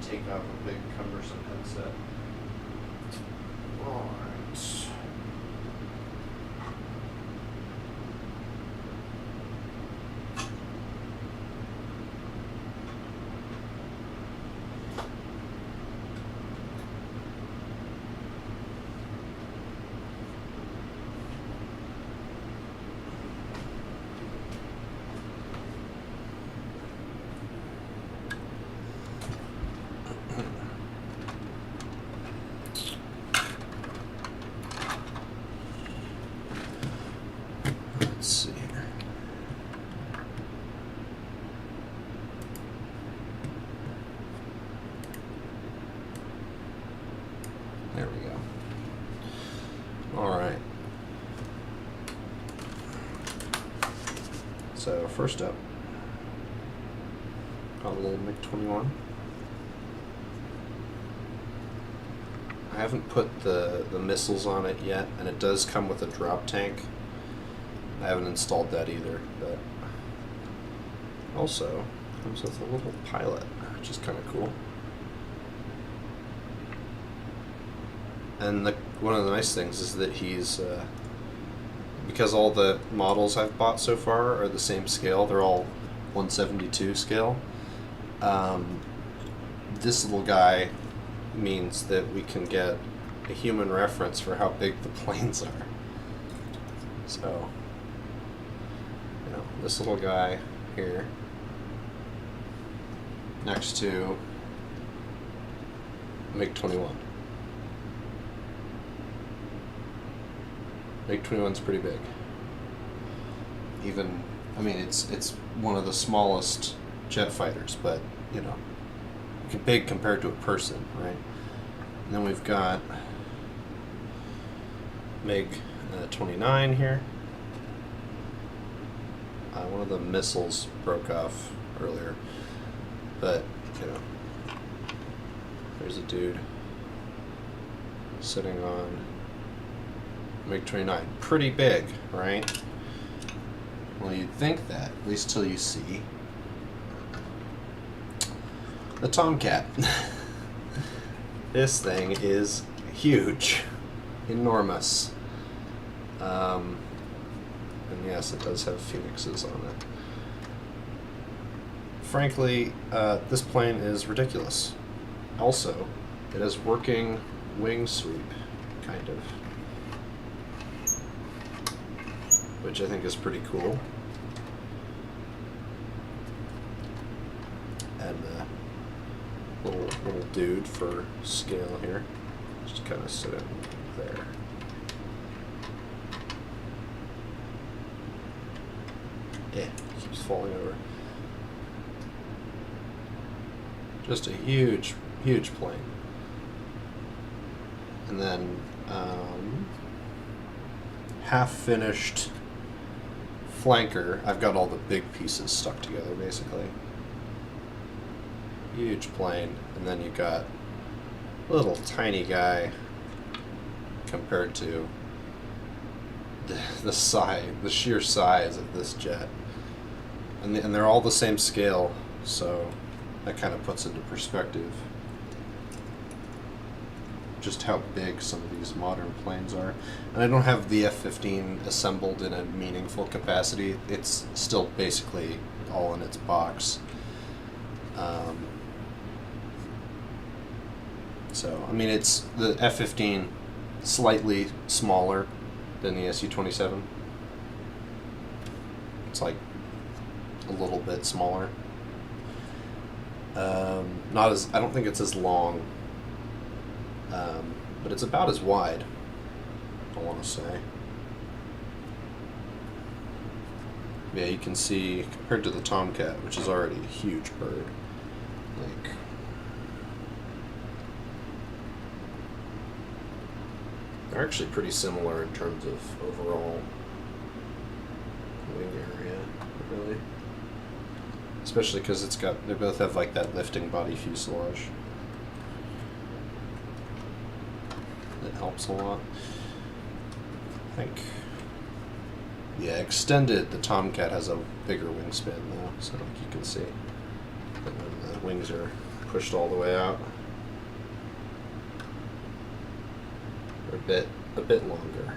take off a big cumbersome headset. Alright. Let's see here. There we go. All right. So first up, got a little MiG-21. I haven't put the missiles on it yet, and it does come with a drop tank. I haven't installed that either, but also comes with a little pilot, which is kind of cool. And one of the nice things is that he's, because all the models I've bought so far are the same scale, they're all 172 scale. This little guy means that we can get a human reference for how big the planes are. So, you know, this little guy here next to MiG-21. MiG-21's pretty big. Even, I mean, it's one of the smallest jet fighters, but, you know, big compared to a person, right? And then we've got MiG-29 here. One of the missiles broke off earlier, but, you know, there's a dude sitting on MiG-29. Pretty big, right? Well, you'd think that, at least till you see the Tomcat. This thing is huge, enormous. And yes, it does have Phoenixes on it. Frankly, this plane is ridiculous. Also, it has working wing sweep, kind of, which I think is pretty cool. And little dude for scale here, just kind of sit in there. Yeah, keeps falling over. Just a huge, huge plane. And then half-finished flanker. I've got all the big pieces stuck together, basically. Huge plane, and then you got a little tiny guy compared to the size, the sheer size of this jet, and they're all the same scale, so that kind of puts into perspective just how big some of these modern planes are. And I don't have the F-15 assembled in a meaningful capacity. It's still basically all in its box. So, I mean, it's the F-15 slightly smaller than the SU-27. It's like a little bit smaller. Not as, I don't think it's as long, but it's about as wide, I want to say. Yeah, you can see, compared to the Tomcat, which is already a huge bird, like, they're actually pretty similar in terms of overall wing area, really. Especially because it's got, they both have like that lifting body fuselage. It helps a lot. I think, yeah, extended, the Tomcat has a bigger wingspan though, so like you can see that when the wings are pushed all the way out, they're a bit longer.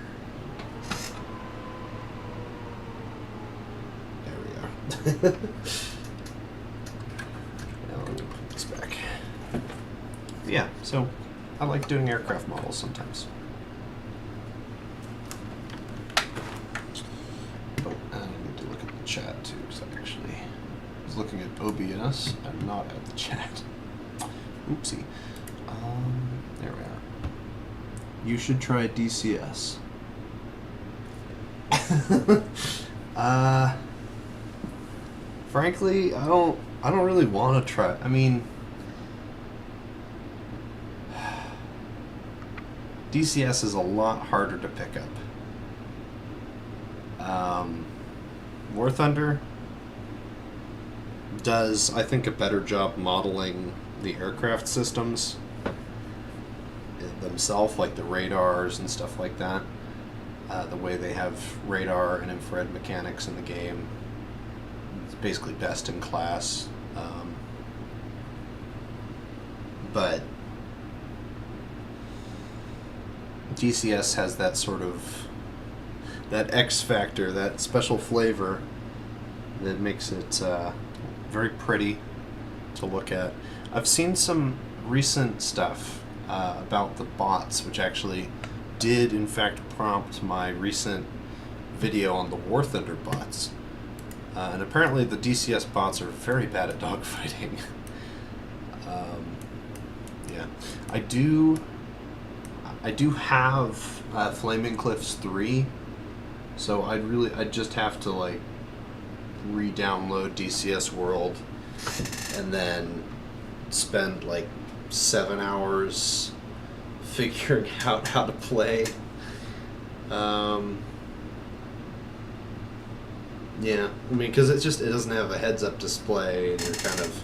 There we go. Now let me put this back. Yeah, so I like doing aircraft models sometimes. Oh, and I need to look at the chat too, because I actually was looking at OBS and not at the chat. Oopsie. There we are. You should try DCS. Uh, frankly, I don't really want to try. I mean, DCS is a lot harder to pick up. War Thunder does, I think, a better job modeling the aircraft systems themselves, like the radars and stuff like that. The way they have radar and infrared mechanics in the game, it's basically best in class. But DCS has that sort of that X factor, that special flavor that makes it very pretty to look at. I've seen some recent stuff about the bots, which actually did in fact prompt my recent video on the War Thunder bots. And apparently the DCS bots are very bad at dogfighting. Yeah, I do have Flaming Cliffs 3, so I'd just have to like re-download DCS World and then spend like 7 hours figuring out how to play. Yeah, I mean, because it doesn't have a heads-up display, and you're kind of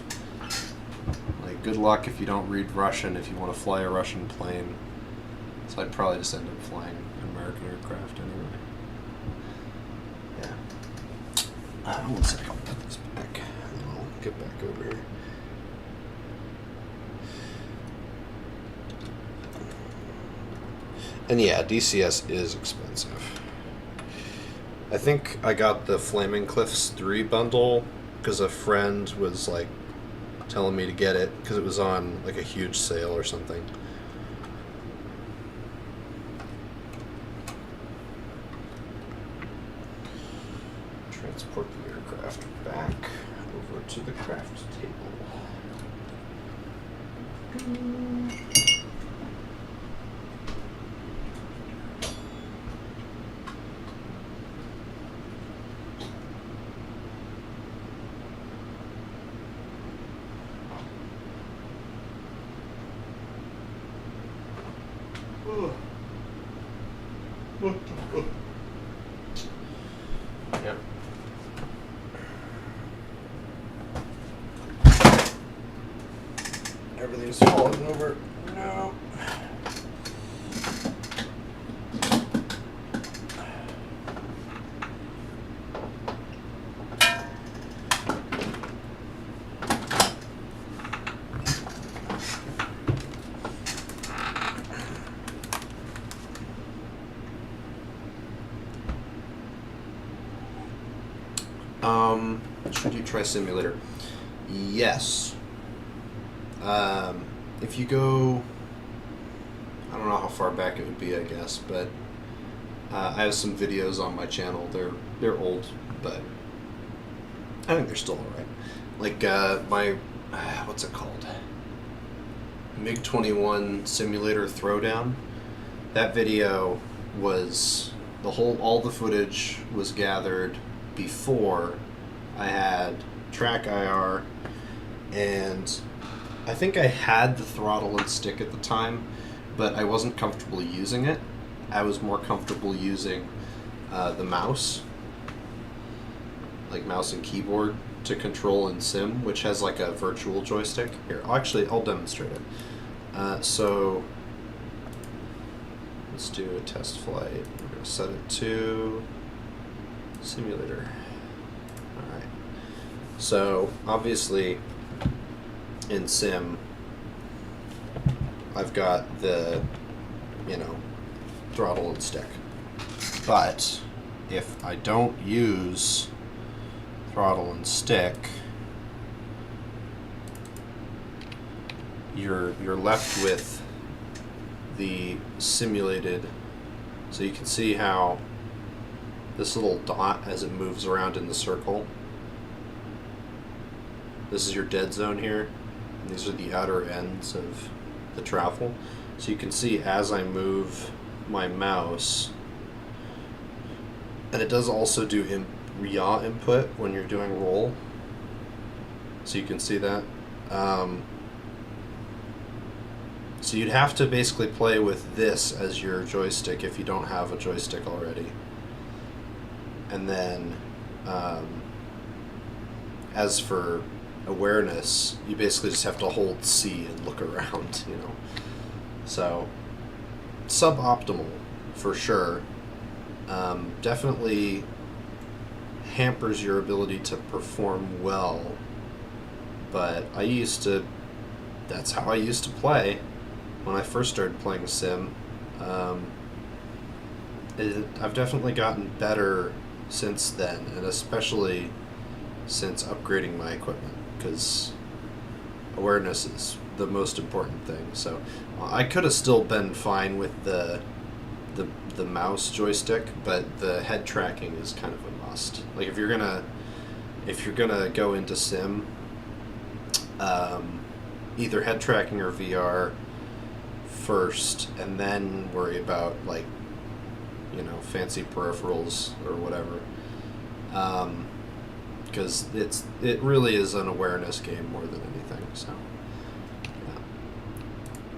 like, good luck if you don't read Russian if you want to fly a Russian plane. So I'd probably just end up flying an American aircraft anyway. Yeah. One second, I'll put this back. I'll get back over here. And yeah, DCS is expensive. I think I got the Flaming Cliffs 3 bundle because a friend was like telling me to get it because it was on like a huge sale or something. Transport the aircraft back over to the craft table. Yep. Everything's falling over. No. Should you try simulator? Yes. If you go, I don't know how far back it would be, I guess, but I have some videos on my channel. They're old, but I think they're still alright. Like my what's it called? MiG-21 simulator throwdown. That video was all the footage was gathered before I had track IR, and I think I had the throttle and stick at the time, but I wasn't comfortable using it. I was more comfortable using the mouse, like mouse and keyboard, to control in sim, which has like a virtual joystick. Here, I'll demonstrate it. So let's do a test flight. We're going to set it to simulator. Alright. So obviously in sim I've got the, throttle and stick. But if I don't use throttle and stick, you're left with the simulated. So you can see how this little dot, as it moves around in the circle, this is your dead zone here, and these are the outer ends of the travel. So you can see as I move my mouse, and it does also do yaw input when you're doing roll. So you can see that. Um, so you'd have to basically play with this as your joystick if you don't have a joystick already. And then, as for awareness, you basically just have to hold C and look around, you know. So, suboptimal for sure. Definitely hampers your ability to perform well. But that's how I used to play when I first started playing Sim. Um, I've definitely gotten better since then, and especially since upgrading my equipment, because awareness is the most important thing. So I could have still been fine with the mouse joystick, but the head tracking is kind of a must. Like if you're gonna go into Sim, either head tracking or VR first, and then worry about like fancy peripherals or whatever. Because it really is an awareness game more than anything. So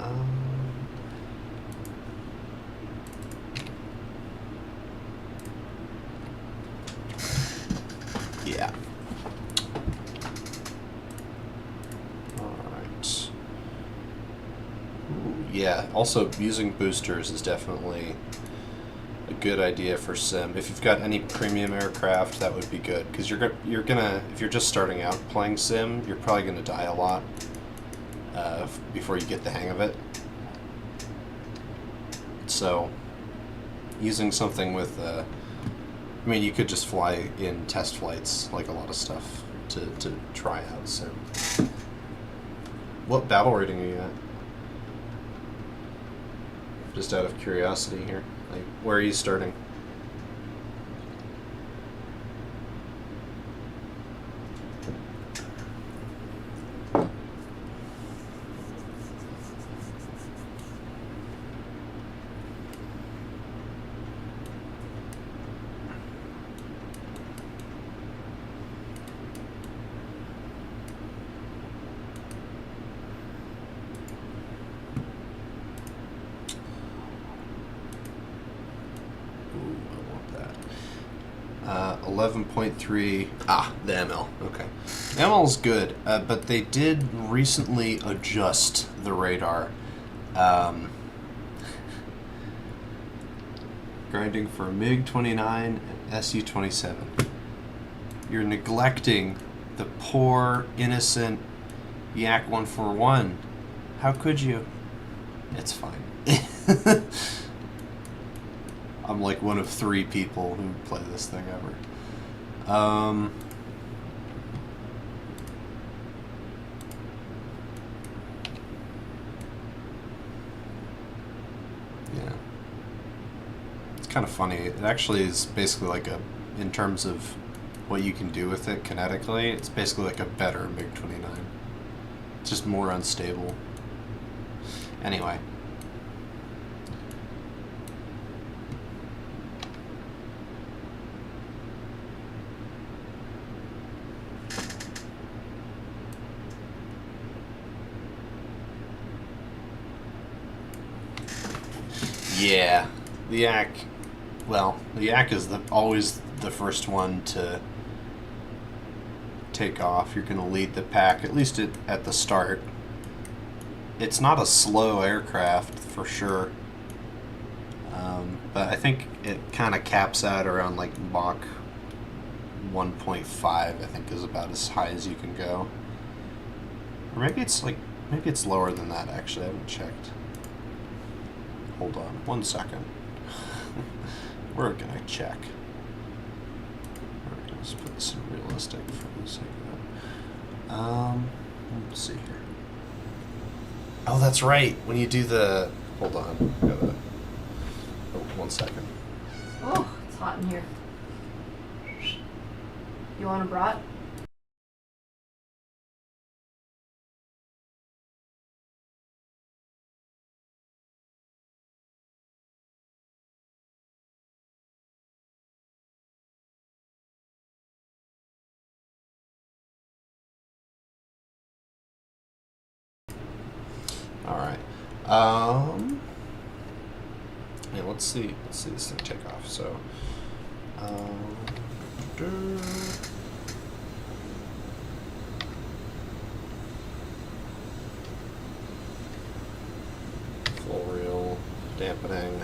yeah. Yeah. All right. Ooh, yeah. Also, using boosters is definitely a good idea for Sim. If you've got any premium aircraft, that would be good, because you're gonna if you're just starting out playing Sim, you're probably gonna die a lot before you get the hang of it. So, using something with I mean, you could just fly in test flights, like a lot of stuff, to try out Sim. What battle rating are you at? Just out of curiosity here. Like, where are you starting? Ooh, I want that. 11.3. Ah, the ML. Okay. ML's good, but they did recently adjust the radar. Um, grinding for MiG-29 and SU-27. You're neglecting the poor, innocent Yak 141. How could you? It's fine. I'm like one of 3 people who play this thing ever. Yeah. It's kind of funny. It actually is basically like in terms of what you can do with it kinetically, it's basically like a better MiG-29. It's just more unstable. Anyway. Yeah, the Yak. Well, the Yak is always the first one to take off. You're going to lead the pack, at least at the start. It's not a slow aircraft for sure, but I think it kind of caps out around like Mach 1.5. I think is about as high as you can go, or maybe it's lower than that. Actually, I haven't checked. Hold on, 1 second. We're gonna check. Alright, let's put this in realistic for the sake of it. Let's see here. Oh, that's right. When you do the, hold on, gotta. Oh, 1 second. Oh, it's hot in here. You want a brat? Yeah, let's see this thing take off. So, um, full reel dampening.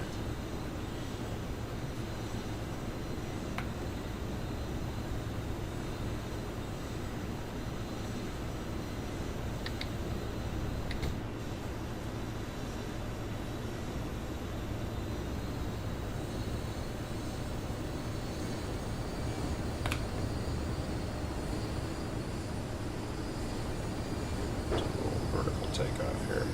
Vertical takeoff here.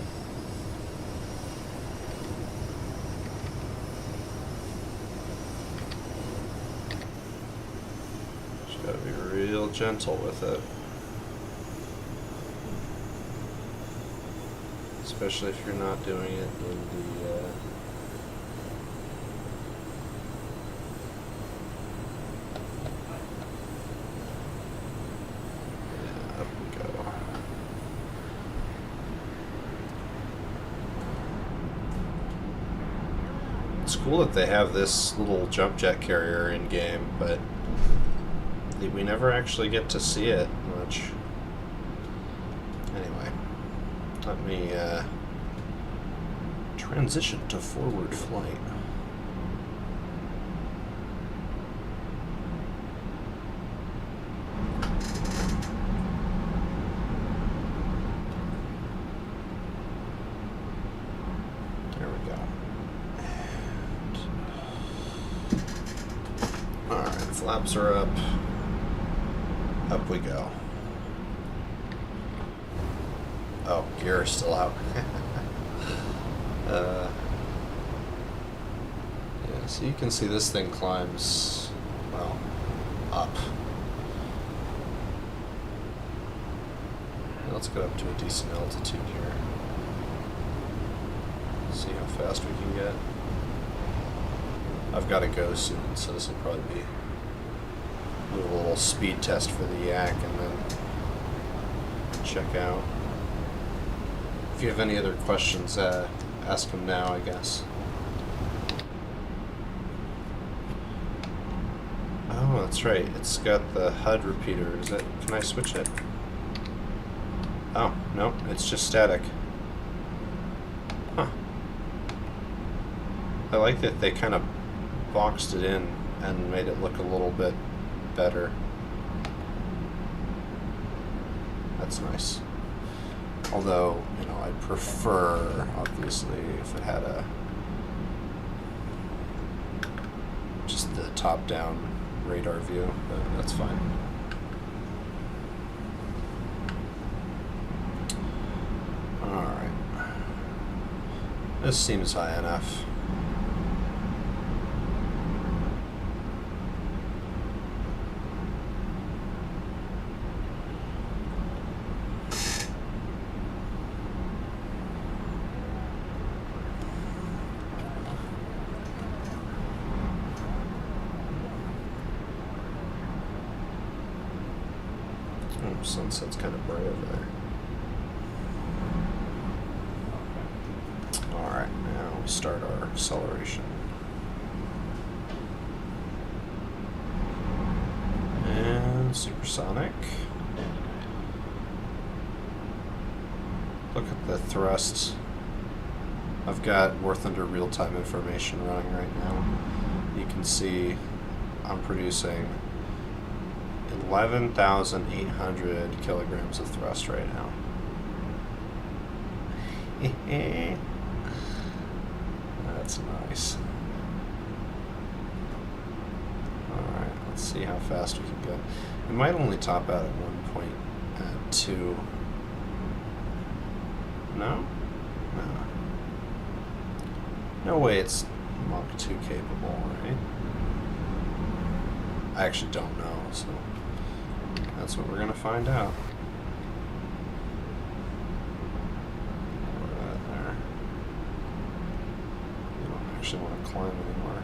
Just gotta be real gentle with it. Especially if you're not doing it in the yeah, up we go. It's cool that they have this little jump jet carrier in game, but we never actually get to see it much. Anyway, let me transition to forward flight. There we go. And all right, flaps are up. Up we go. Oh, gear is still out. Yeah, so you can see this thing climbs, well, up. Let's get up to a decent altitude here. See how fast we can get. I've got to go soon, so this will probably be a little speed test for the yak and then check out. If you have any other questions, ask them now, I guess. Oh, that's right. It's got the HUD repeater. Is it? Can I switch it? Oh, no, it's just static. Huh. I like that they kind of boxed it in and made it look a little bit better. That's nice. Although, you know, I'd prefer, obviously, if it had just the top-down radar view, but that's fine. Alright. This seems high enough. Sunset's kind of bright over there. Alright, now we start our acceleration. And supersonic. Look at the thrust. I've got War Thunder real-time information running right now. You can see I'm producing 11,800 kilograms of thrust right now. That's nice. Alright, let's see how fast we can go. It might only top out at 1.2. No? No. No way it's Mach 2 capable, right? I actually don't know, so that's what we're gonna find out. Look at that there. You don't actually want to climb anymore.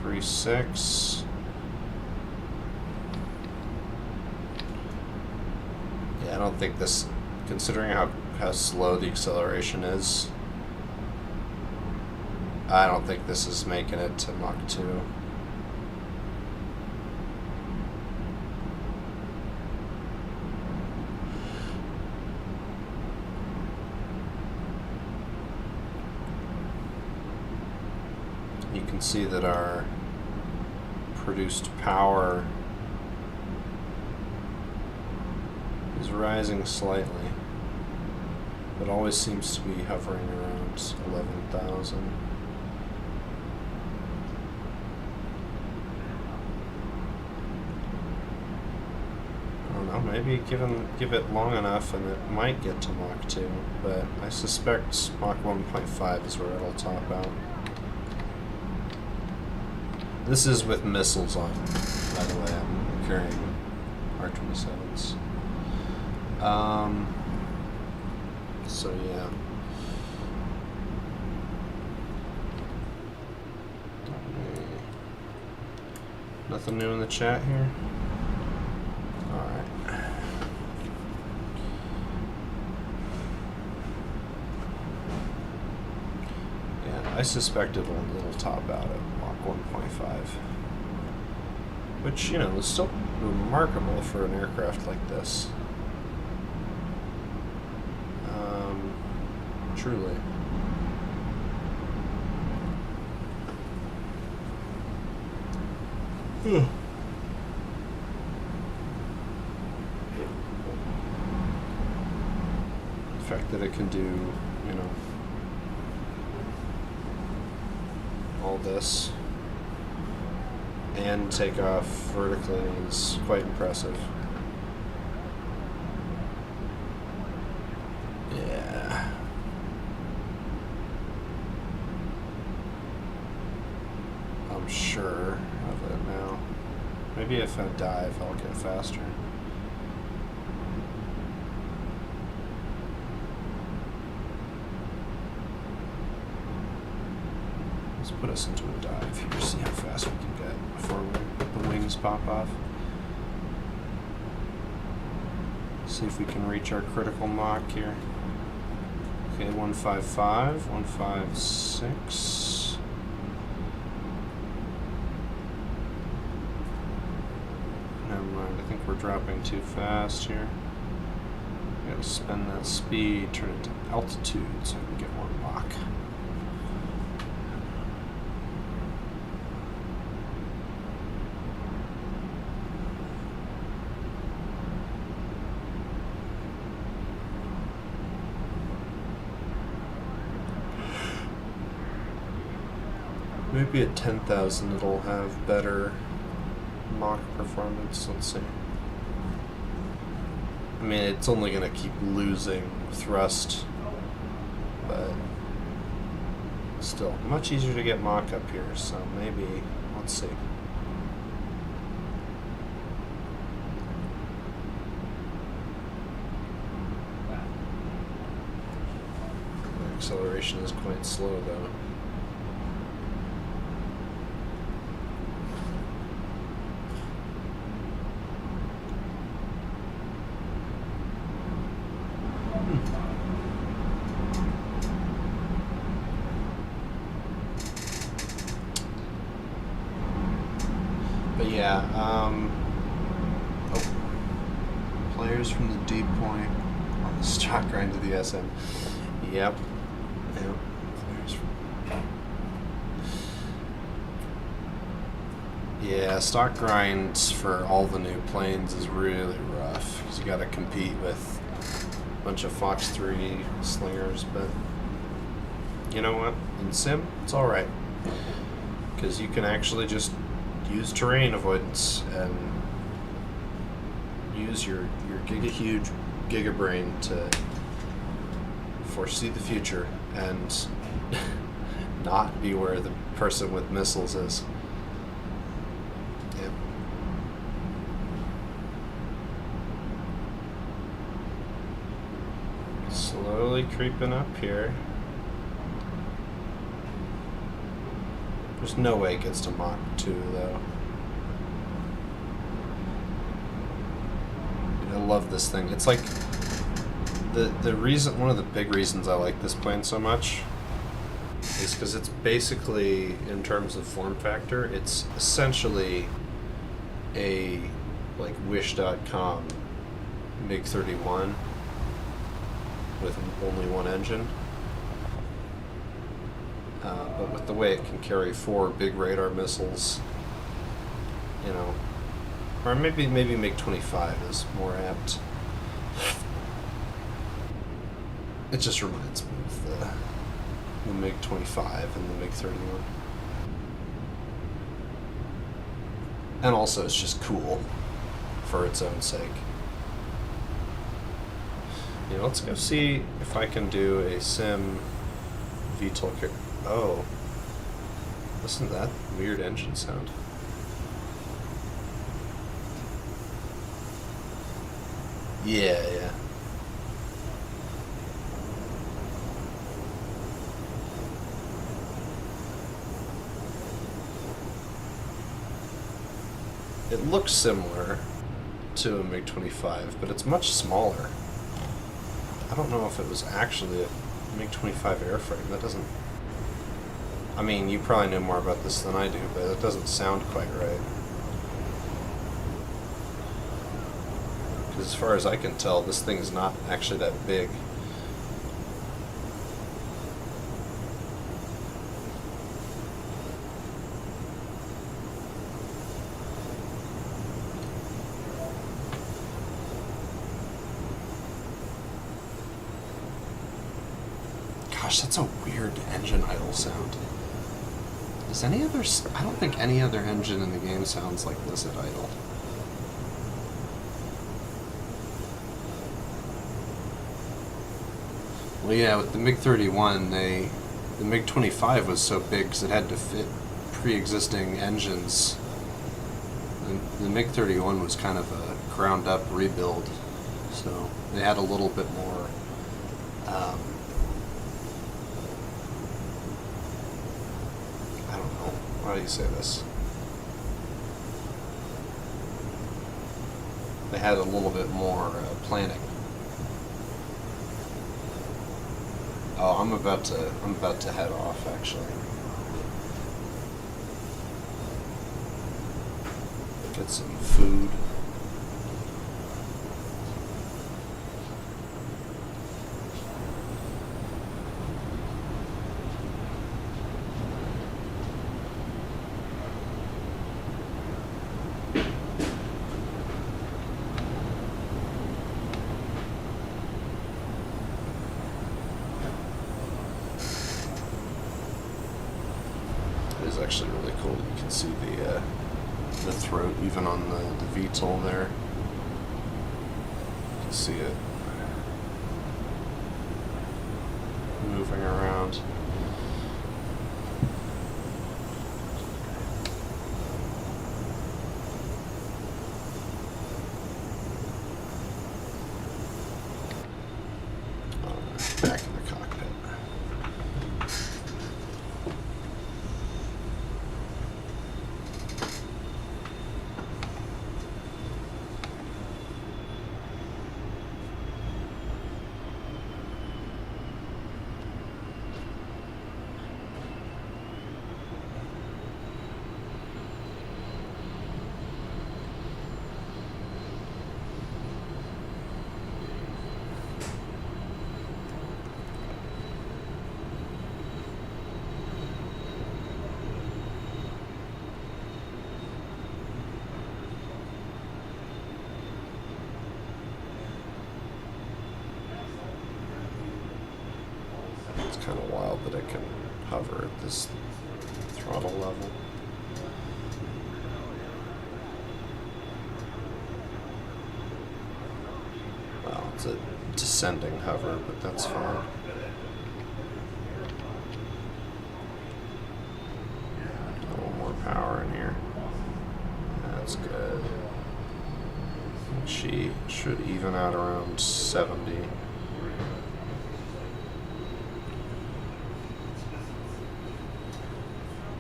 3.6. Yeah, I don't think this, considering how slow the acceleration is, I don't think this is making it to Mach 2. You can see that our produced power is rising slightly, but always seems to be hovering around 11,000. I don't know, maybe give it long enough and it might get to Mach 2, but I suspect Mach 1.5 is where it'll top out. This is with missiles on, by the way. I'm carrying R-27s. So yeah. Nothing new in the chat here? Alright. Yeah, I suspect it'll top out at Mach 1.5. Which, you know, is still remarkable for an aircraft like this. Truly. The fact that it can do, you know, all this and take off vertically is quite impressive. Yeah. I'm sure of it now. Maybe if I dive, I'll get faster. Let's put us into a dive here, see how fast we can get before the wings pop off. See if we can reach our critical Mach here. Okay, 155, 156. Never mind, I think we're dropping too fast here. Gotta spend that speed, turn it to altitude so I can get more Mach. Maybe at 10,000 it'll have better Mach performance. Let's see. I mean, it's only going to keep losing thrust, but still much easier to get Mach up here, so maybe, let's see. The acceleration is quite slow though. But yeah, players from the deep point on the stock grind to the SM. Yep. Players from... Yeah, stock grinds for all the new planes is really rough because you got to compete with a bunch of Fox 3 slingers. But you know what? In sim, it's all right because you can actually just use terrain avoidance and use your giga-huge giga-brain to foresee the future and not be where the person with missiles is. Yeah. Slowly creeping up here. There's no way it gets to Mach 2 though. I love this thing. It's like the reason, one of the big reasons I like this plane so much is because it's basically, in terms of form factor, it's essentially a like Wish.com MiG-31 with only one engine. But with the way it can carry 4 big radar missiles, you know, or maybe MiG-25 is more apt. It just reminds me of the MiG-25 and the MiG-31. And also it's just cool for its own sake. You know, let's go see if I can do a sim VTOL kick. Oh. Listen to that weird engine sound. Yeah, yeah. It looks similar to a MiG-25, but it's much smaller. I don't know if it was actually a MiG-25 airframe. That doesn't... I mean, you probably know more about this than I do, but it doesn't sound quite right. Because as far as I can tell, this thing is not actually that big. Gosh, that's a weird engine idle sound. Does any other... I don't think any other engine in the game sounds like this at idle. Well, yeah, with the MiG-31, the MiG-25 was so big because it had to fit pre-existing engines. The MiG-31 was kind of a ground-up rebuild, so they had a little bit more... how do you say this? They had a little bit more planning. Oh, I'm about to head off actually. Get some food. Actually really cool. You can see the throat even on the VTOL there. You can see it moving around. Back in the cockpit. It's kind of wild that it can hover at this throttle level. Well, it's a descending hover, but that's fine. A little more power in here. That's good. She should even out around 70.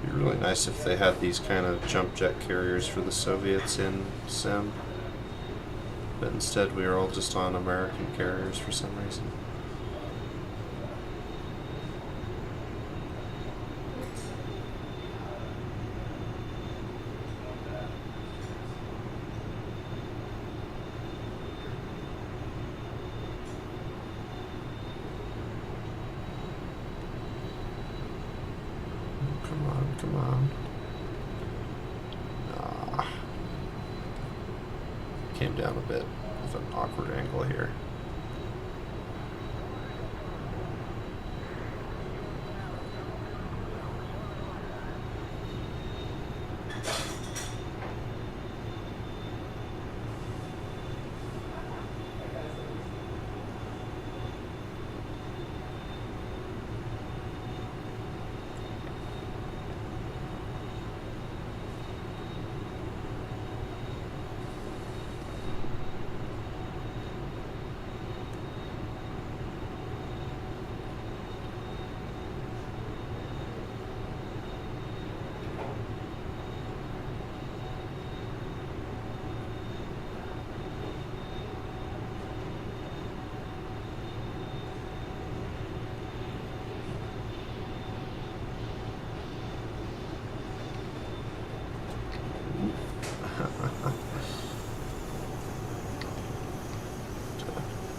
Be really nice if they had these kind of jump jet carriers for the Soviets in Sim. But instead we are all just on American carriers for some reason. Come on. Ah. Came down a bit with an awkward angle here.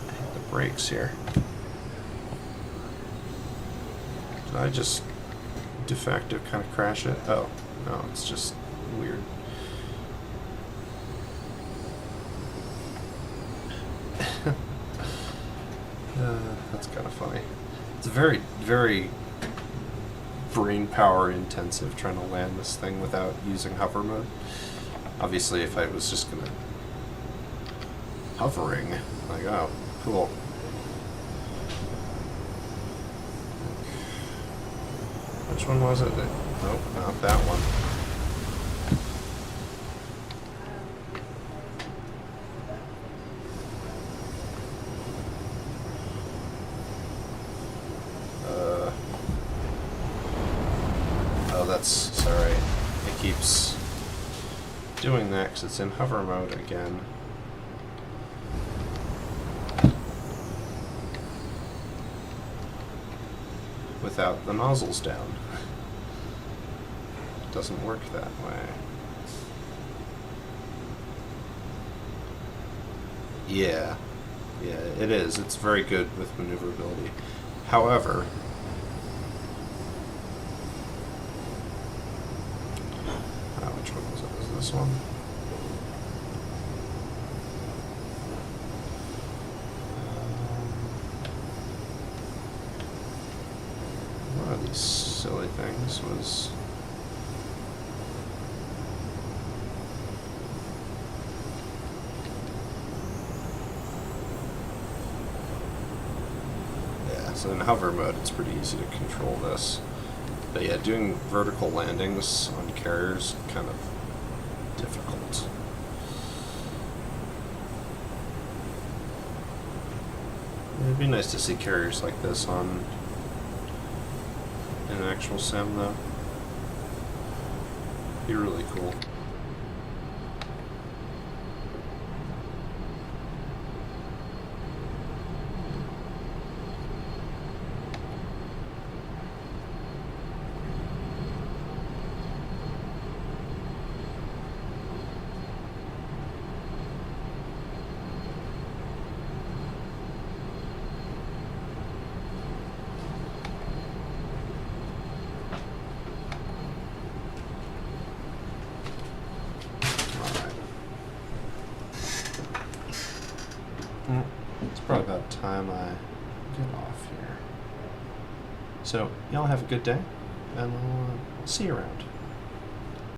Hit the brakes here. Did I just de facto kind of crash it? Oh, no, it's just weird. That's kind of funny. It's very, very brain power intensive trying to land this thing without using hover mode. Obviously, if I was just gonna hovering, like, oh, cool. Which one was it? Nope, not that one. Oh, that's sorry. It keeps doing that because it's in hover mode again. Without the nozzles down. It doesn't work that way. Yeah, it is. It's very good with maneuverability. However, which one was it? Was it this one? One of these silly things was... Yeah, so in hover mode it's pretty easy to control this. But yeah, doing vertical landings on carriers kind of difficult. It'd be nice to see carriers like this on in an actual sim, though. Be really cool. It's probably about time I get off here. So, y'all have a good day, and I'll see you around.